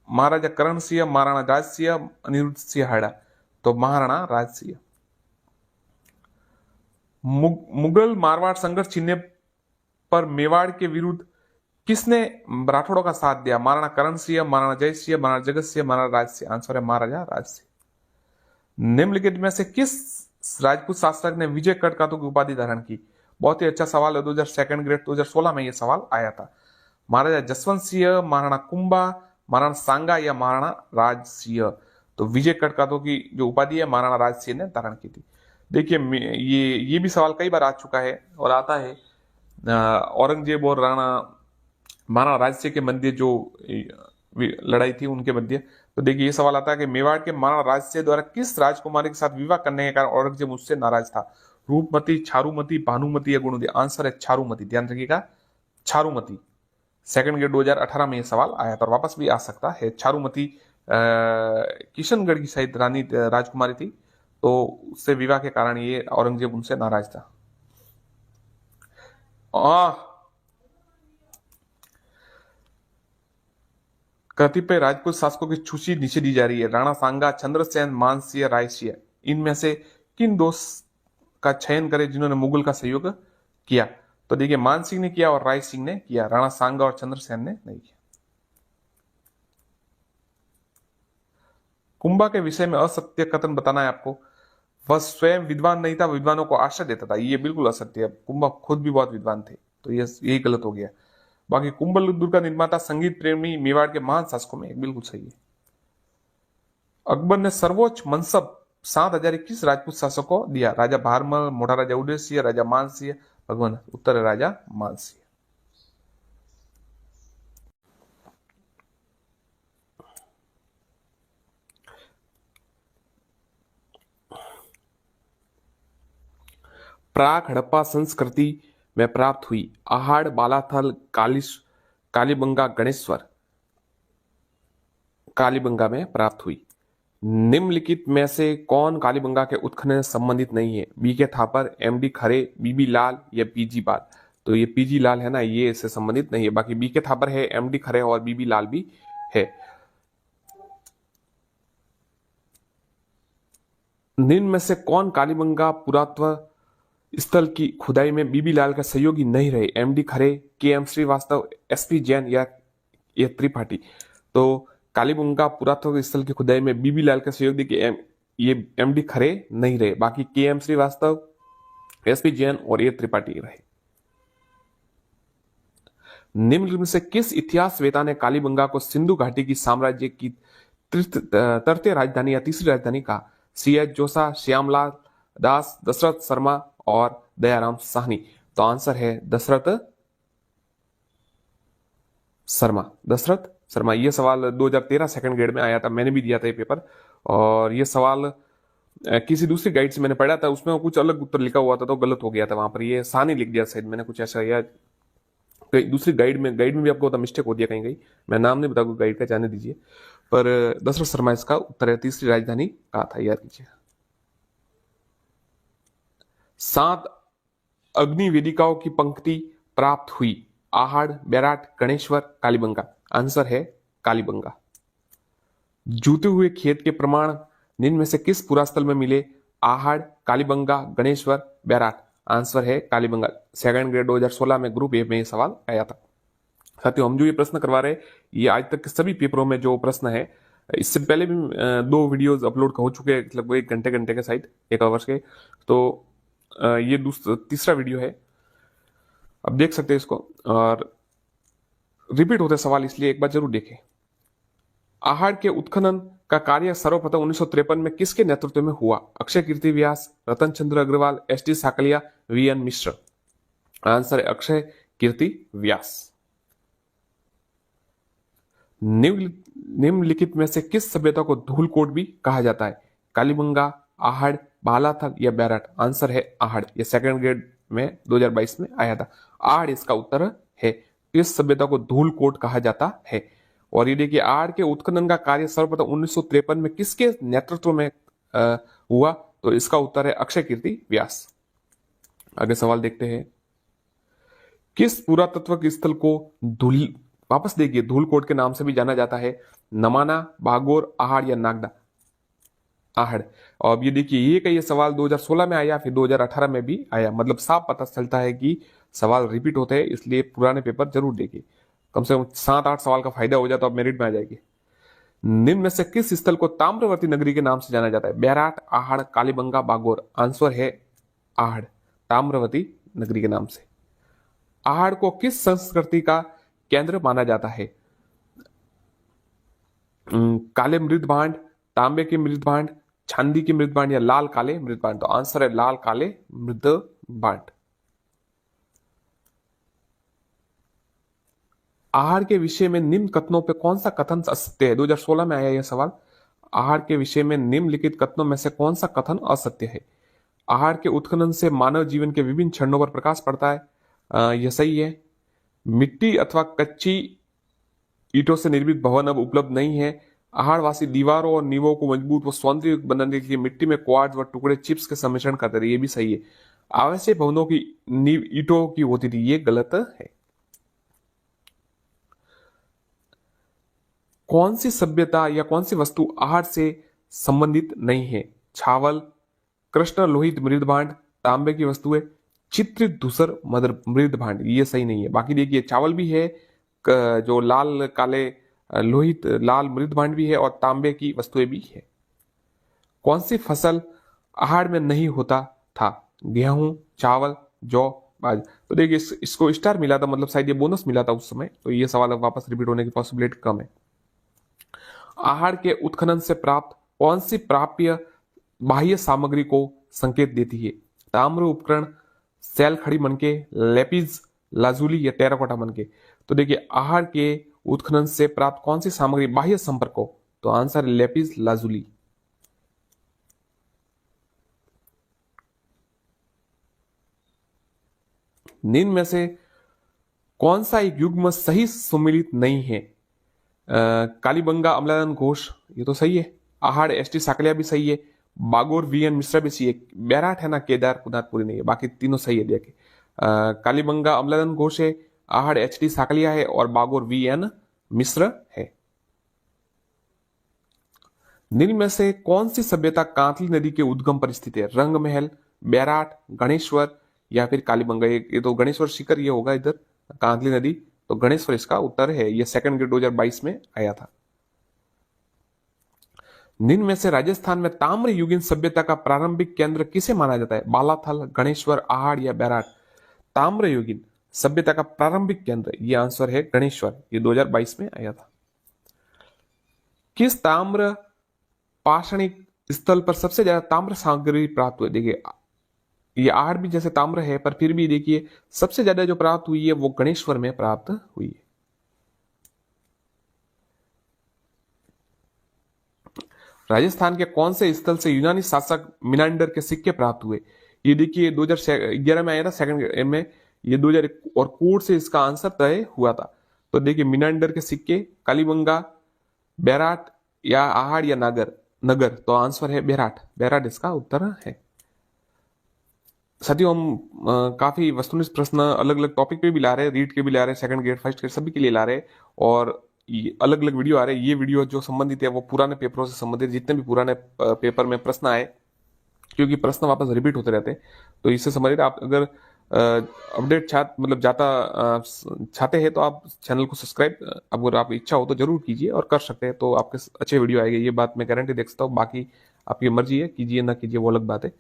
महाराजा करण सिंह, महाराणा राज सिंह, अनिरुद्ध सिंह हाड़ा। तो महाराणा राज सिंह। मुगल मारवाड़ संघर्ष छिड़ने पर मेवाड़ के विरुद्ध किसने राठौड़ों का साथ दिया? महाराणा करण सिंह, महाराणा जय सिंह, महाराणा जगत सिंह, महाराणा राज सिंह। आंसर है महाराजा राज सिंह। निम्नलिखित में से किस राजपूत शासक ने विजय कटकातों की उपाधि धारण की? बहुत ही अच्छा सवाल है, 2002 ग्रेड 2016 में यह सवाल आया था। महाराजा जसवंत सिंह, महाराणा कुंभा, महाराणा सांगा या महाराणा राज सिंह। तो विजय कटकातों की जो उपाधि है महाराणा राज सिंह ने धारण की थी। देखिए ये भी सवाल कई बार आ चुका है और आता है। औरंगजेब और महाराणा राज सिंह के मध्य जो लड़ाई थी उनके मध्य, तो देखिए ये सवाल आता है कि मेवाड़ के महाराणा राज सिंह द्वारा किस राजकुमारी के साथ विवाह करने के कारण औरंगजेब उससे नाराज था? रूपमती, छारूमती, भानुमती या गुणवती। आंसर है छारूमती। ध्यान रखिएगा, छारूमती। 2nd ग्रेड 2018 में यह सवाल आया था और वापस भी आ सकता है। छारूमती किशनगढ़ की शायद रानी राजकुमारी थी, तो उससे विवाह के कारण ये औरंगजेब उनसे नाराज था। कतिपय राजपूत शासकों की सूची नीचे दी जा रही है। राणा सांगा, चंद्रसेन, मानसिंह, रायसिंह। इनमें से किन दो का चयन करें जिन्होंने मुगल का सहयोग किया? तो देखिए मानसिंह ने किया और राय सिंह ने किया, राणा सांगा और चंद्रसेन ने नहीं किया। कुंभा के विषय में असत्य कथन बताना है आपको। वह स्वयं विद्वान नहीं था, विद्वानों को आश्रय देता था। ये बिल्कुल असत्य है। कुंभा खुद भी बहुत विद्वान थे, तो यही गलत हो गया। बाकी कुंभलगढ़ का निर्माता, संगीत प्रेमी, मेवाड़ के महान शासकों में एक बिल्कुल सही है। अकबर ने सर्वोच्च मनसब 7,000 किस राजपूत शासक को दिया? राजा भारमल, मोटा राजा उदय सिंह, राजा मानसिंह, भगवान। उत्तर है राजा मानसिंह। प्राक हड़प्पा संस्कृति में प्राप्त हुई आहाड़, बालाथल, कालीबंगा, गणेश्वर कालीबंगा में प्राप्त हुई। निम्नलिखित में से कौन कालीबंगा के उत्खनन से संबंधित नहीं है? बीके थापर, एमडी खरे, बीबी लाल या पीजी बाल। तो ये पीजी लाल है ना, ये इससे संबंधित नहीं है। बाकी बीके थापर है, एमडी खरे और बीबी लाल भी है। निम्न में से कौन कालीबंगा पुरातत्व स्थल की खुदाई में बीबी लाल का सहयोगी नहीं रहे? एमडी खरे, के एम श्रीवास्तव, एसपी जैन या त्रिपाठी। तो कालीबंगा पुरातत्व स्थल की खुदाई में बीबी लाल का सहयोग देखिए ये एमडी खरे नहीं रहे। बाकी के एम श्रीवास्तव, एसपी जैन और ये त्रिपाठी रहे। निम्न में से किस इतिहासवेता ने कालीबंगा को सिंधु घाटी की साम्राज्य की तृतीय राजधानी या तीसरी राजधानी कहा? सीएच जोसा, श्यामलाल दास, दशरथ शर्मा और दयाराम साहनी। तो आंसर है दशरथ शर्मा। ये सवाल 2013 2nd ग्रेड में आया था, मैंने भी दिया था ये पेपर। और ये सवाल किसी दूसरी गाइड से मैंने पढ़ा था, उसमें कुछ अलग उत्तर लिखा हुआ था तो गलत हो गया था वहां पर। ये साहनी लिख दिया शायद मैंने, कुछ ऐसा। या दूसरी गाइड में भी आपको होता मिस्टेक हो दिया कहीं। मैं नाम नहीं बताऊंगा गाइड का, जाने दीजिए। पर दशरथ शर्मा इसका उत्तर है, तीसरी राजधानी कहा था, याद कीजिए। 7 अग्निवेदिकाओं की पंक्ति प्राप्त हुई आहाड़, बेराट, गणेश्वर, कालीबंगा। आंसर है कालीबंगा। जूते हुए खेत के प्रमाण निम्न में से किस पुरास्थल में मिले? आहाड़, कालीबंगा, गणेश्वर, बेराट। आंसर है कालीबंगा। 2nd ग्रेड 2016 में ग्रुप ए में सवाल आया था। साथियों, हम जो ये प्रश्न करवा रहे हैं ये आज तक के सभी पेपरों में जो प्रश्न है, इससे पहले भी 2 वीडियोस अपलोड हो चुके हैं, लगभग 1 घंटे के साइड, 1 आवर्स के। तो ये तीसरा वीडियो है, अब देख सकते हैं इसको। और रिपीट होते सवाल, इसलिए एक बार जरूर देखें। आहाड़ के उत्खनन का कार्य सर्वप्रथम 1953 में किसके नेतृत्व में हुआ? अक्षय कीर्ति व्यास, रतन चंद्र अग्रवाल, एस.टी. साकलिया, वी.एन. मिश्र। आंसर है अक्षय कीर्ति व्यास। निम्नलिखित में से किस सभ्यता को धूलकोट भी कहा जाता है? कालीबंगा, आहाड़, बालाथल या बेराट। आंसर है आहाड़। यह 2nd ग्रेड में 2022 में आया था। आहाड़ इसका उत्तर है। इस सभ्यता को धूलकोट कहा जाता है। और ये देखिए, आहाड़ के उत्खनन का कार्य सर्वप्रथम 1953 में किसके नेतृत्व में हुआ? तो इसका उत्तर है अक्षय कीर्ति व्यास। आगे सवाल देखते हैं। किस पुरातत्व स्थल को धूल, वापस देखिए, धूलकोट के नाम से भी जाना जाता है? नमाना, भागोर, आहड़ या नागदा? आहड़। और अब ये देखिए, ये कई सवाल 2016 में आया, फिर 2018 में भी आया, मतलब साफ पता चलता है कि सवाल रिपीट होते हैं, इसलिए पुराने पेपर जरूर देखिए। कम से कम 7-8 सवाल का फायदा हो जाए तो आप मेरिट में आ जाएगी। निम्न में से किस स्थल को ताम्रवर्ती नगरी के नाम से जाना जाता है? बैराट, आहड़, कालीबंगा, बागोर? आंसर है आहड़, ताम्रवती नगरी के नाम से। आहड़ को किस संस्कृति का केंद्र माना जाता है? काले मृद भांड, तांबे के मृद भांड, चांदी के मृद भांड या लाल काले मृद भांड? तो आंसर है लाल काले मृद भांड। आहार के विषय में निम्न कथनों पे कौन सा कथन असत्य है? 2016 में आया यह सवाल। आहार के विषय में निम्नलिखित कथनों में से कौन सा कथन असत्य है? आहार के उत्खनन से मानव जीवन के विभिन्न क्षणों पर प्रकाश पड़ता है, यह सही है। मिट्टी अथवा कच्ची ईंटों से निर्मित भवन अब उपलब्ध नहीं है। आहारवासी दीवारों और नींवों को मजबूत व सौंदर्य बनाने के लिए मिट्टी में क्वार्ट्ज व टुकड़े चिप्स के सम्मिश्रण करते रहे, ये भी सही है। आवश्यक भवनों की नींव ईंटों की होती थी, ये गलत है। कौन सी सभ्यता या कौन सी वस्तु आहार से संबंधित नहीं है? छावल, कृष्ण लोहित मृद भांड, तांबे की वस्तुएं, चित्रित धूसर मृद भांड? ये सही नहीं है। बाकी देखिए, चावल भी है, जो लाल काले लोहित लाल मृद भांड भी है, और तांबे की वस्तुएं भी है। कौन सी फसल आहार में नहीं होता था? गेहूं, चावल, जौ, बाज? तो देखिए, इसको स्टार मिला था, मतलब शायद ये बोनस मिला था उस समय, तो ये सवाल अब वापस रिपीट होने की पॉसिबिलिटी कम है। आहार के उत्खनन से प्राप्त कौन सी प्राप्य बाह्य सामग्री को संकेत देती है? ताम्र उपकरण, सेल खड़ी मनके, लेपिज लाजुली या टेराकोटा मनके? तो देखिए, आहार के उत्खनन से प्राप्त कौन सी सामग्री बाह्य संपर्क को? तो आंसर है लेपिज लाजुली। निम्न में से कौन सा एक युग्म सही सुमिलित नहीं है? कालीबंगा अमलानंद घोष, ये तो सही है। आहाड़ एसटी साकलिया भी सही है। बागोर वीएन मिश्रा भी सही है। बैराट है ना, केदार पुनातपुरी नहीं है, बाकी तीनों सही है। देखिए, कालीबंगा अमलानंद घोष है, आहाड़ एचटी साकलिया है, और बागोर वीएन मिश्र है। निम्न में से कौन सी सभ्यता कांतली नदी के उद्गम पर स्थित है? रंग महल, बैराट, गणेश्वर या फिर कालीबंगा? ये तो गणेश्वर शिखर ये होगा इधर, कांतली नदी, तो गणेश्वर इसका उत्तर है। ये सेकंड ग्रेड 2022 में आया था। निम्न में से राजस्थान में ताम्र युगीन सभ्यता का प्रारंभिक केंद्र किसे माना जाता है? बालाथल, गणेश्वर, आहाड़ या बैराट? ताम्र युगीन सभ्यता का प्रारंभिक केंद्र, ये आंसर है गणेश्वर, ये 2022 में आया था। किस ताम्र पाषाणिक स्थल पर सबसे ज्यादा ताम्र सामग्री प्राप्त हुई? देखिए, ये आहाड़ भी जैसे ताम्र है, पर फिर भी देखिए, सबसे ज्यादा जो प्राप्त हुई है वो गणेश्वर में प्राप्त हुई है। राजस्थान के कौन से स्थल से यूनानी शासक मिनांडर के सिक्के प्राप्त हुए? ये देखिए, 2011 में आया था सेकंड में, ये 2000 और कोड से इसका आंसर तय हुआ था। तो देखिए, मिनांडर के सिक्के, कालीबंगा, बैराट या आहाड़ या नगर? तो आंसर है बैराट, बैराट इसका उत्तर है। साथियों, हम काफी वस्तुनिष्ठ प्रश्न अलग अलग टॉपिक पे भी ला रहे हैं, रीड के भी ला रहे हैं, सेकंड ग्रेड फर्स्ट ग्रेड सभी के लिए ला रहे हैं, और अलग अलग वीडियो आ रहे हैं। ये वीडियो जो संबंधित है वो पुराने पेपरों से संबंधित, जितने भी पुराने पेपर में प्रश्न आए, क्योंकि प्रश्न वापस रिपीट होते रहते हैं, तो इससे संबंधित आप अगर अपडेट मतलब चाहते हैं तो आप चैनल को सब्सक्राइब, अगर आप इच्छा हो तो जरूर कीजिए, और कर सकते हैं तो आपके अच्छे वीडियो आएंगे, ये बात मैं गारंटी दे सकता हूँ। बाकी आपकी मर्जी है, कीजिए ना कीजिए वो अलग बात है।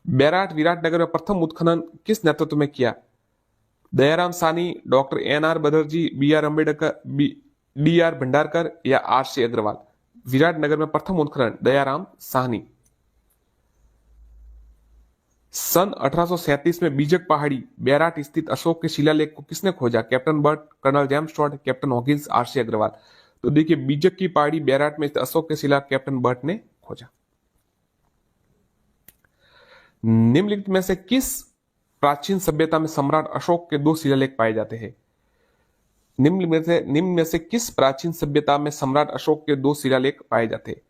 बैराट विराटनगर में प्रथम उत्खनन किस नेतृत्व में किया? Dayaram Sahni, doctor N R Banerji, B R Ambedkar, D R Bhandarkar या आरसी अग्रवाल? विराटनगर में प्रथम उत्खनन दयाराम साहनी। सन 1837 में बीजक पहाड़ी बैराट स्थित अशोक के शिलालेख को किसने खोजा? Captain Burt, colonel James Tod, captain Hawkins, RC Agarwal? तो देखिए, बीजक की पहाड़ी बैराट में स्थित अशोक के शिला कैप्टन बर्ट ने खोजा। निम्नलिखित में से किस प्राचीन सभ्यता में सम्राट अशोक के 2 शिलालेख पाए जाते हैं? निम्न में से किस प्राचीन सभ्यता में सम्राट अशोक के 2 शिलालेख पाए जाते हैं?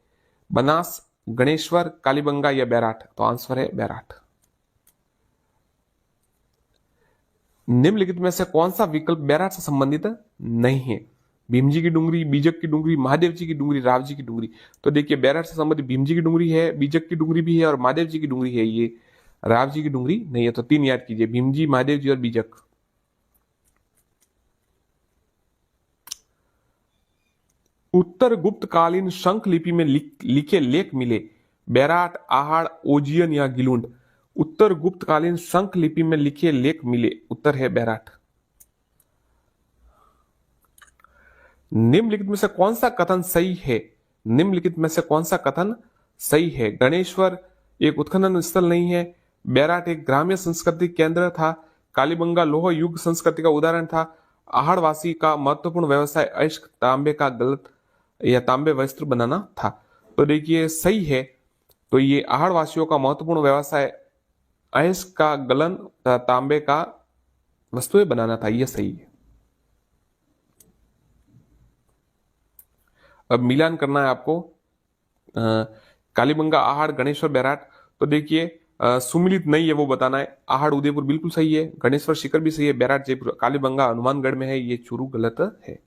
बनास, गणेश्वर, कालीबंगा या बैराट? तो आंसर है बैराट। निम्नलिखित में से कौन सा विकल्प बैराट से संबंधित नहीं है? भीम जी की डुंगरी, बीजक की डुंगरी, महादेव जी की डुंगरी, राव जी की डुंगरी। तो देखिए बैराट से संबंधित भीम जी की डुंगरी है, बीजक की डुंगरी भी है और महादेव जी की डुंगरी है। ये राव जी की डुंगरी नहीं है। तो तीन याद कीजिए, भीम जी, महादेव जी और बीजक। उत्तर गुप्त कालीन शंख लिपि में लिखे लेख मिले, बैराट, आहड़, ओजियन या गिलुंड। उत्तर गुप्त कालीन शंख लिपि में लिखे लेख मिले, उत्तर है बैराट। निम्नलिखित में से कौन सा कथन सही है? निम्नलिखित में से कौन सा कथन सही है? गणेश्वर एक उत्खनन स्थल नहीं है, बैराट एक ग्राम्य संस्कृति केंद्र था, कालीबंगा लोह युग संस्कृति का उदाहरण था, आहड़वासी का महत्वपूर्ण व्यवसाय अयस्क तांबे का गलत या तांबे वस्त्र बनाना था। तो देखिए सही है। तो ये आहड़वासियों का महत्वपूर्ण व्यवसाय अयस्क का गलन तांबे का वस्तुएं बनाना था, यह सही है। अब मिलान करना है आपको, कालीबंगा, आहड़, गणेश्वर, बैराट। तो देखिए सुमिलित नहीं है वो बताना है। आहड़ उदयपुर बिल्कुल सही है, गणेश्वर शिखर भी सही है, बैराट जयपुर, कालीबंगा हनुमानगढ़ में है, ये चूरू गलत है।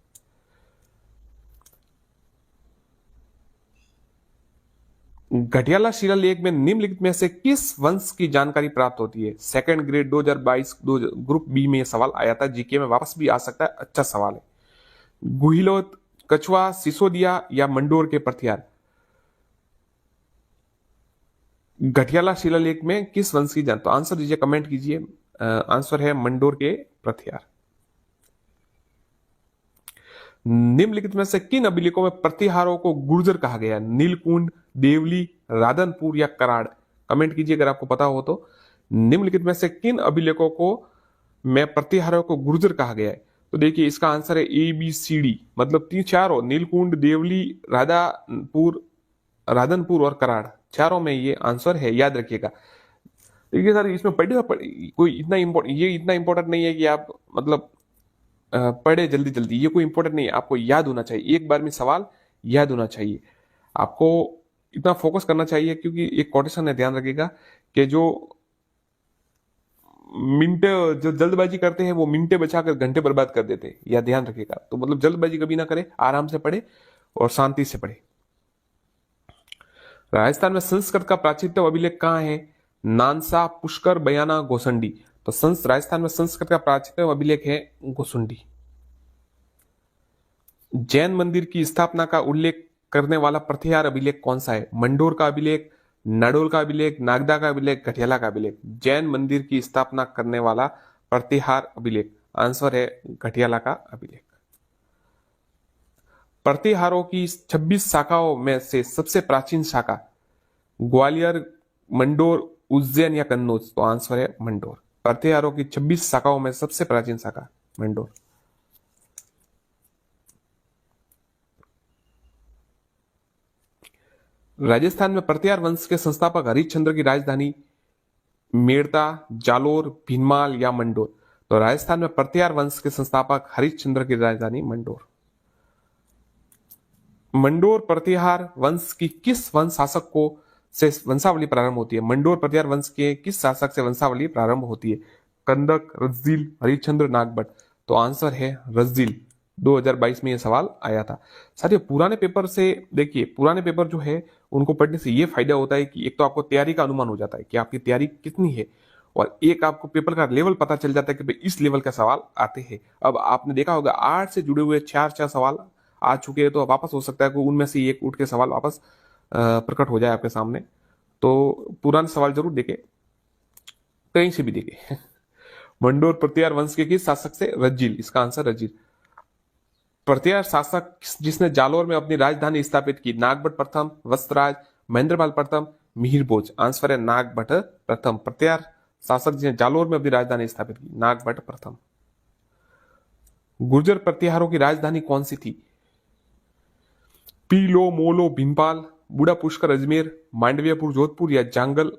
घटियाला शिलालेख में निम्नलिखित में से किस वंश की जानकारी प्राप्त होती है? सेकंड ग्रेड 2022 ग्रुप बी में सवाल आया था, जीके में वापस भी आ सकता है, अच्छा सवाल है। गुहिलोत, कछुआ, सिसोदिया या मंडोर के प्रथियार। घटियाला शिलालेख में किस वंश की जान, तो आंसर दीजिए, कमेंट कीजिए। आंसर है मंडोर के प्रथियार। निम्नलिखित में से किन अभिलेखों में प्रतिहारों को गुर्जर कहा गया? नीलकुंड, देवली, राधनपुर या कराड़। कमेंट कीजिए अगर आपको पता हो तो। निम्नलिखित में से किन अभिलेखों को में प्रतिहारों को गुर्जर कहा गया है? तो देखिए इसका आंसर है ABCD, मतलब तीन चारों, नीलकुंड, देवली, राधनपुर और कराड़, चारों में ये आंसर है, याद रखिएगा। देखिए सर इसमें कोई इतना इंपॉर्टेंट नहीं है कि आप मतलब पढ़े जल्दी जल्दी, ये कोई इंपॉर्टेंट नहीं है, आपको याद होना चाहिए, एक बार में सवाल याद होना चाहिए, आपको इतना फोकस करना चाहिए, क्योंकि एक कोटेशन है, ध्यान रखिएगा कि जो जल्दबाजी करते हैं वो मिनटे बचाकर घंटे बर्बाद कर देते हैं, यह ध्यान रखिएगा। तो मतलब जल्दबाजी कभी ना करें, आराम से पढ़े और शांति से पढ़े। राजस्थान में संस्कृत का प्राचीनतम अभिलेख कहाँ है? नानसा, पुष्कर, बयाना, गोसंडी। तो राजस्थान में संस्कृत का प्राचीनतम अभिलेख है गोसुंडी। जैन मंदिर की स्थापना का उल्लेख करने वाला प्रतिहार अभिलेख कौन सा है? मंडोर का अभिलेख, नाडोल का अभिलेख, नागदा का अभिलेख, घटियाला का अभिलेख। जैन मंदिर की स्थापना करने वाला प्रतिहार अभिलेख, आंसर है घटियाला का अभिलेख। प्रतिहारों की 26 शाखाओं में से सबसे प्राचीन शाखा ग्वालियर, मंडोर, उज्जैन या कन्नौज। तो आंसर है मंडोर। प्रतिहारों की 26 शाखाओं में सबसे प्राचीन शाखा मंडोर। राजस्थान में प्रतिहार वंश के संस्थापक हरिश्चंद्र की राजधानी मेड़ता, जालोर, भीनमाल या मंडोर। तो राजस्थान में प्रतिहार वंश के संस्थापक हरिश्चंद्र की राजधानी मंडोर। मंडोर प्रतिहार वंश की किस वंश शासक को से वंशावली प्रारंभ होती है? मंडोर प्रतिहार वंश के किस शासक से वंशावली प्रारंभ होती है? कंदक, रज्जिल, हरिश्चंद्र, नागभट। तो आंसर है रज्जिल। 2022 में यह सवाल आया था। साथियों पुराने पेपर से देखिए, पुराने पेपर जो है उनको पढ़ने से ये फायदा होता है कि एक तो आपको तैयारी का अनुमान हो जाता है कि आपकी तैयारी कितनी है, और एक आपको पेपर का लेवल पता चल जाता है कि भाई इस लेवल का सवाल आते हैं। अब आपने देखा होगा आर्ट से जुड़े हुए चार सवाल आ चुके हैं, तो वापस हो सकता है कि उनमें से एक उठ के सवाल वापस प्रकट हो जाए आपके सामने। तो पुराने सवाल जरूर देखे, कहीं से भी देखे। मंडोर प्रतिहार वंश के किस शासक से? रज्जिल, इसका आंसर रज्जिल। प्रतिहार शासक जिसने जालोर में अपनी राजधानी स्थापित की? नागभट प्रथम, वत्सराज, महेंद्रपाल प्रथम, मिहिरभोज। आंसर है नागभट प्रथम। प्रतिहार शासक जिसने जालोर में अपनी राजधानी स्थापित की, नागभट प्रथम। गुर्जर प्रतिहारों की राजधानी कौन सी थी? पीलो, मोलो, भीमपाल, बूढ़ा पुष्कर, अजमेर, मांडवियापुर, जोधपुर या जांगल,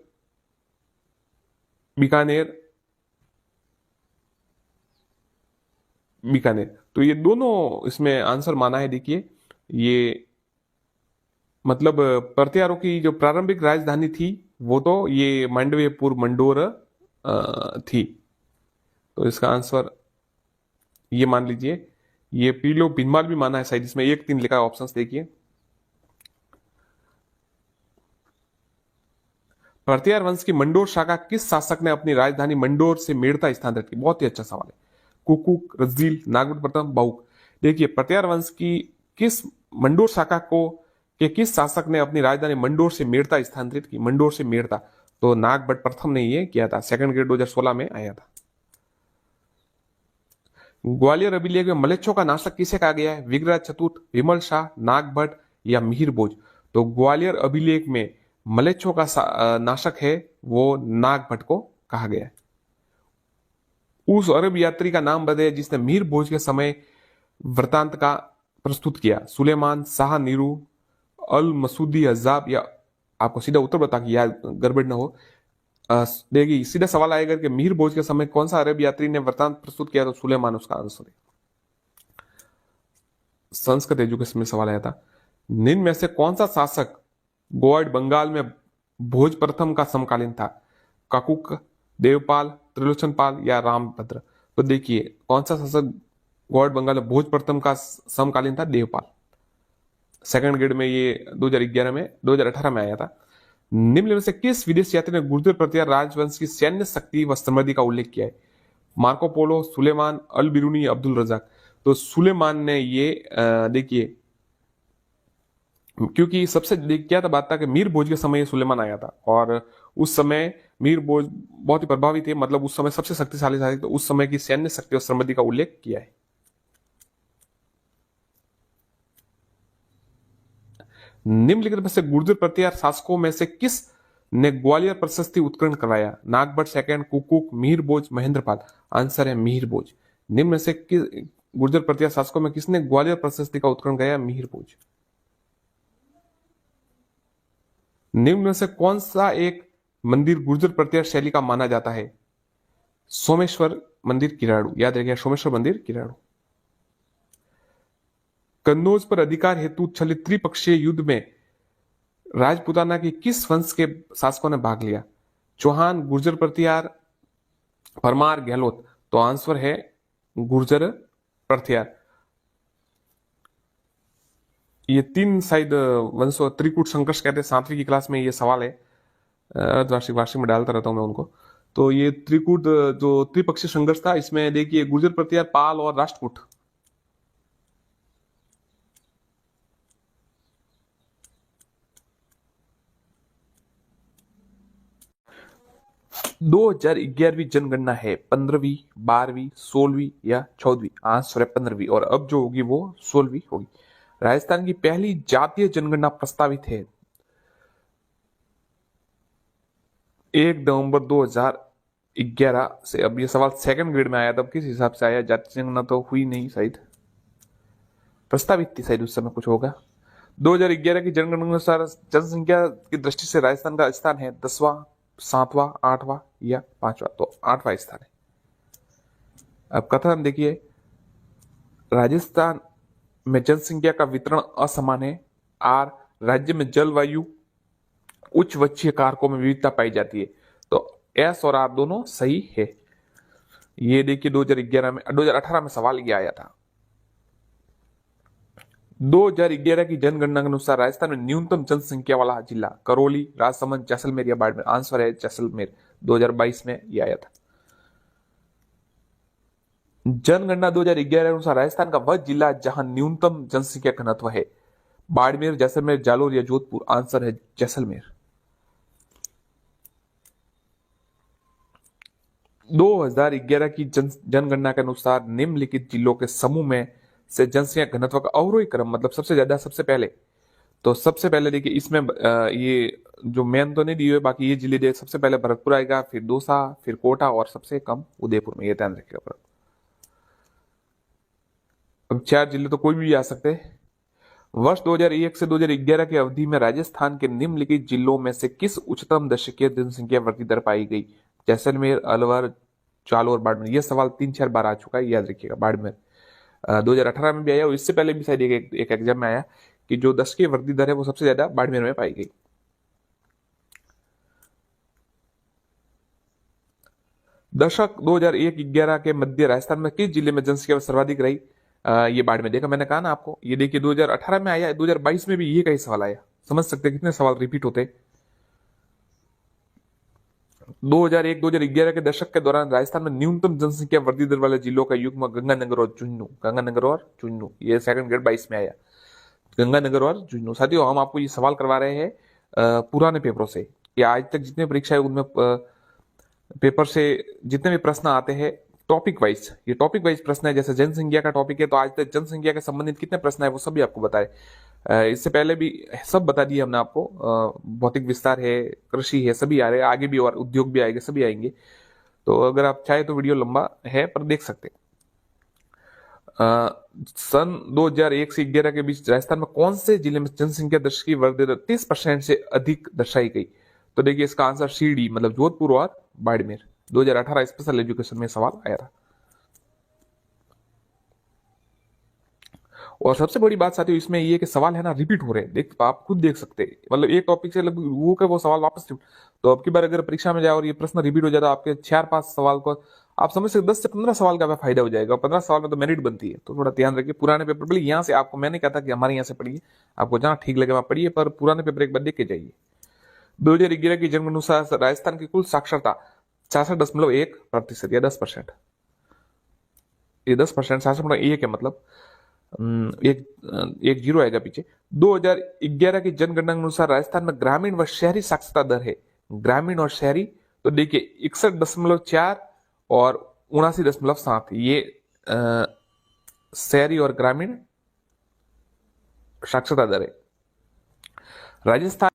बीकानेर। तो ये दोनों इसमें आंसर माना है। देखिए ये मतलब प्रतिहारों की जो प्रारंभिक राजधानी थी वो तो ये मांडवियापुर, मंडोर थी। तो इसका आंसर ये मान लीजिए, ये पीलो भिनमाल भी माना है शायद, इसमें 1-3 लिखा है, ऑप्शंस देखिए। प्रतिहार वंश की मंडोर शाखा किस शासक ने अपनी राजधानी मंडोर से मेड़ता स्थानांतरित की? बहुत ही अच्छा सवाल है। कुकुक, रज्जील, नागभट्ट प्रथम, बाहुक। देखिए प्रतिहार वंश की किस मंडोर शाखा को के किस शासक ने अपनी राजधानी मंडोर से मेड़ता स्थानांतरित की? मंडोर से मेड़ता, तो नागभट्ट प्रथम ने ये किया था, सेकंड ग्रेड 2016 में आया था। ग्वालियर अभिलेख में मलेच्छों का नाशक किसे कहा गया है? विग्रह चतुर्थ, विमल शाह, नागभट्ट या मिहिर भोज? तो ग्वालियर अभिलेख में मलेच्छों का नाशक है वो नागभट्ट को कहा गया है। उस अरब यात्री का नाम बताइए जिसने मिहिर भोज के समय वृतांत का प्रस्तुत किया? सुलेमान, शाह नीरू, अल मसूदी हजाब, या आपको सीधा उत्तर बता कि यार गड़बड़ ना हो। देखिए सीधा सवाल आएगा कि मिहिर भोज के समय कौन सा अरब यात्री ने वृतांत प्रस्तुत किया? तो सुलेमान उसका आंसर है। संस्कृत एजुकेशन में सवाल आया था, निम्न में से कौन सा शासक गोवाड़ बंगाल में भोज प्रथम का समकालीन था? काकुक, देवपाल, त्रिलोचन पाल या रामभद्र? तो देखिए कौन सा शासक गोवाड़ बंगाल में भोज प्रथम का समकालीन था? देवपाल। सेकंड ग्रेड में ये 2018 में आया था। निम्न में से किस विदेश यात्री ने गुर्जर प्रतिहार राजवंश की सैन्य शक्ति व समृद्धि का उल्लेख किया है? मार्को पोलो, सुलेमान, अल बिरूनी, अब्दुल रजाक? तो सुलेमान ने ये देखिए, क्योंकि सबसे क्या था बात था कि मीर भोज के समय सुलेमान आया था और उस समय मीर भोज बहुत ही प्रभावी थे, मतलब उस समय सबसे शक्तिशाली था, तो उस समय की सैन्य शक्ति और समृद्धि का उल्लेख किया है। निम्नलिखित में से गुर्जर प्रतिहार शासकों में से किस ने ग्वालियर प्रशस्ति उत्कीर्ण कराया? नागभट्ट सेकंड, कुकुक, मिहिर भोज, महेंद्रपाल? आंसर है मिहिर भोज। निम्न में से किस गुर्जर प्रतिहार शासकों में किसने ग्वालियर प्रशस्ति का उत्कीर्ण कराया? मिहिर भोज। निम्न में से कौन सा एक मंदिर गुर्जर प्रतिहार शैली का माना जाता है? सोमेश्वर मंदिर किराड़ू, याद रखिए सोमेश्वर मंदिर किराड़ू। कन्नौज पर अधिकार हेतु चलित त्रिपक्षीय युद्ध में राजपुताना की किस वंश के शासकों ने भाग लिया? चौहान, गुर्जर प्रतिहार, परमार, गहलोत? तो आंसर है गुर्जर प्रतिहार। ये 3 शायद वंशों, त्रिकूट संघर्ष कहते हैं, 7वीं की क्लास में ये सवाल है, अर्धवार्षिक वार्षिक में डालता रहता हूं मैं उनको। तो ये त्रिकूट जो त्रिपक्षीय संघर्ष था, इसमें देखिए गुर्जर प्रतिहार, पाल और राष्ट्रकूट। दो 2011वीं जनगणना है 15वीं, 12वीं, 16वीं या 14वीं? आंसर है 15वीं, और अब जो होगी वो 16वीं होगी। राजस्थान की पहली जातीय जनगणना प्रस्तावित है 1 नवंबर 2011 से। अब ये सवाल सेकंड ग्रेड में आया, तब किस हिसाब से आया? जातीय जनगणना तो हुई नहीं शायद, प्रस्तावित थी शायद उस समय, कुछ होगा। 2011 की जनगणना के अनुसार जनसंख्या की दृष्टि से राजस्थान का स्थान है 10वां, 7वां, 8वां या 5वां? तो 8वां स्थान है। अब कथन देखिए, राजस्थान में जनसंख्या का वितरण असमान है। आर, राज्य में जलवायु उच्च वक्षीय कारकों में विविधता पाई जाती है। तो एस और आर दोनों सही है। ये देखिए 2018 में सवाल ये आया था। 2011 की जनगणना के अनुसार राजस्थान में न्यूनतम जनसंख्या वाला जिला करौली, राजसमंद, जैसलमेर या बाड़मेर? आंसर है जैसलमेर। 2022 में यह आया था। जनगणना 2011 के अनुसार राजस्थान का वह जिला जहां न्यूनतम जनसंख्या घनत्व है, बाड़मेर, जैसलमेर, जालोर या जोधपुर? आंसर है जैसलमेर। 2011 की जनगणना के अनुसार निम्नलिखित जिलों के समूह में से जनसंख्या घनत्व का अवरोही क्रम, मतलब सबसे ज्यादा सबसे पहले। तो सबसे पहले देखिए इसमें ये जो मेन तो नहीं दिए हुए, बाकी ये जिले दे, सबसे पहले भरतपुर आएगा, फिर दौसा, फिर कोटा और सबसे कम उदयपुर में, ये ध्यान रखिएगा। पर अब 4 जिले तो कोई भी आ सकते हैं। वर्ष 2001 से 2011 की अवधि में राजस्थान के निम्नलिखित जिलों में से किस उच्चतम दशकीय जनसंख्या वृद्धि दर पाई गई? जैसलमेर, अलवर, जालोर, बाड़मेर? यह सवाल 3-4 बार आ चुका है, याद रखिएगा। बाड़मेर 2018 में भी आया और इससे पहले भी शायद एक एग्जाम में आया कि जो दशकीय वृद्धि दर है वो सबसे ज्यादा बाड़मेर में पाई गई। दशक 2001-11 के मध्य राजस्थान में किस जिले में जनसंख्या सर्वाधिक रही? ये बाड़मेर। देखा मैंने कहा ना आपको, ये देखिए 2018 में आया, 2022 में भी ये का ही सवाल आया। समझ सकते हैं कितने सवाल रिपीट होते। 2001-2011 के दशक के दौरान राजस्थान में न्यूनतम जनसंख्या वृद्धि दर वाले जिलों का युग्म गंगानगर और झुंझुनू, ये सेकंड ग्रेड 22 में आया। गंगानगर और झुंझुनू। साथियों, हम आपको ये सवाल करवा रहे हैं पुराने पेपरों से, कि आज तक जितने परीक्षा है उनमें पेपर से जितने भी प्रश्न आते हैं टॉपिक वाइज, ये टॉपिक वाइज प्रश्न है। जैसे जनसंख्या का टॉपिक है तो आज तक जनसंख्या के संबंधित कितने प्रश्न है वो सभी आपको बताए। इससे पहले भी सब बता दिए हमने आपको। भौतिक विस्तार है, कृषि है, सभी आ रहे हैं, आगे भी और उद्योग भी आएंगे, सभी आएंगे। तो अगर आप चाहे तो वीडियो लंबा है पर देख सकते हैं। सन 2001 से 11 के बीच राजस्थान में कौन से जिले में जनसंख्या दर की वृद्धि दर 30% से अधिक दर्शाई गई? तो देखिए इसका आंसर सीडी मतलब जोधपुर और बाड़मेर। 2018 स्पेशल एजुकेशन में सवाल आया था। और सबसे बड़ी बात साथियों इसमें ये कि सवाल है ना रिपीट हो रहे हैं। देख आप खुद देख सकते हैं, मतलब एक टॉपिक से लगभग वो का वो सवाल वापस। तो अब की बार अगर परीक्षा में जाए और ये प्रश्न रिपीट हो जाता, आपके 4-5 सवाल को आप समझ सकते 10 से 15 सवाल का फायदा हो जाएगा। 15 सवाल में तो मेरिट बनती है। तो थोड़ा ध्यान रखिए पुराने पेपर, भले यहाँ से आपको मैंने कहा था कि हमारे यहाँ से पढ़िए, आपको जहाँ ठीक लगे वहां पढ़िए, पर पुराने पेपर एक बार देख के जाइए। 2011 की जनगणना अनुसार राजस्थान की कुल साक्षरता 66.1% या 10%। ये 10%, 66.1 है, मतलब एक जीरो आएगा पीछे। 2011 की जनगणना के अनुसार राजस्थान में ग्रामीण व शहरी साक्षरता दर है, ग्रामीण और शहरी, तो देखिए 61.4 और 79.7, ये शहरी और ग्रामीण साक्षरता दर है। राजस्थान